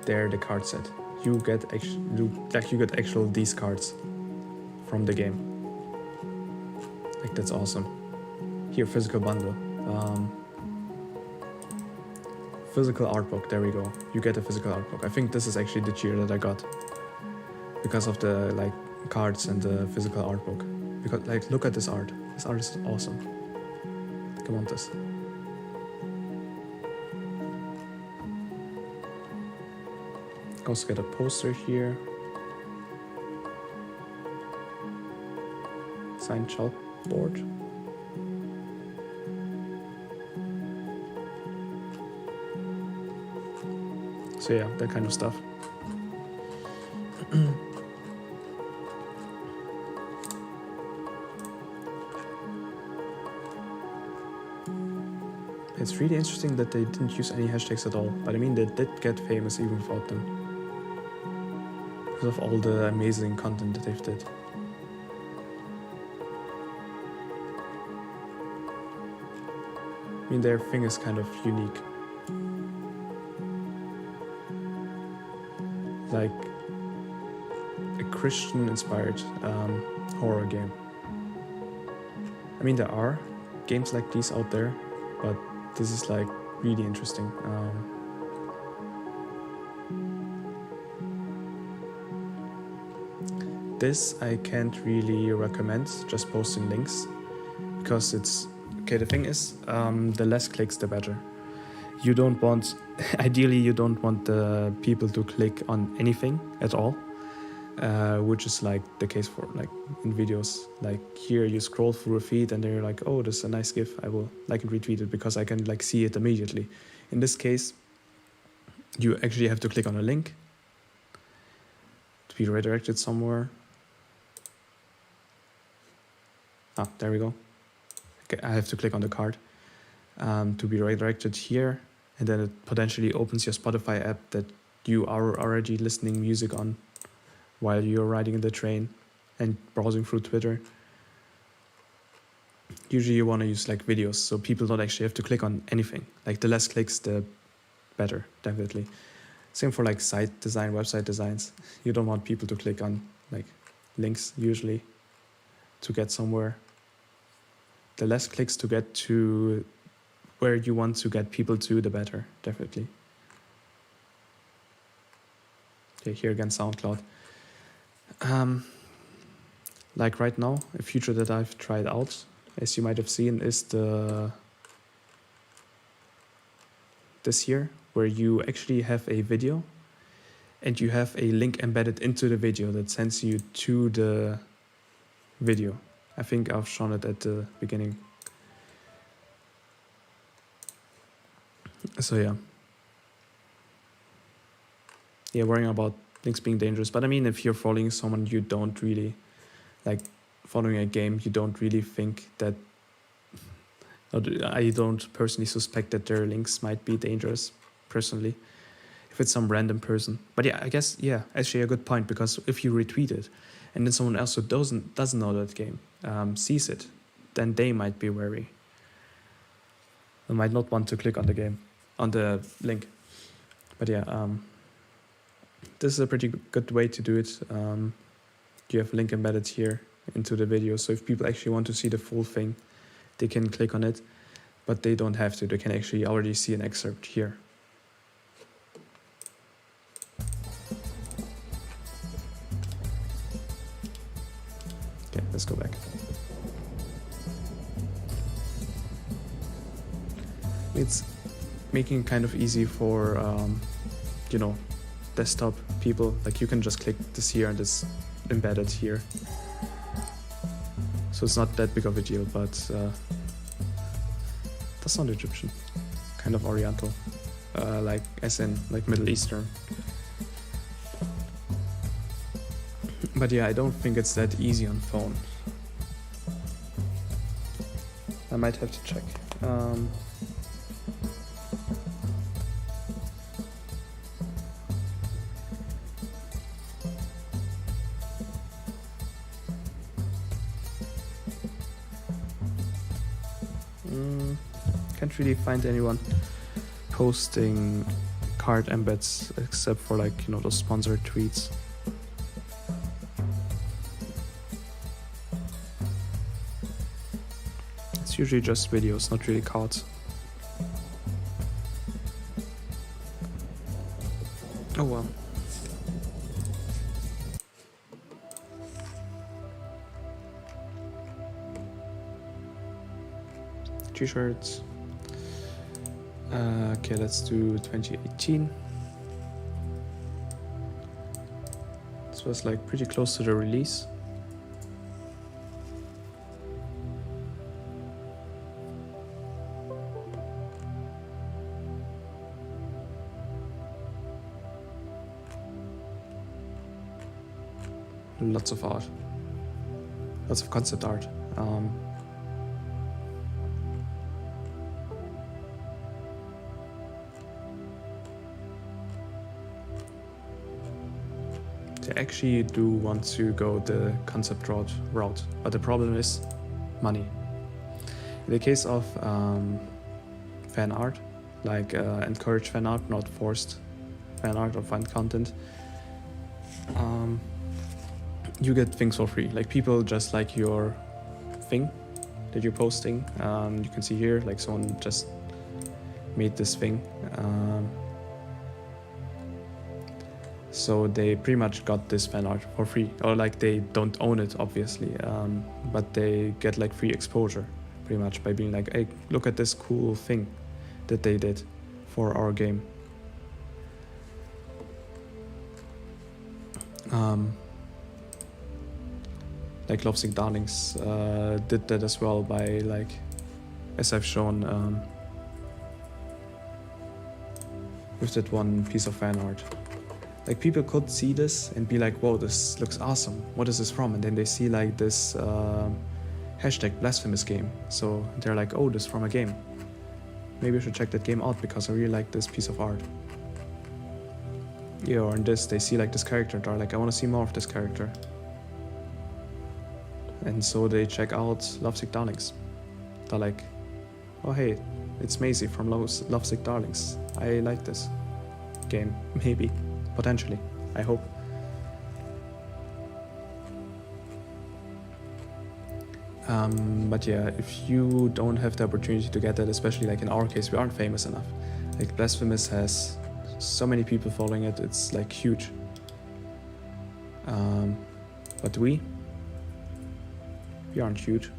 There, the card set. You get actual these cards from the game. Like, that's awesome. Here, physical bundle. Physical art book, there we go. You get a physical art book. I think this is actually the tier that I got because of the like cards and the physical art book. Because like, look at this art. This art is awesome. I want this. Also get a poster here. Signed chalkboard. So yeah, that kind of stuff. It's really interesting that they didn't use any hashtags at all, but I mean, they did get famous even without them, because of all the amazing content that they've did. I mean, their thing is kind of unique. Like a Christian-inspired horror game. I mean, there are games like these out there, but this is like really interesting. This I can't really recommend, just posting links, because it's okay. The thing is, the less clicks, the better. You don't want, ideally, you don't want the people to click on anything at all, which is like the case for like in videos. Like here, you scroll through a feed and they're like, "Oh, this is a nice GIF. I will like and retweet it because I can like see it immediately." In this case, you actually have to click on a link to be redirected somewhere. Ah, there we go. Okay, I have to click on the card to be redirected here, and then it potentially opens your Spotify app that you are already listening music on while you're riding in the train and browsing through Twitter. Usually you want to use like videos, so people don't actually have to click on anything. Like the less clicks, the better, definitely. Same for like site design, website designs. You don't want people to click on like links usually to get somewhere. The less clicks to get to where you want to get people to, the better, definitely. Okay, here again, SoundCloud. Like right now, a feature that I've tried out, as you might have seen, is this here, where you actually have a video and you have a link embedded into the video that sends you to the video. I think I've shown it at the beginning. So yeah. Yeah, worrying about links being dangerous. But I mean, if you're following someone you don't really like, following a game, you don't really think that, I don't personally suspect that their links might be dangerous, personally, if it's some random person. But yeah, I guess, yeah, actually a good point, because if you retweet it and then someone else who doesn't know that game sees it, then they might be wary. They might not want to click on the link. But yeah, this is a pretty good way to do it. You have a link embedded here into the video, so if people actually want to see the full thing, they can click on it, but they don't have to. They can actually already see an excerpt here. Okay, let's go back. It's making it kind of easy for, desktop people. Like, you can just click this here and it's embedded here. So it's not that big of a deal, but that's not Egyptian, kind of Oriental, like as in like Middle Eastern. But yeah, I don't think it's that easy on phone. I might have to check. Can't really find anyone posting card embeds except for like, those sponsored tweets. It's usually just videos, not really cards. Oh well. T-shirts. Okay, let's do 2018. This was like pretty close to the release. Lots of art. Lots of concept art. They actually do want to go the concept route, but the problem is money. In the case of fan art, like encourage fan art, not forced fan art or fan content, you get things for free. Like, people just like your thing that you're posting. You can see here, like, someone just made this thing. So they pretty much got this fan art for free, or like they don't own it, obviously, but they get like free exposure pretty much by being like, hey, look at this cool thing that they did for our game. Like Lovesick Darlings did that as well by, like, as I've shown, with that one piece of fan art. Like, people could see this and be like, whoa, this looks awesome. What is this from? And then they see like this hashtag blasphemous game. So they're like, oh, this is from a game. Maybe I should check that game out because I really like this piece of art. Yeah, or in this, they see like this character. They're like, I want to see more of this character. And so they check out Lovesick Darlings. They're like, oh hey, it's Maisie from Lovesick Darlings. I like this game, maybe. Potentially, I hope. But yeah, if you don't have the opportunity to get that, especially like in our case, we aren't famous enough. Like, Blasphemous has so many people following it, it's like huge. But we aren't huge.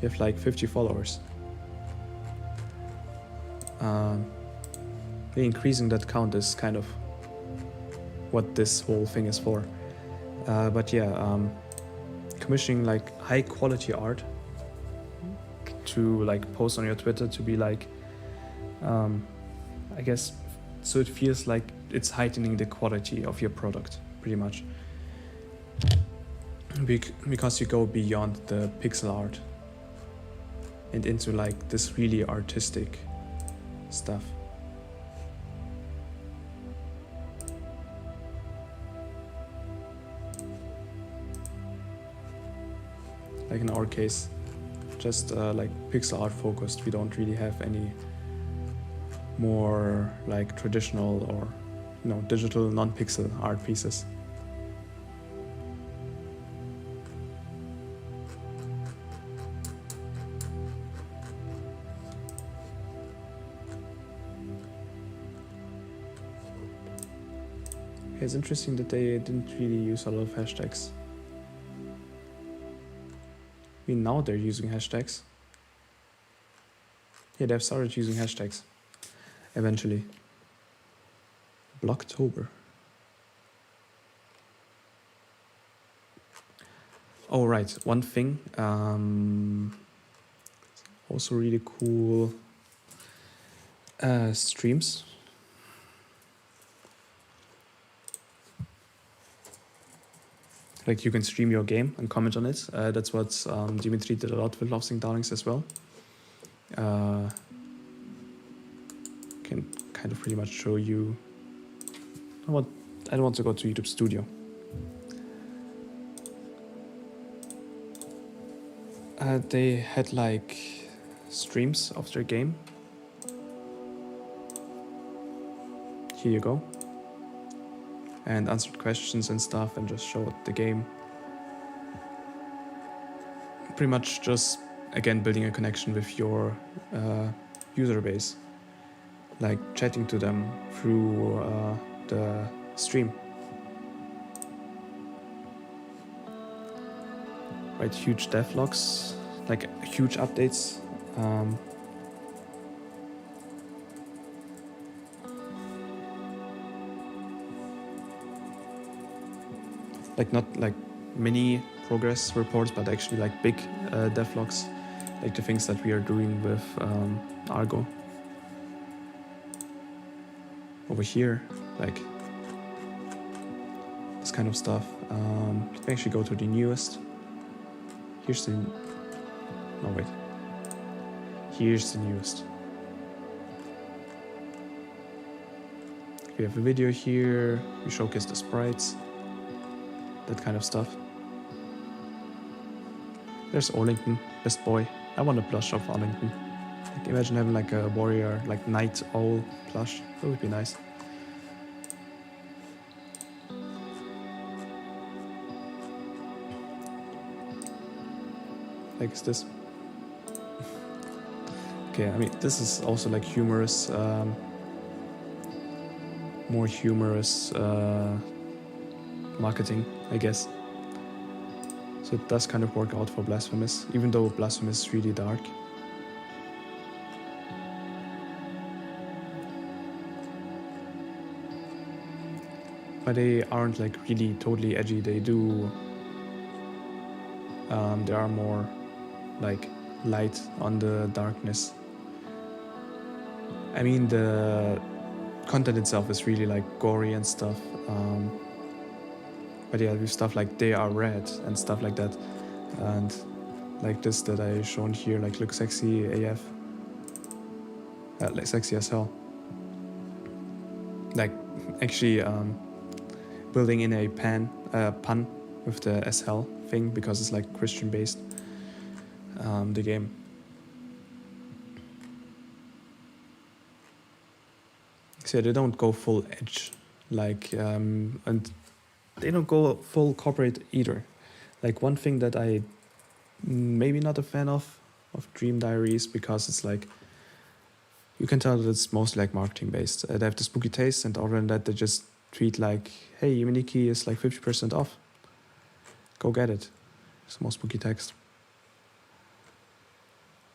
We have like 50 followers. Increasing that count is kind of what this whole thing is for. But yeah, commissioning like high quality art to like post on your Twitter to be like, I guess, So it feels like it's heightening the quality of your product, pretty much. Because you go beyond the pixel art and into like this really artistic stuff. Like in our case, just like pixel art focused. We don't really have any more like traditional or digital non-pixel art pieces. It's interesting that they didn't really use a lot of hashtags. I mean, now they're using hashtags. Yeah, they've started using hashtags. Eventually. Blocktober. Oh, right. One thing. Also really cool. Streams. Like you can stream your game and comment on it. That's what Dimitri did a lot with Love Sing Darlings as well. Can kind of pretty much show you. I don't want to go to YouTube Studio. They had like streams of their game. Here you go. And answered questions and stuff and just showed the game. Pretty much just, again, building a connection with your user base. Like chatting to them through the stream. Right, huge devlogs, like huge updates. Like not like mini progress reports, but actually like big devlogs, like the things that we are doing with Argo. Over here, like this kind of stuff. Let me actually go to the newest. Here's the, no wait. Here's the newest. We have a video here, we showcase the sprites. That kind of stuff. There's Arlington, best boy. I want a plush of Arlington. Like imagine having like a warrior, like knight owl plush. That would be nice. Like is this? Okay, I mean this is also like humorous, more humorous marketing, I guess. So it does kind of work out for Blasphemous, even though Blasphemous is really dark. But they aren't like really totally edgy. They do. They are more like light on the darkness. I mean the content itself is really like gory and stuff. But yeah, with stuff like They Are Red and stuff like that. And like this that I shown here, like look sexy AF. Like sexy as hell. Like actually building in a pun with the as hell thing because it's like Christian based, the game. So they don't go full edge, like, and they don't go full corporate either. Like one thing that I maybe not a fan of Dream Diaries, because it's like, you can tell that it's mostly like marketing based. They have the spooky taste, and other than that, they just tweet like, hey, Yuminiki is like 50% off. Go get it. It's more spooky text.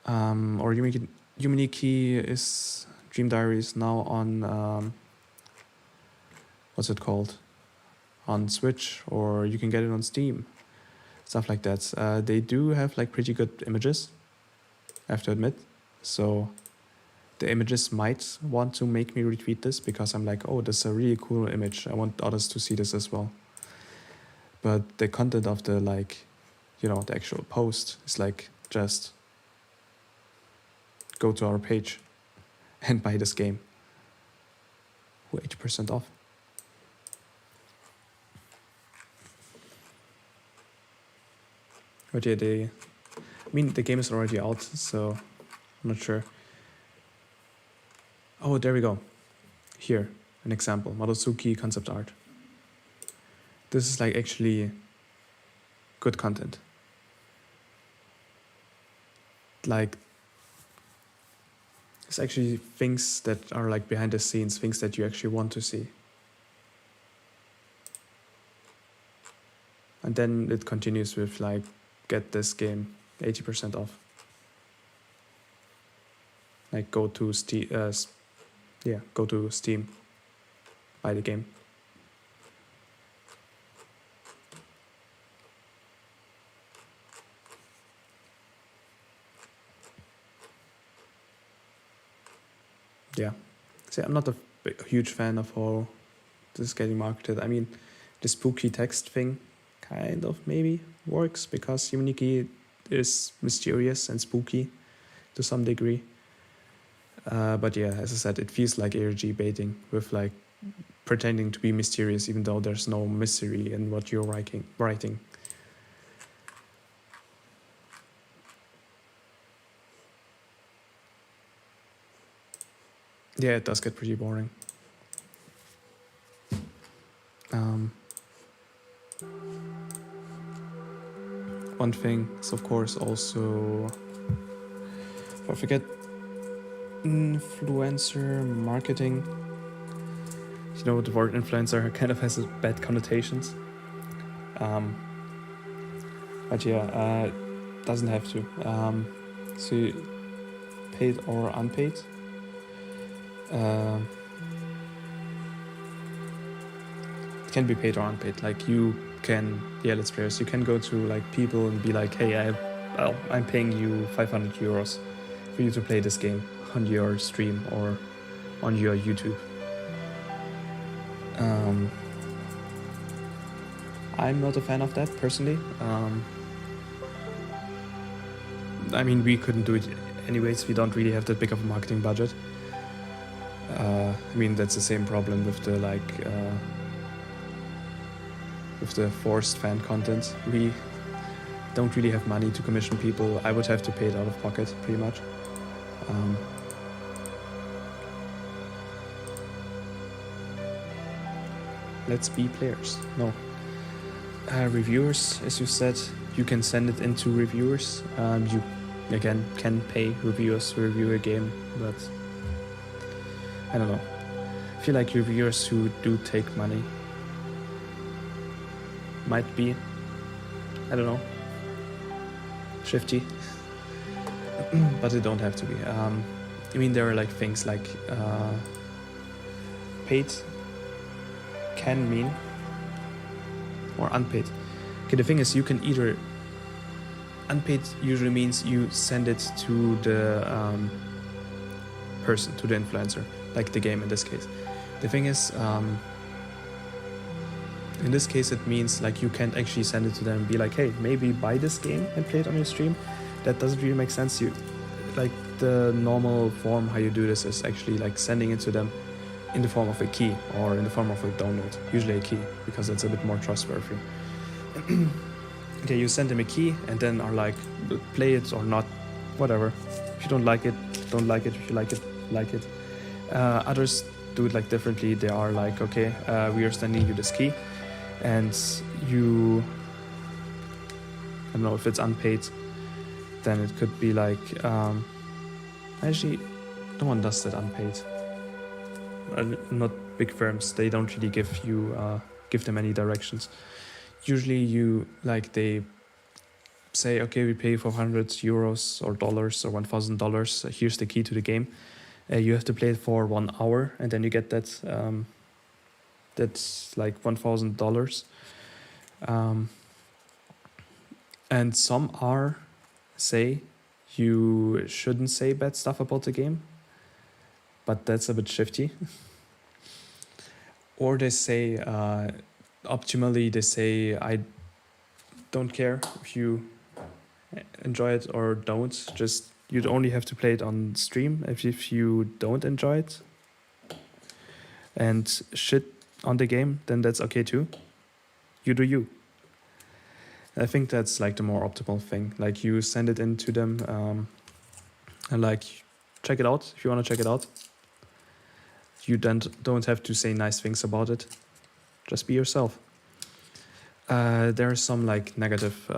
Or Yuminiki is Dream Diaries now on, what's it called? On Switch, or you can get it on Steam. Stuff like that. They do have like pretty good images, I have to admit. So the images might want to make me retweet this because I'm like, oh, this is a really cool image. I want others to see this as well. But the content of the the actual post is like just go to our page and buy this game. 80% off. But yeah, the game is already out, so I'm not sure. Oh, there we go. Here, an example. Madosuki concept art. This is like actually good content. Like, it's actually things that are like behind the scenes, things that you actually want to see. And then it continues with like, get this game 80% off. Like go to Steam, go to Steam, buy the game. Yeah, see, I'm not a huge fan of how this is getting marketed. I mean, the spooky text thing kind of maybe works because Yumeniki is mysterious and spooky to some degree. But yeah, as I said, it feels like ARG baiting with like pretending to be mysterious even though there's no mystery in what you're writing. Yeah, it does get pretty boring. One thing is of course also, I forget, influencer marketing. You know, the word influencer kind of has bad connotations. But yeah, doesn't have to. So paid or unpaid. It can be paid or unpaid. Like you can, let's play this. You can go to like people and be like, hey, I'm paying you 500 euros for you to play this game on your stream or on your YouTube. I'm not a fan of that personally. I mean, we couldn't do it anyways. We don't really have that big of a marketing budget. I mean, that's the same problem with the with the forced fan content. We don't really have money to commission people. I would have to pay it out of pocket, pretty much. Let's be players. No. Reviewers, as you said, you can send it into reviewers. You, again, can pay reviewers to review a game, but I don't know. I feel like reviewers who do take money might be, I don't know, shifty, but they don't have to be. I mean, there are like things like paid can mean or unpaid. Okay, the thing is, you can either, unpaid usually means you send it to the person, to the influencer, like the game in this case. The thing is, in this case, it means like you can't actually send it to them and be like, hey, maybe buy this game and play it on your stream. That doesn't really make sense. You, like, the normal form how you do this is actually like sending it to them in the form of a key or in the form of a download, usually a key, because it's a bit more trustworthy. Okay, you send them a key and then are like, play it or not, whatever. If you don't like it, don't like it. If you like it, like it. Others do it like differently. They are like, okay, we are sending you this key, and you, I don't know, if it's unpaid, then it could be like, actually, no one does that unpaid. Not big firms, they don't really give you, give them any directions. Usually you, like, they say, okay, we pay 400 euros or dollars or $1,000. Here's the key to the game. You have to play it for 1 hour, and then you get that. That's like $1,000. And some say you shouldn't say bad stuff about the game. but that's a bit shifty. Or they say, optimally, they say, I don't care if you enjoy it or don't. Just you'd only have to play it on stream if you don't enjoy it and shit on the game, then that's okay too. You do you. I think that's like the more optimal thing. Like you send it in to them and like check it out if you want to check it out. You then don't have to say nice things about it. Just be yourself. There are some like negative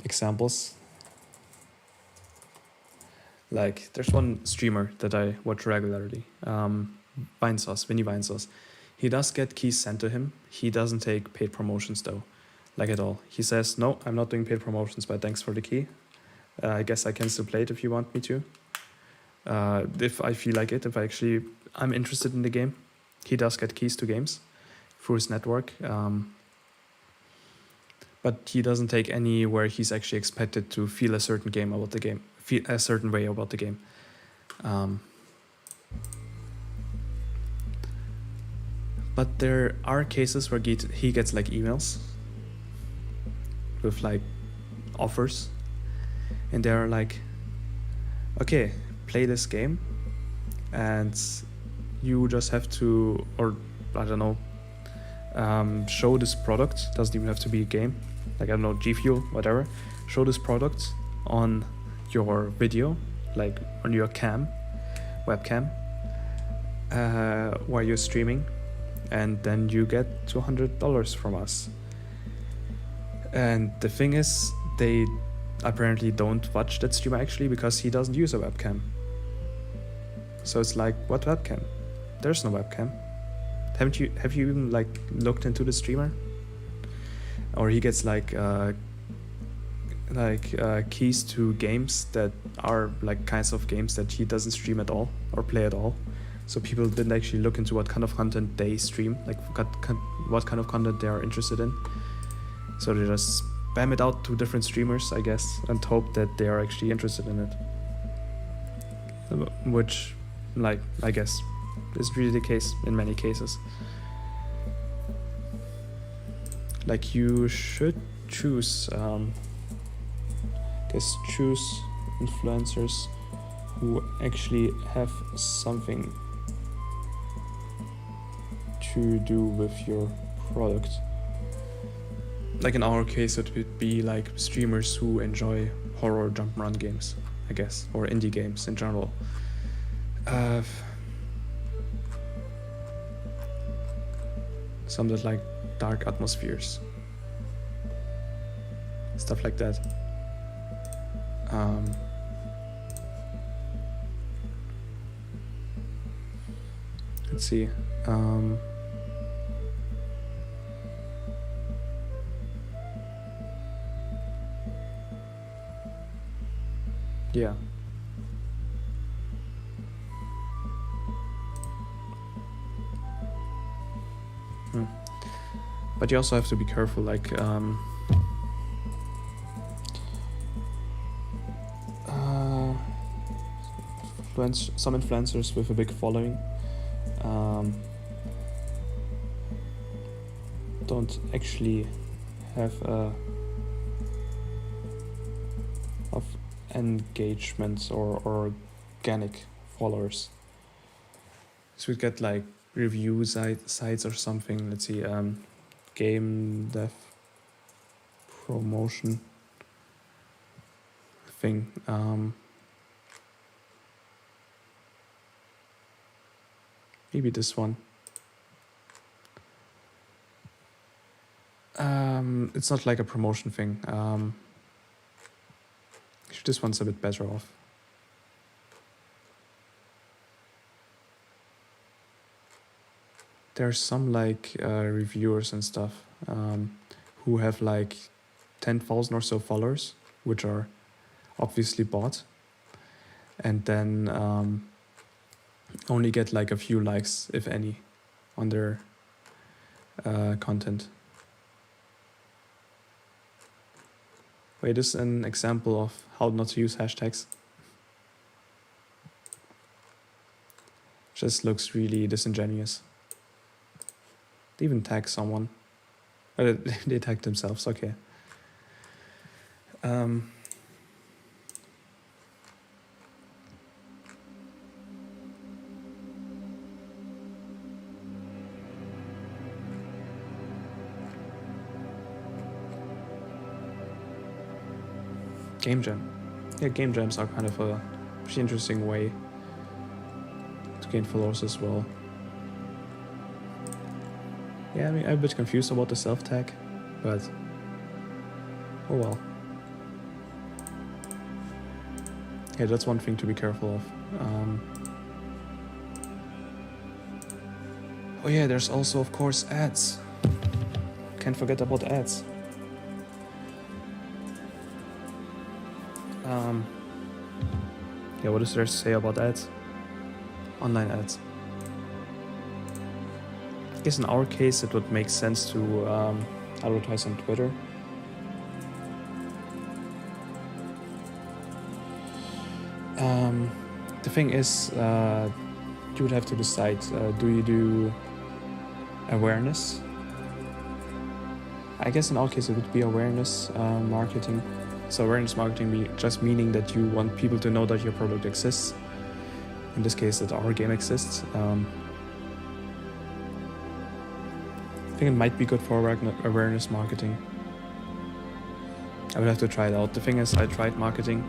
examples. Like there's one streamer that I watch regularly, Vinny Vinesauce. He does get keys sent to him. He doesn't take paid promotions though, like at all. He says, no, I'm not doing paid promotions, but thanks for the key. I guess I can still play it if you want me to. If I feel like it, I'm interested in the game. He does get keys to games through his network. But he doesn't take any where he's actually expected to feel a certain feel a certain way about the game. But there are cases where he gets like emails with like offers, and they're like, okay, play this game, and you just have to, or I don't know, show this product. Doesn't even have to be a game, like I don't know, G Fuel, whatever. Show this product on your video, like on your webcam, while you're streaming, and then you get $200 from us. And the thing is, they apparently don't watch that streamer actually because he doesn't use a webcam. So it's like, what webcam? There's no webcam. Have you even like looked into the streamer? Or he gets like keys to games that are like kinds of games that he doesn't stream at all or play at all. So people didn't actually look into what kind of content they stream, like what kind of content they are interested in. So they just spam it out to different streamers, I guess, and hope that they are actually interested in it. Which, like, I guess, is really the case in many cases. Like you should choose influencers who actually have something to do with your product. Like in our case, it would be like streamers who enjoy horror jump run games, I guess, or indie games in general. Some that like dark atmospheres, stuff like that. Let's see. Yeah. But you also have to be careful, like some influencers with a big following don't actually have of engagements or organic followers. So we get like review sites or something. Let's see, game dev promotion thing. Maybe this one. It's not like a promotion thing. Actually, this one's a bit better off. There's some like reviewers and stuff who have like 10,000 or so followers, which are obviously bought, and then only get like a few likes, if any, on their content. Wait, this is an example of how not to use hashtags. Just looks really disingenuous. They even tag someone. They tagged themselves, okay. Game jam. Yeah, game jams are kind of a pretty interesting way to gain followers as well. Yeah, I mean, I'm a bit confused about the self-tag, but oh well. Yeah, that's one thing to be careful of. Oh yeah, there's also, of course, ads. Can't forget about ads. Yeah, what is there to say about ads? Online ads. I guess in our case it would make sense to advertise on Twitter. The thing is, you would have to decide, do you do awareness? I guess in our case it would be awareness marketing. So awareness marketing just meaning that you want people to know that your product exists. In this case, that our game exists. I think it might be good for awareness marketing. I would have to try it out. The thing is, I tried marketing.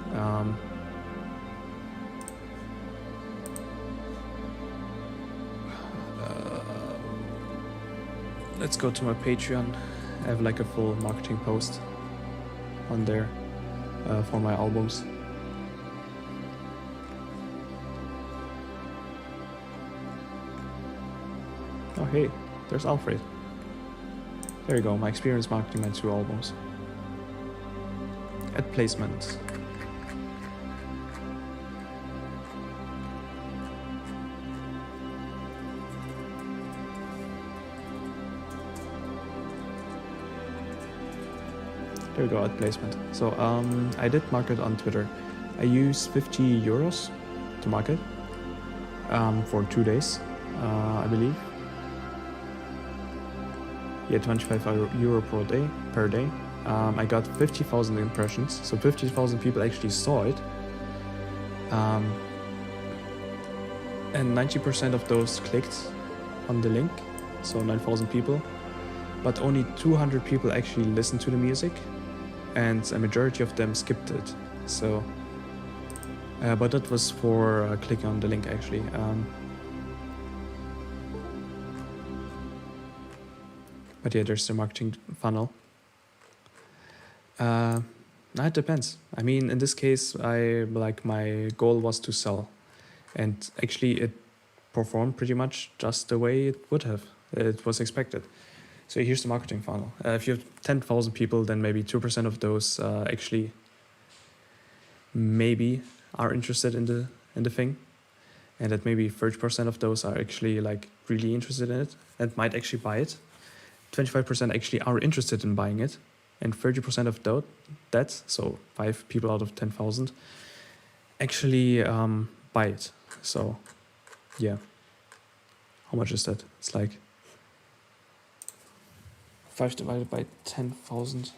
Let's go to my Patreon. I have like a full marketing post on there for my albums. Oh hey, there's Alfred. There you go, my experience marketing my 2 albums. Ad placement. There we go, ad placement. So I did market on Twitter. I used 50 euros to market for 2 days, I believe. Yeah, 25 euro per day. I got 50,000 impressions, so 50,000 people actually saw it. And 90% of those clicked on the link, so 9,000 people. But only 200 people actually listened to the music, and a majority of them skipped it. So, but that was for clicking on the link actually. But yeah, there's the marketing funnel. It depends. I mean, in this case, my goal was to sell, and actually it performed pretty much just the way it would have. It was expected. So here's the marketing funnel. If you have 10,000 people, then maybe 2% of those actually maybe are interested in the thing, and that maybe 30% of those are actually like really interested in it and might actually buy it. 25% actually are interested in buying it, and 30% of that, so 5 people out of 10,000, actually buy it. So, yeah. How much is that? It's like 5 divided by 10,000.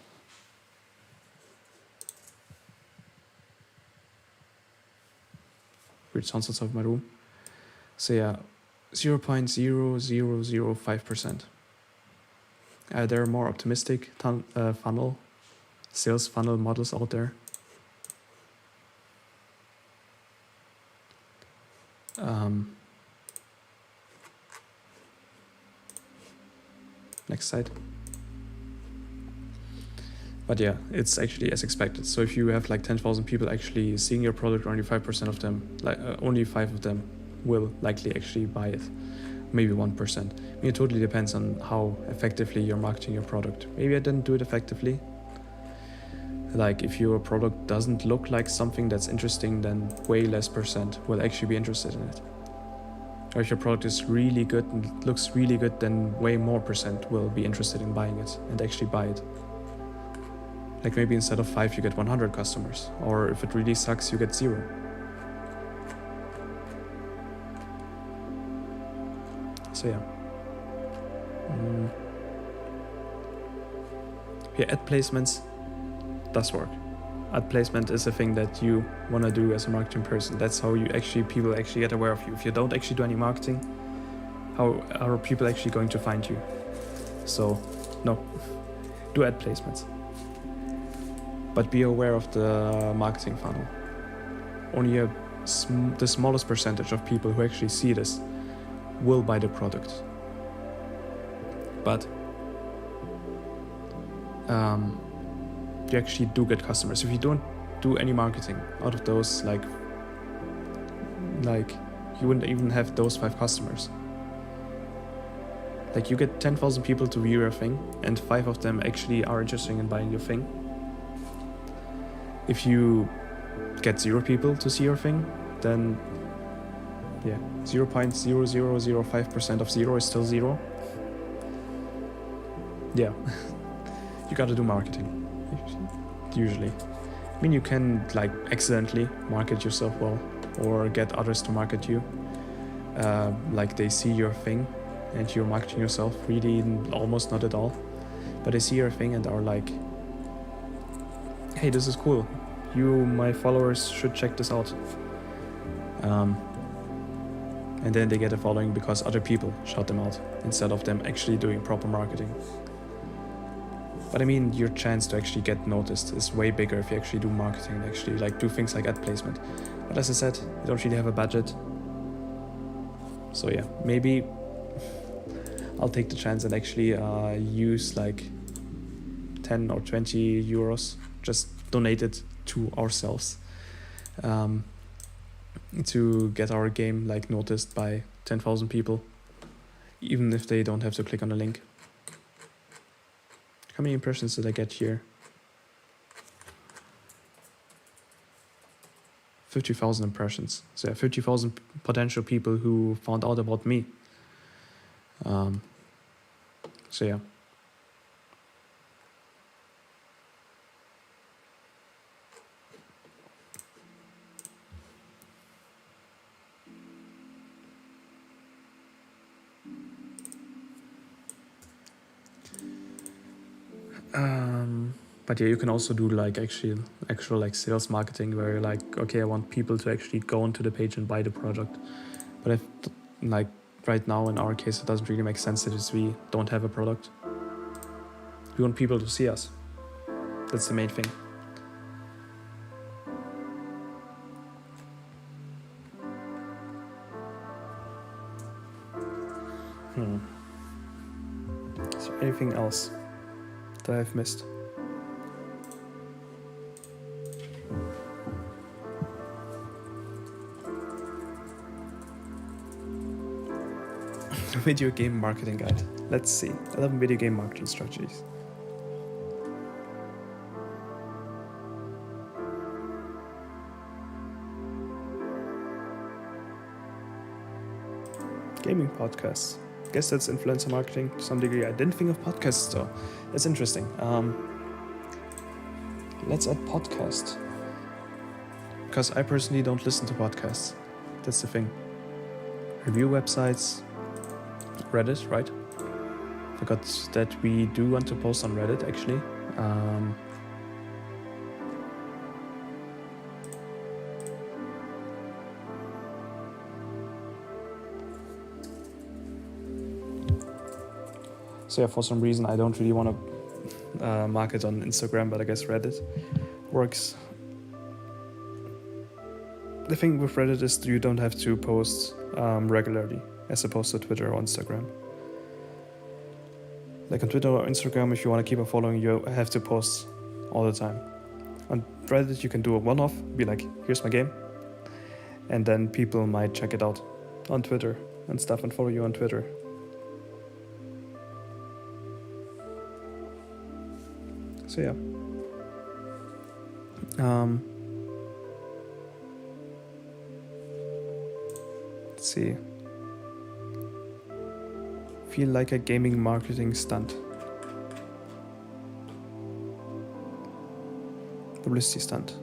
Weird sounds outside of my room. So yeah, 0.0005%. There are more optimistic sales funnel models out there. Next slide. But yeah, it's actually as expected. So if you have like 10,000 people actually seeing your product, only 5% of them, only 5 of them will likely actually buy it. Maybe 1%. I mean, it totally depends on how effectively you're marketing your product. Maybe I didn't do it effectively. Like if your product doesn't look like something that's interesting, then way less percent will actually be interested in it. Or if your product is really good and looks really good, then way more percent will be interested in buying it and actually buy it. Like maybe instead of 5 you get 100 customers, or if it really sucks you get 0. So yeah. Yeah, ad placements does work. Ad placement is a thing that you want to do as a marketing person. That's how people actually get aware of you. If you don't actually do any marketing, how are people actually going to find you? So no, do ad placements, but be aware of the marketing funnel. Only the smallest percentage of people who actually see this will buy the product, but you actually do get customers. If you don't do any marketing out of those, like you wouldn't even have those 5 customers. Like you get 10,000 people to view your thing and 5 of them actually are interested in buying your thing. If you get 0 people to see your thing, then yeah, 0.0005% of 0 is still 0. Yeah, you gotta do marketing, usually. I mean, you can like accidentally market yourself well, or get others to market you. Like they see your thing and you're marketing yourself, really almost not at all. But they see your thing and are like, hey, this is cool. My followers should check this out. And then they get a following because other people shout them out instead of them actually doing proper marketing. But I mean, your chance to actually get noticed is way bigger if you actually do marketing and actually like do things like ad placement. But as I said, you don't really have a budget. So yeah, maybe I'll take the chance and actually use like 10 or 20 euros, just donate it to ourselves, to get our game like noticed by 10,000 people, even if they don't have to click on the link. How many impressions did I get here? 50,000 impressions. So yeah, 50,000 potential people who found out about me. So yeah. But yeah, you can also do like actual like sales marketing where you're like, okay, I want people to actually go onto the page and buy the product. But if like right now in our case, it doesn't really make sense since we don't have a product. We want people to see us. That's the main thing. Is there anything else that I've missed? Video game marketing guide. Let's see. 11 video game marketing strategies. Gaming podcasts. Guess that's influencer marketing to some degree. I didn't think of podcasts though. That's interesting. Let's add podcast. Because I personally don't listen to podcasts. That's the thing. Review websites. Reddit, right? Forgot that we do want to post on Reddit actually. So yeah, for some reason I don't really want to market on Instagram, but I guess Reddit works. The thing with Reddit is you don't have to post regularly, as opposed to Twitter or Instagram. Like on Twitter or Instagram, if you want to keep a following, you have to post all the time. On Reddit, you can do a one-off, be like, here's my game. And then people might check it out on Twitter and stuff and follow you on Twitter. So yeah. Let's see. Feel like a gaming marketing stunt. publicity stunt.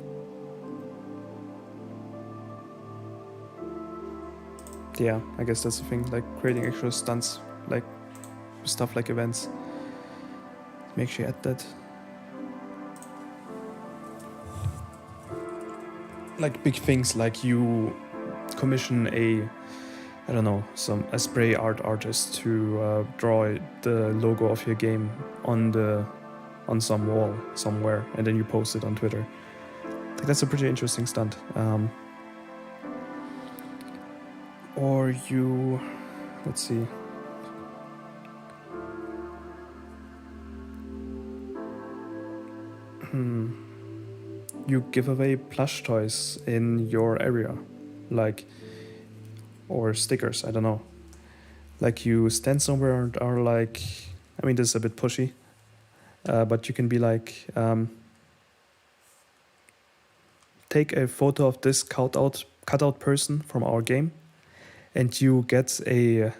Yeah, I guess that's the thing, like creating actual stunts, like stuff like events. Make sure you add that. Like big things, like you commission a spray art artist to draw the logo of your game on some wall somewhere, and then you post it on Twitter. I think that's a pretty interesting stunt. Or you, let's see. You give away plush toys in your area, like, or stickers, I don't know. Like you stand somewhere and are like, I mean, this is a bit pushy, but you can be like, take a photo of this cutout person from our game, and you get a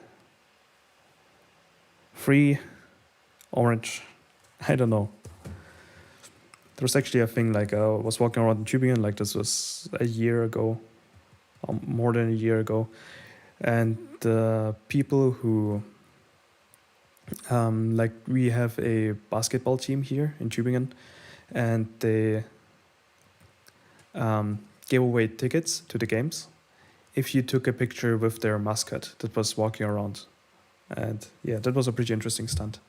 free orange. I don't know. There was actually a thing, like I was walking around in Tübingen, like this was a year ago, more than a year ago, and the people who, like we have a basketball team here in Tübingen, and they gave away tickets to the games if you took a picture with their mascot that was walking around. And yeah, that was a pretty interesting stunt.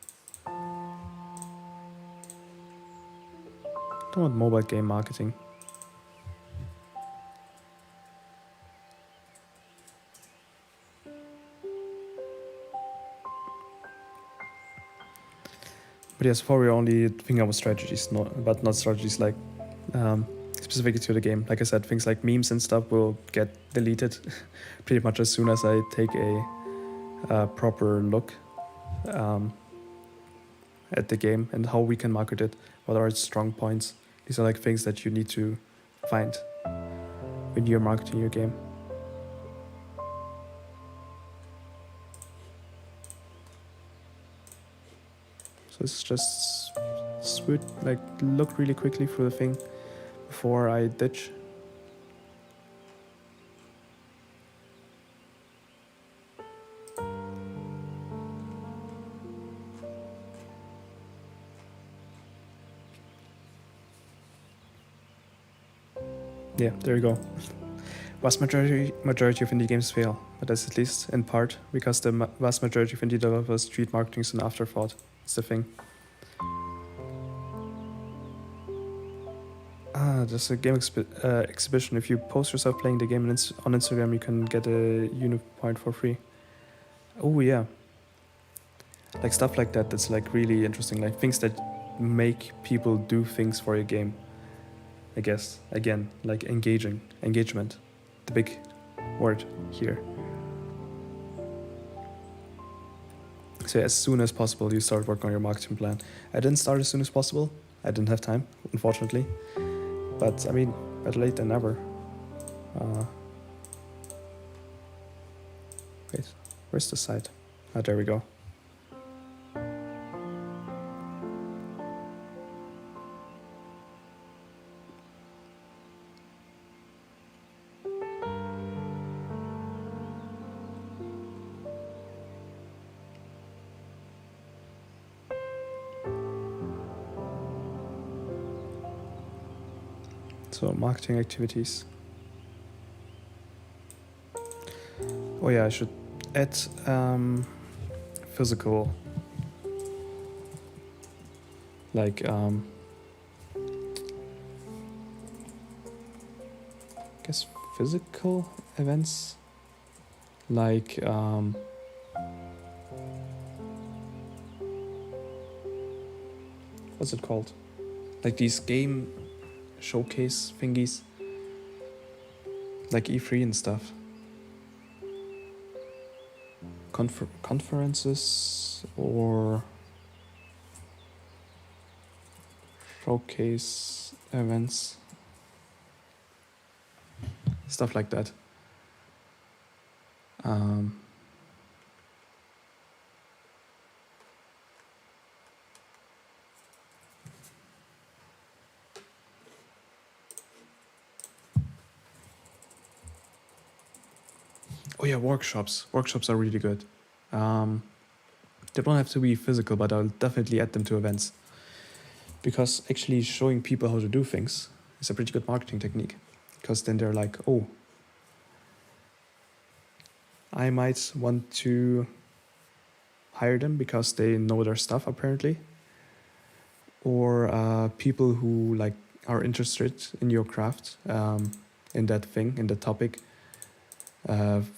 Don't want mobile game marketing. But yeah, so far we're only thinking about strategies, but not strategies like specifically to the game. Like I said, things like memes and stuff will get deleted pretty much as soon as I take a proper look at the game and how we can market it. What are its strong points? These are like things that you need to find when you're marketing your game. So it's just like look really quickly through the thing before I ditch. Yeah, there you go. Vast majority of indie games fail, but that's at least in part because the vast majority of indie developers treat marketing as an afterthought. It's the thing. There's a game exhibition. If you post yourself playing the game on Instagram, you can get a uni point for free. Oh yeah. Like stuff like that, that's like really interesting. Like things that make people do things for your game. I guess, again, like engagement, the big word here. So as soon as possible, you start working on your marketing plan. I didn't start as soon as possible. I didn't have time, unfortunately. But I mean, better late than never. Wait, where's the site? Ah, there we go. So marketing activities. Oh yeah, I should add physical, like I guess physical events, like what's it called? Like these game showcase thingies, like E3 and stuff. Conferences or showcase events, stuff like that. Oh yeah, workshops. Workshops are really good. They don't have to be physical, but I'll definitely add them to events. Because actually showing people how to do things is a pretty good marketing technique. Because then they're like, oh, I might want to hire them because they know their stuff apparently. Or people who like are interested in your craft, in that thing, in the topic,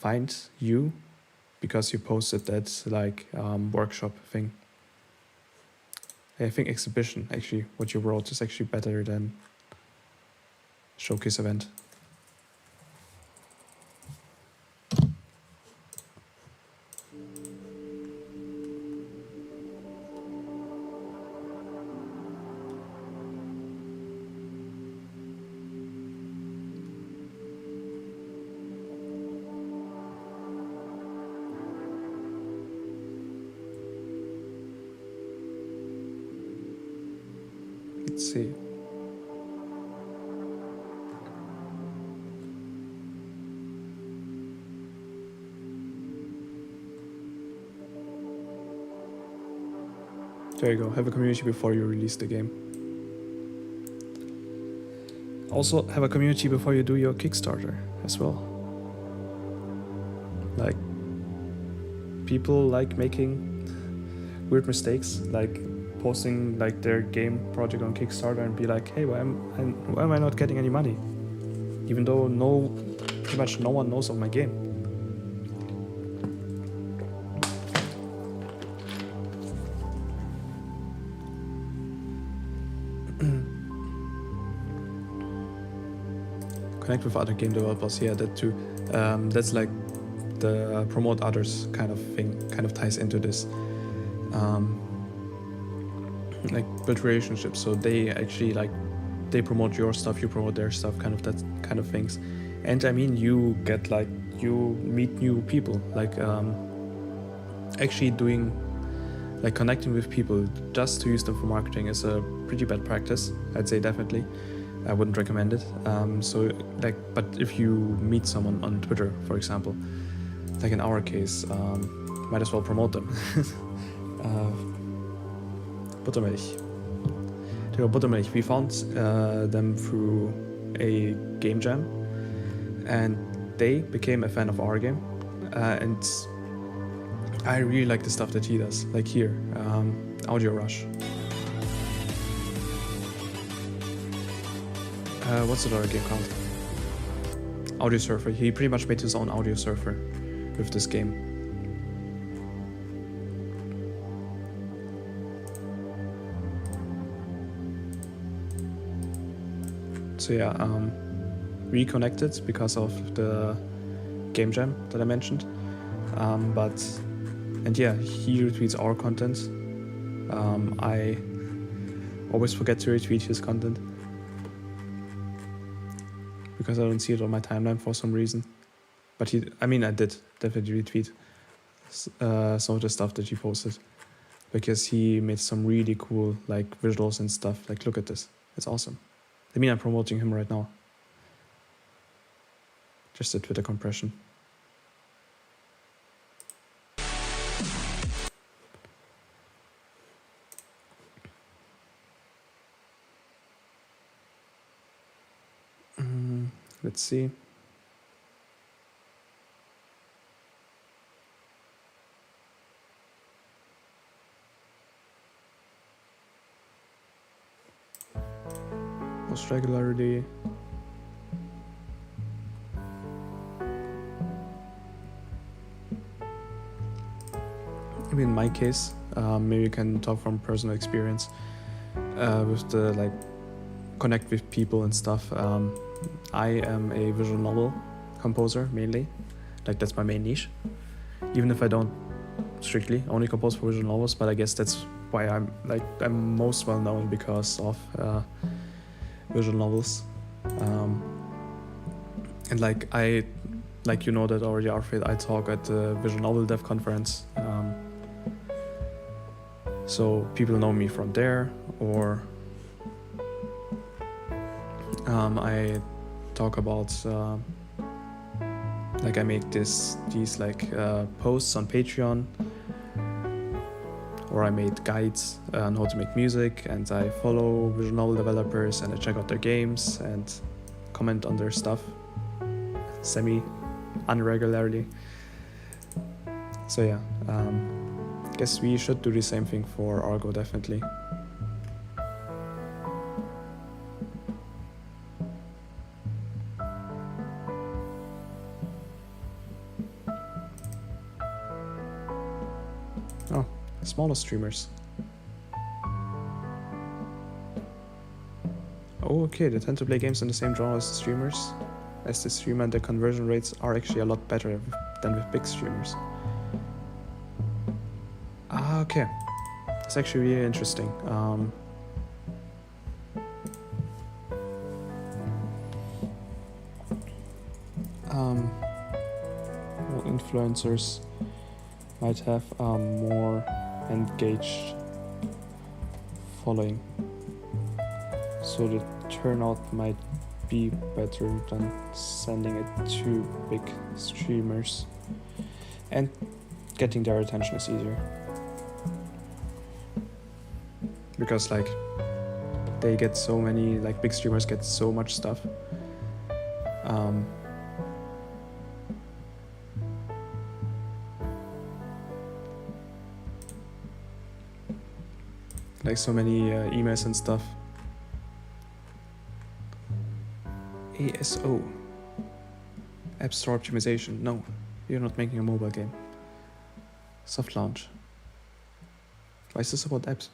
find you because you posted that like workshop thing. I think exhibition, actually, what you wrote is actually better than showcase event. Let's see. There you go. Have a community before you release the game. Also, have a community before you do your Kickstarter as well. Like, people like making weird mistakes, like posting like their game project on Kickstarter and be like, hey, why am I not getting any money? Even though pretty much no one knows of my game. Connect with other game developers, yeah, that too. That's like the promote others kind of thing, kind of ties into this. Like build relationships, so they actually like they promote your stuff, you promote their stuff, kind of that kind of things. And I mean, you get like you meet new people, like actually doing like connecting with people just to use them for marketing is a pretty bad practice, I'd say. Definitely I wouldn't recommend it. So like, but if you meet someone on Twitter, for example, like in our case, might as well promote them. Buttermilch. They were Buttermilch. We found them through a game jam, and they became a fan of our game. And I really like the stuff that he does. Like here, Audio Rush. What's the other game called? Audio Surfer. He pretty much made his own Audio Surfer with this game. So yeah, reconnected because of the game jam that I mentioned. And yeah, he retweets our content. I always forget to retweet his content because I don't see it on my timeline for some reason. But I did definitely retweet some of the stuff that he posted because he made some really cool like visuals and stuff. Like, look at this, it's awesome. I mean, I'm promoting him right now. Just a Twitter compression. Let's see. Most regularly. I mean, in my case, maybe you can talk from personal experience with the like connect with people and stuff. I am a visual novel composer mainly, like that's my main niche. Even if I don't strictly only compose for visual novels, but I guess that's why I'm most well known because of visual novels. And like you know that already, Arfred, I talk at the Visual Novel Dev Conference. So people know me from there, or I talk about Like I make these like posts on Patreon, or I made guides on how to make music, and I follow visual novel developers and I check out their games and comment on their stuff semi-unregularly. So yeah, guess we should do the same thing for Argo, definitely. Oh, smaller streamers. Oh, okay, they tend to play games in the same genre as the streamers. As the streamer, and the conversion rates are actually a lot better than with big streamers. Ah, okay. It's actually really interesting. Well, influencers might have a more engaged following, so the turnout might be better than sending it to big streamers, and getting their attention is easier because like they get so many, like big streamers get so much stuff. Like so many emails and stuff. ASO, App Store Optimization. No, you're not making a mobile game. Soft launch. Why is this about apps?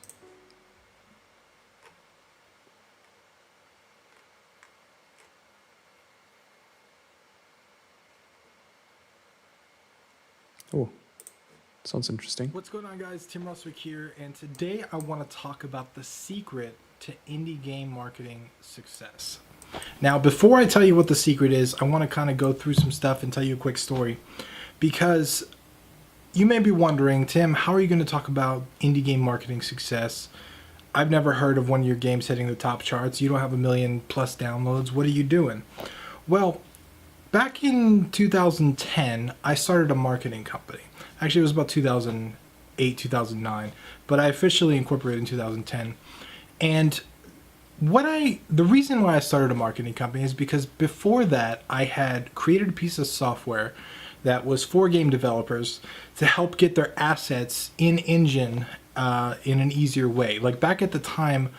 Oh, sounds interesting. What's going on, guys? Tim Russwick here, and today I want to talk about the secret to indie game marketing success. Now, before I tell you what the secret is, I want to kind of go through some stuff and tell you a quick story, because you may be wondering, Tim, how are you going to talk about indie game marketing success? I've never heard of one of your games hitting the top charts. You don't have 1 million plus downloads. What are you doing? Well, back in 2010, I started a marketing company. Actually, it was about 2008, 2009, but I officially incorporated in 2010. And the reason why I started a marketing company is because before that, I had created a piece of software that was for game developers to help get their assets in engine in an easier way. Like back at the time,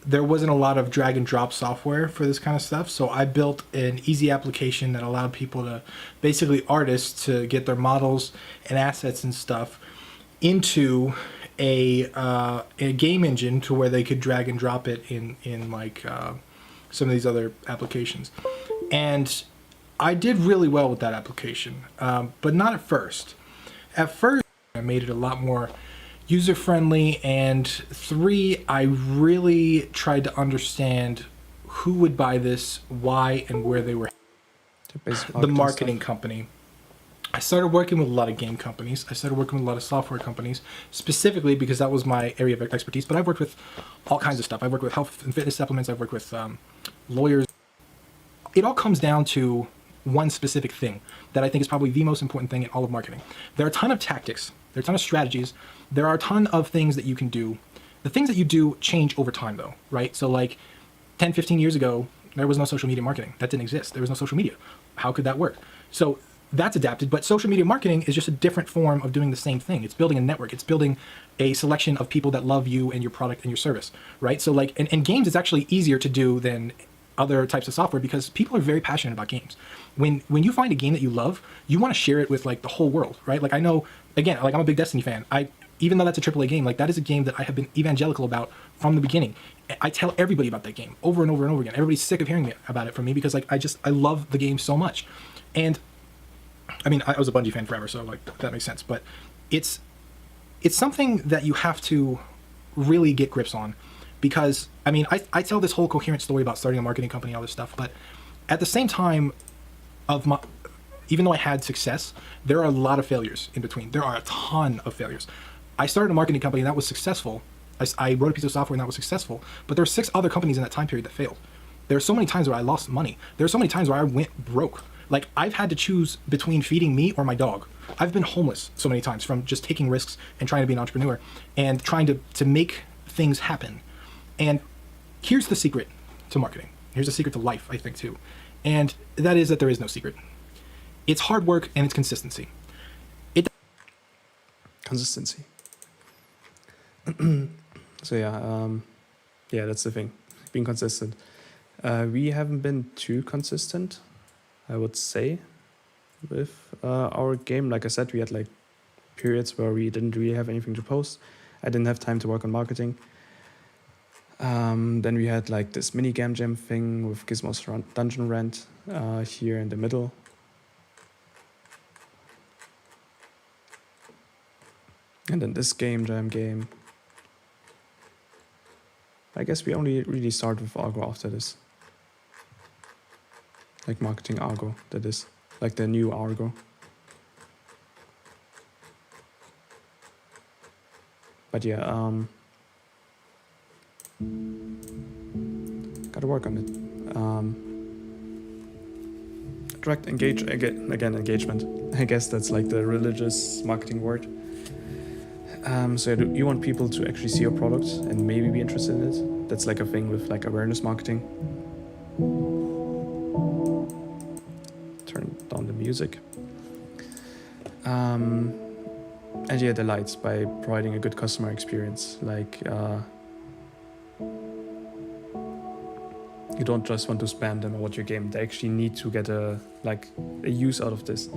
there wasn't a lot of drag and drop software for this kind of stuff. So I built an easy application that allowed people to, basically artists, to get their models and assets and stuff into a game engine to where they could drag and drop it in like some of these other applications. And I did really well with that application, but not at first. At first, I made it a lot more user-friendly, and 3, I really tried to understand who would buy this, why, and where they were. The marketing company. I started working with a lot of game companies. I started working with a lot of software companies, specifically because that was my area of expertise, but I've worked with all kinds of stuff. I've worked with health and fitness supplements. I've worked with lawyers. It all comes down to one specific thing that I think is probably the most important thing in all of marketing. There are a ton of tactics. There are a ton of strategies. There are a ton of things that you can do. The things that you do change over time though, right? So like 10, 15 years ago, there was no social media marketing. That didn't exist. There was no social media. How could that work? So that's adapted, but social media marketing is just a different form of doing the same thing. It's building a network. It's building a selection of people that love you and your product and your service, right? So like, and games is actually easier to do than other types of software because people are very passionate about games. When you find a game that you love, you want to share it with like the whole world, right? Like I know, again, like I'm a big Destiny fan. Even though that's a AAA game, like that is a game that I have been evangelical about from the beginning. I tell everybody about that game over and over and over again. Everybody's sick of hearing about it from me because like I love the game so much. And I mean, I was a Bungie fan forever, so like that makes sense. But it's something that you have to really get grips on, because I mean, I tell this whole coherent story about starting a marketing company and all this stuff, but at the same time of even though I had success, there are a lot of failures in between. There are a ton of failures. I started a marketing company and that was successful. I wrote a piece of software and that was successful, but there were 6 other companies in that time period that failed. There are so many times where I lost money. There are so many times where I went broke. Like, I've had to choose between feeding me or my dog. I've been homeless so many times from just taking risks and trying to be an entrepreneur and trying to make things happen. And here's the secret to marketing. Here's the secret to life, I think, too. And that is that there is no secret. It's hard work and it's consistency. Consistency. So yeah, that's the thing. Being consistent. We haven't been too consistent, I would say, with our game. Like I said, we had like periods where we didn't really have anything to post. I didn't have time to work on marketing. Then we had like this mini game jam thing with Gizmo's Dungeon Rant here in the middle. And then this game jam game. I guess we only really start with Argo after this. Like marketing Argo, that is. Like the new Argo. But yeah, gotta work on it. Direct engagement. I guess that's like the religious marketing word. So you want people to actually see your product and maybe be interested in it. That's like a thing with like awareness marketing. Turn down the music. And yeah, the lights by providing a good customer experience. Like you don't just want to spam them about your game. They actually need to get a use out of this.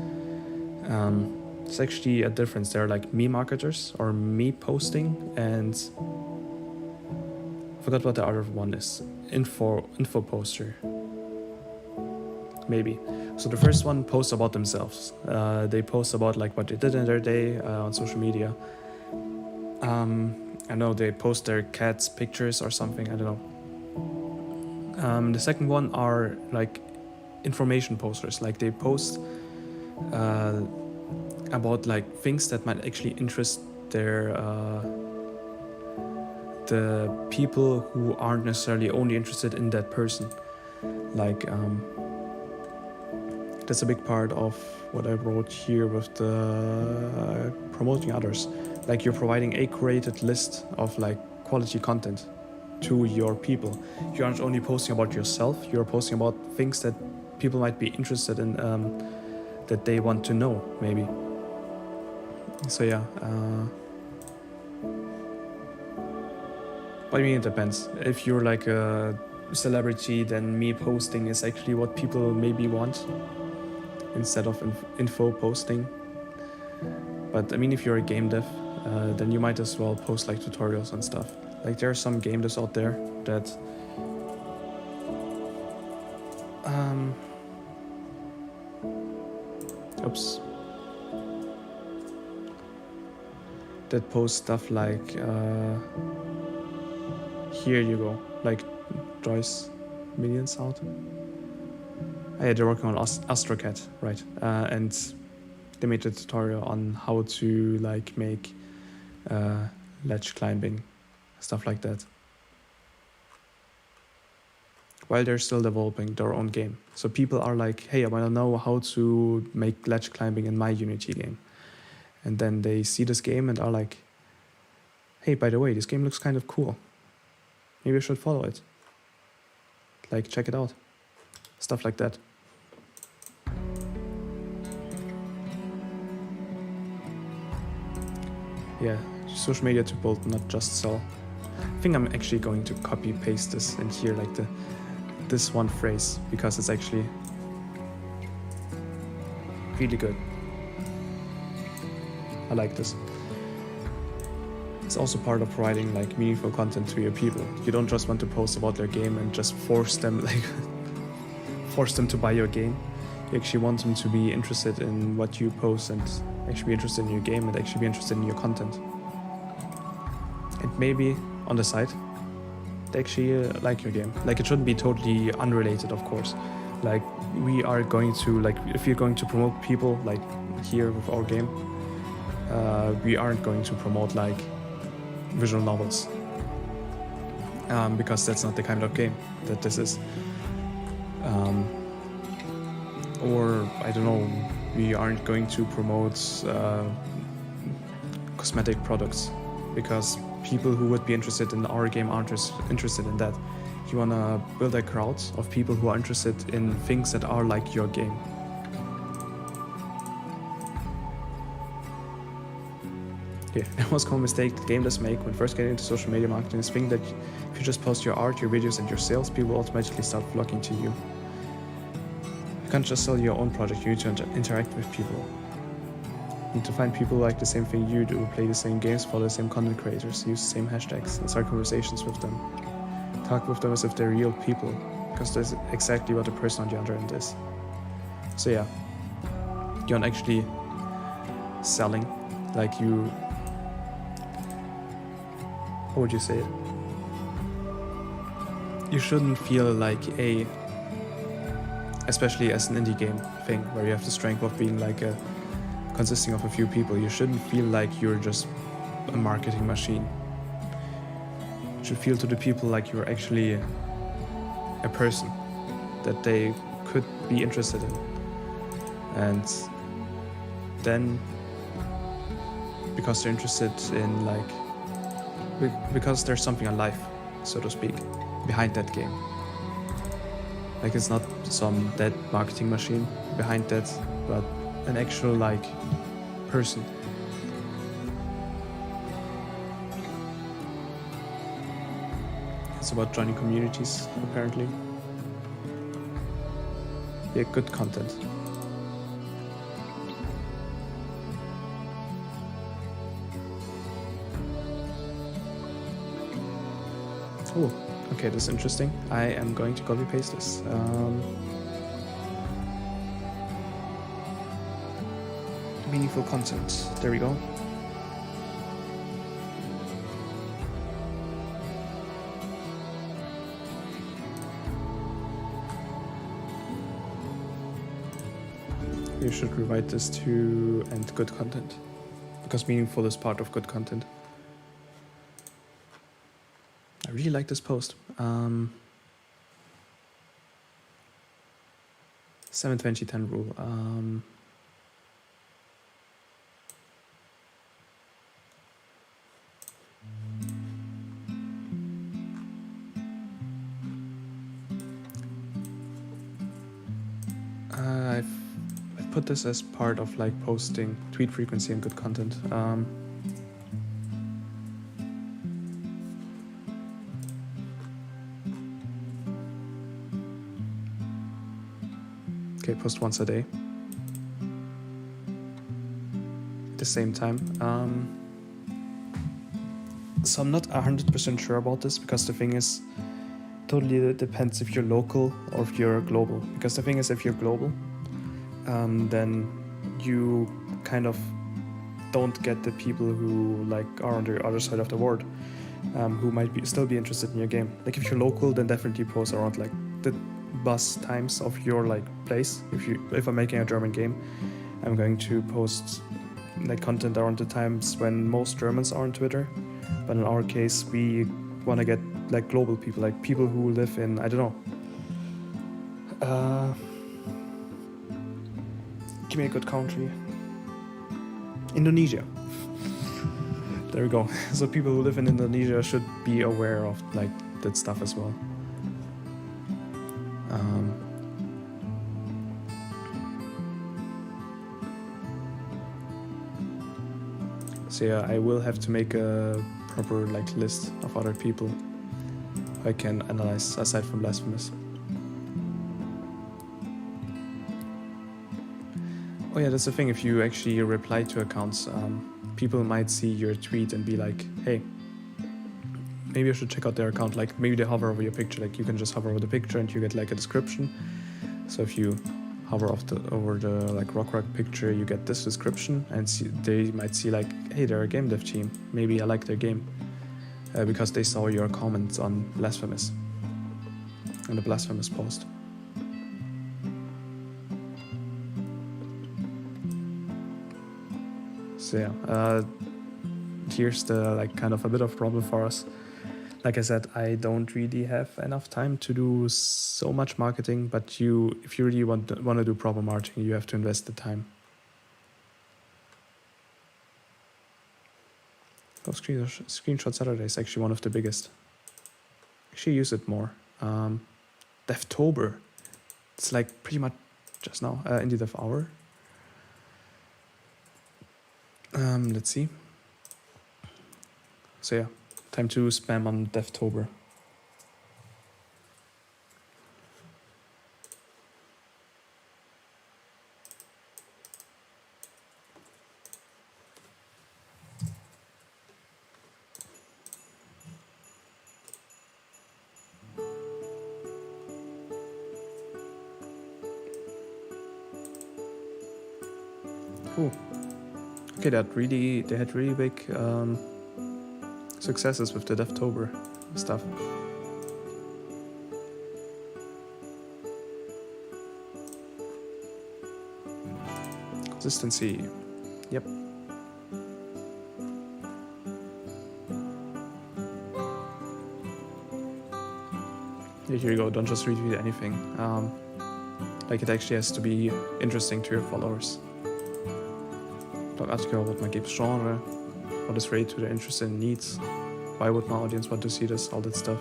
It's actually a difference. There are like me marketers or me posting, and I forgot what the other one is. Info poster. Maybe. So the first one posts about themselves. They post about like what they did in their day on social media. I know they post their cats' pictures or something. I don't know. The second one are like information posters. Like they post about like things that might actually interest their the people who aren't necessarily only interested in that person. Like that's a big part of what I wrote here with the promoting others. Like you're providing a curated list of like quality content to your people. You aren't only posting about yourself, you're posting about things that people might be interested in, that they want to know, maybe. So yeah, but I mean, it depends. If you're like a celebrity, then me posting is actually what people maybe want instead of info posting. But I mean, if you're a game dev, then you might as well post like tutorials and stuff. Like there are some game devs out there that that post stuff like here you go, like Joyce Millions out. Yeah, they're working on AstroCat, right? And they made a tutorial on how to like make ledge climbing, stuff like that, while they're still developing their own game. So people are like, hey, I want to know how to make ledge climbing in my Unity game. And then they see this game and are like, hey, by the way, this game looks kind of cool. Maybe I should follow it. Like, check it out. Stuff like that. Yeah, social media to build, not just sell. I think I'm actually going to copy paste this in here, like this one phrase, because it's actually really good. I like this. It's also part of providing like meaningful content to your people. You don't just want to post about their game and just force them to buy your game. You actually want them to be interested in what you post and actually be interested in your game and actually be interested in your content. And maybe on the side, they actually like your game. Like it shouldn't be totally unrelated, of course. Like we are going to, like if you're going to promote people like here with our game, we aren't going to promote like visual novels, because that's not the kind of game that this is. Or I don't know, we aren't going to promote cosmetic products because people who would be interested in our game aren't interested in that. You want to build a crowd of people who are interested in things that are like your game. Yeah, the most common mistake that game devs make when first getting into social media marketing is think that if you just post your art, your videos, and your sales, people will automatically start flocking to you. You can't just sell your own product, you need to interact with people. You need to find people who like the same thing you do, play the same games, follow the same content creators, use the same hashtags, and start conversations with them. Talk with them as if they're real people, because that's exactly what the person on the other end is. So yeah, you're not actually selling, like you... How would you say it? You shouldn't feel like especially as an indie game thing, where you have the strength of being like consisting of a few people, you shouldn't feel like you're just a marketing machine. You should feel to the people like you're actually a person that they could be interested in. And then, because they're interested in because there's something alive, so to speak, behind that game. Like it's not some dead marketing machine behind that, but an actual person. It's about joining communities, apparently. Yeah, good content. Oh, okay, this is interesting. I am going to copy paste this. Meaningful content. There we go. You should rewrite this to and good content, because meaningful is part of good content. I really like this post. 7-20-10 rule. I've put this as part of posting tweet frequency and good content. Okay, post once a day at the same time. So I'm not 100% sure about this, because the thing is, totally depends if you're local or if you're global. Because the thing is, if you're global, then you kind of don't get the people who are on the other side of the world, who might still be interested in your game. Like if you're local, then definitely post around the bus times of your place. If I'm making a German game, I'm going to post content around the times when most Germans are on Twitter. But in our case, we want to get global people, people who live in, I don't know, give me a good country. Indonesia. There we go. So people who live in Indonesia should be aware of that stuff as well. So yeah, I will have to make a proper list of other people I can analyze aside from Blasphemous. Oh yeah, that's the thing. If you actually reply to accounts, people might see your tweet and be like, hey, maybe I should check out their account. Maybe they hover over your picture. You can just hover over the picture and you get a description. So if you hover over the rock picture, you get this description, and they might see hey, they're a game dev team. Maybe I like their game, because they saw your comments on Blasphemous, on the Blasphemous post. So yeah, here's the kind of a bit of problem for us. like I said, I don't really have enough time to do so much marketing, but if you really want to do proper marketing, you have to invest the time. Oh, Screenshot Saturday is actually one of the biggest. Actually use it more. Devtober. It's like pretty much just now, in the Dev Hour. Let's see. So yeah, time to spam on Devtober. Cool. Okay, they had really big successes with the Devtober stuff. Consistency. Yep. Here you go. Don't just retweet anything. Like it actually has to be interesting to your followers. Blog article about my game's genre, what is related to their interests and needs, why would my audience want to see this, all that stuff.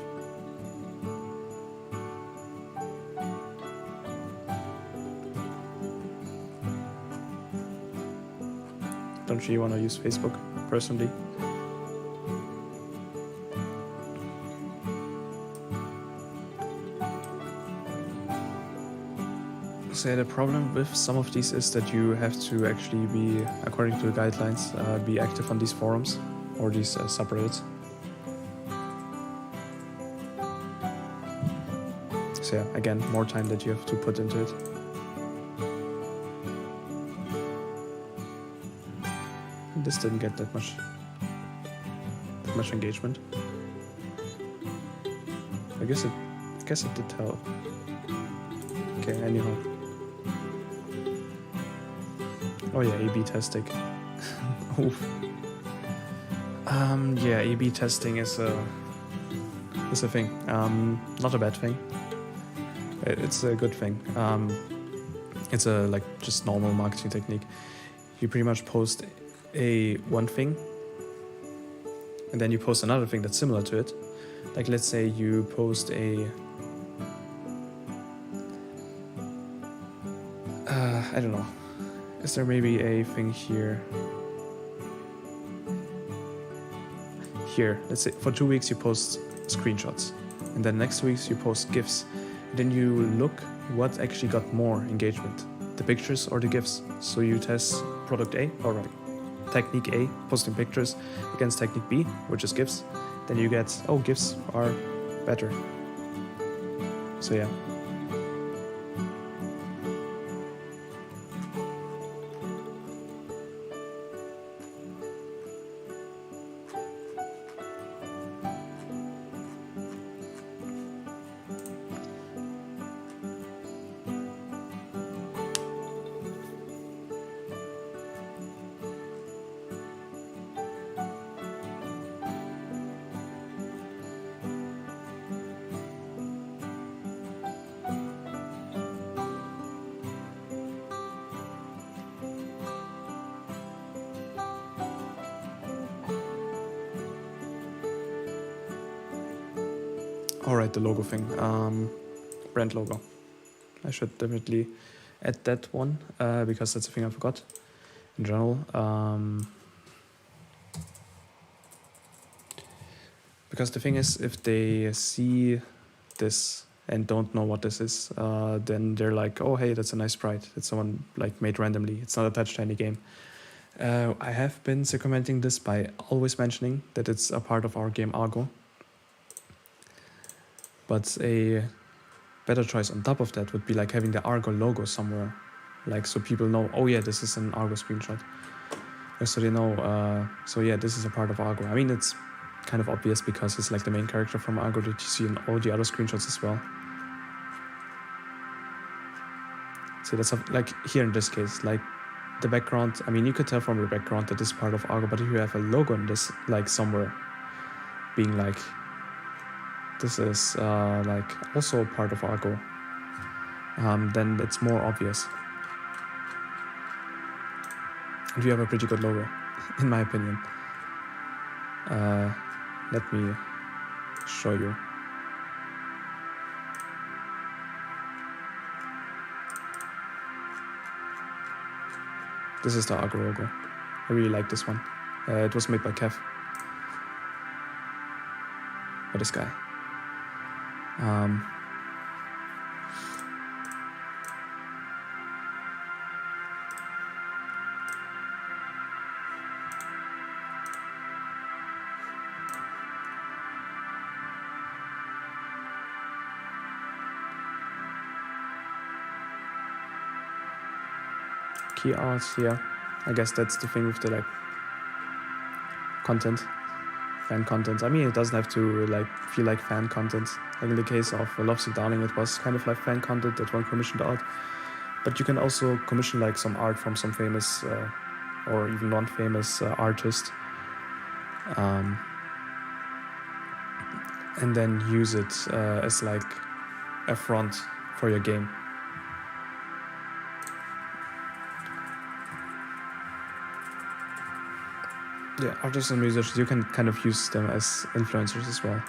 Don't really want to use Facebook personally. So the problem with some of these is that you have to actually be, according to the guidelines, be active on these forums or these subreddits. So yeah, again, more time that you have to put into it. And this didn't get that much engagement. I guess it did help. Okay, anyhow. Oh yeah, A/B testing. Oof. Yeah, A/B testing is a thing. Not a bad thing. It's a good thing. It's a like just normal marketing technique. You pretty much post one thing, and then you post another thing that's similar to it. Like let's say you post I don't know. Is there maybe a thing here? Here, let's say for 2 weeks you post screenshots, and then next 2 weeks you post GIFs. Then you look what actually got more engagement, the pictures or the GIFs. So you test product A, alright, technique A, posting pictures, against technique B, which is GIFs. Then you get, oh, GIFs are better. So yeah. Alright, the logo thing. Brand logo. I should definitely add that one because that's a thing I forgot in general. Because the thing is, if they see this and don't know what this is, then they're like, oh hey, that's a nice sprite. It's someone like made randomly. It's not attached to any game. I have been circumventing this by always mentioning that it's a part of our game Argo. But a better choice on top of that would be like having the Argo logo somewhere. Like so people know, oh yeah, this is an Argo screenshot. So they know, so yeah, this is a part of Argo. I mean, it's kind of obvious because it's like the main character from Argo that you see in all the other screenshots as well. So that's like here in this case, like the background, I mean, you could tell from the background that this is part of Argo, but if you have a logo in this, like somewhere being like this is like also part of our goal, then it's more obvious. And we have a pretty good logo, in my opinion. Let me show you. This is the Argo logo. I really like this one. It was made by Kev. Or this guy. Key art, yeah. I guess that's the thing with the like content, fan content. I mean, it doesn't have to like feel like fan content. Like in the case of Lovesick Darling, it was kind of like fan content that one commissioned art. But you can also commission like some art from some famous or even non-famous artist, and then use it as like a front for your game. Yeah, artists and musicians, you can kind of use them as influencers as well.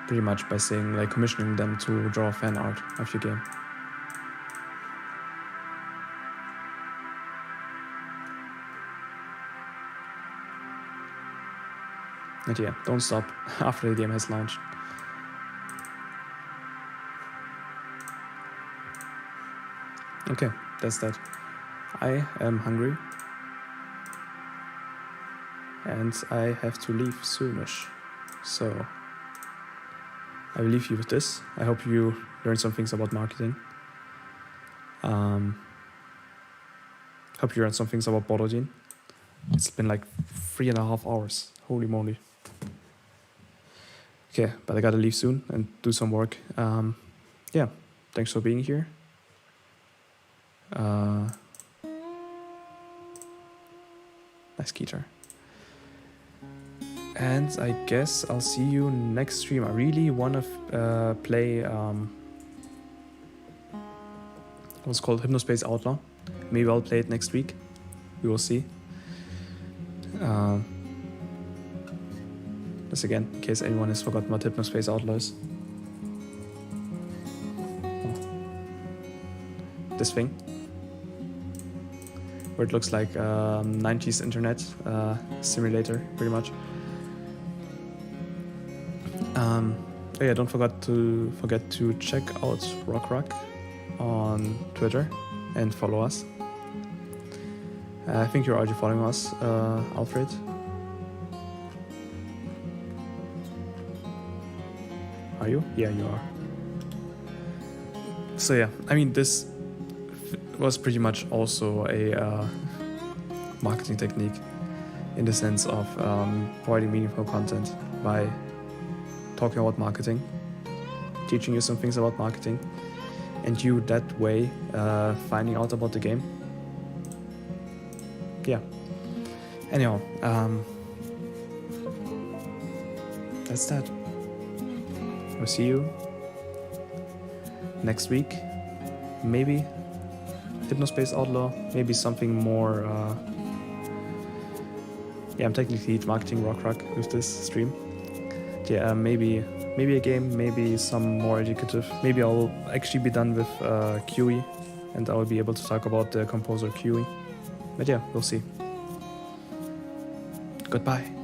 Pretty much by saying, like, commissioning them to draw fan art of your game. And yeah, don't stop after the game has launched. Okay, that's that. I am hungry. And I have to leave soonish. So I will leave you with this. I hope you learned some things about marketing. Hope you learned some things about Borodin. It's been like 3.5 hours. Holy moly. Okay, but I gotta leave soon and do some work. Yeah, thanks for being here. Nice guitar. And I guess I'll see you next stream. I really want to play what's called Hypnospace Outlaw. Maybe I'll play it next week. We will see. This again, in case anyone has forgotten what Hypnospace Outlaw is. This thing. Where it looks like 90s internet simulator, pretty much. Oh yeah, don't forget to check out Rock on Twitter and follow us. I think you're already following us, Alfred. Are you? Yeah, you are. So yeah, I mean, this was pretty much also a marketing technique in the sense of providing meaningful content by talking about marketing, teaching you some things about marketing, and you that way finding out about the game. Yeah. Anyhow, that's that. I'll see you next week. Maybe Hypnospace Outlaw, maybe something more. Yeah, I'm technically marketing Rock with this stream. Yeah, maybe a game, maybe some more educative. Maybe I'll actually be done with QE, and I'll be able to talk about the composer QE. But yeah, we'll see. Goodbye.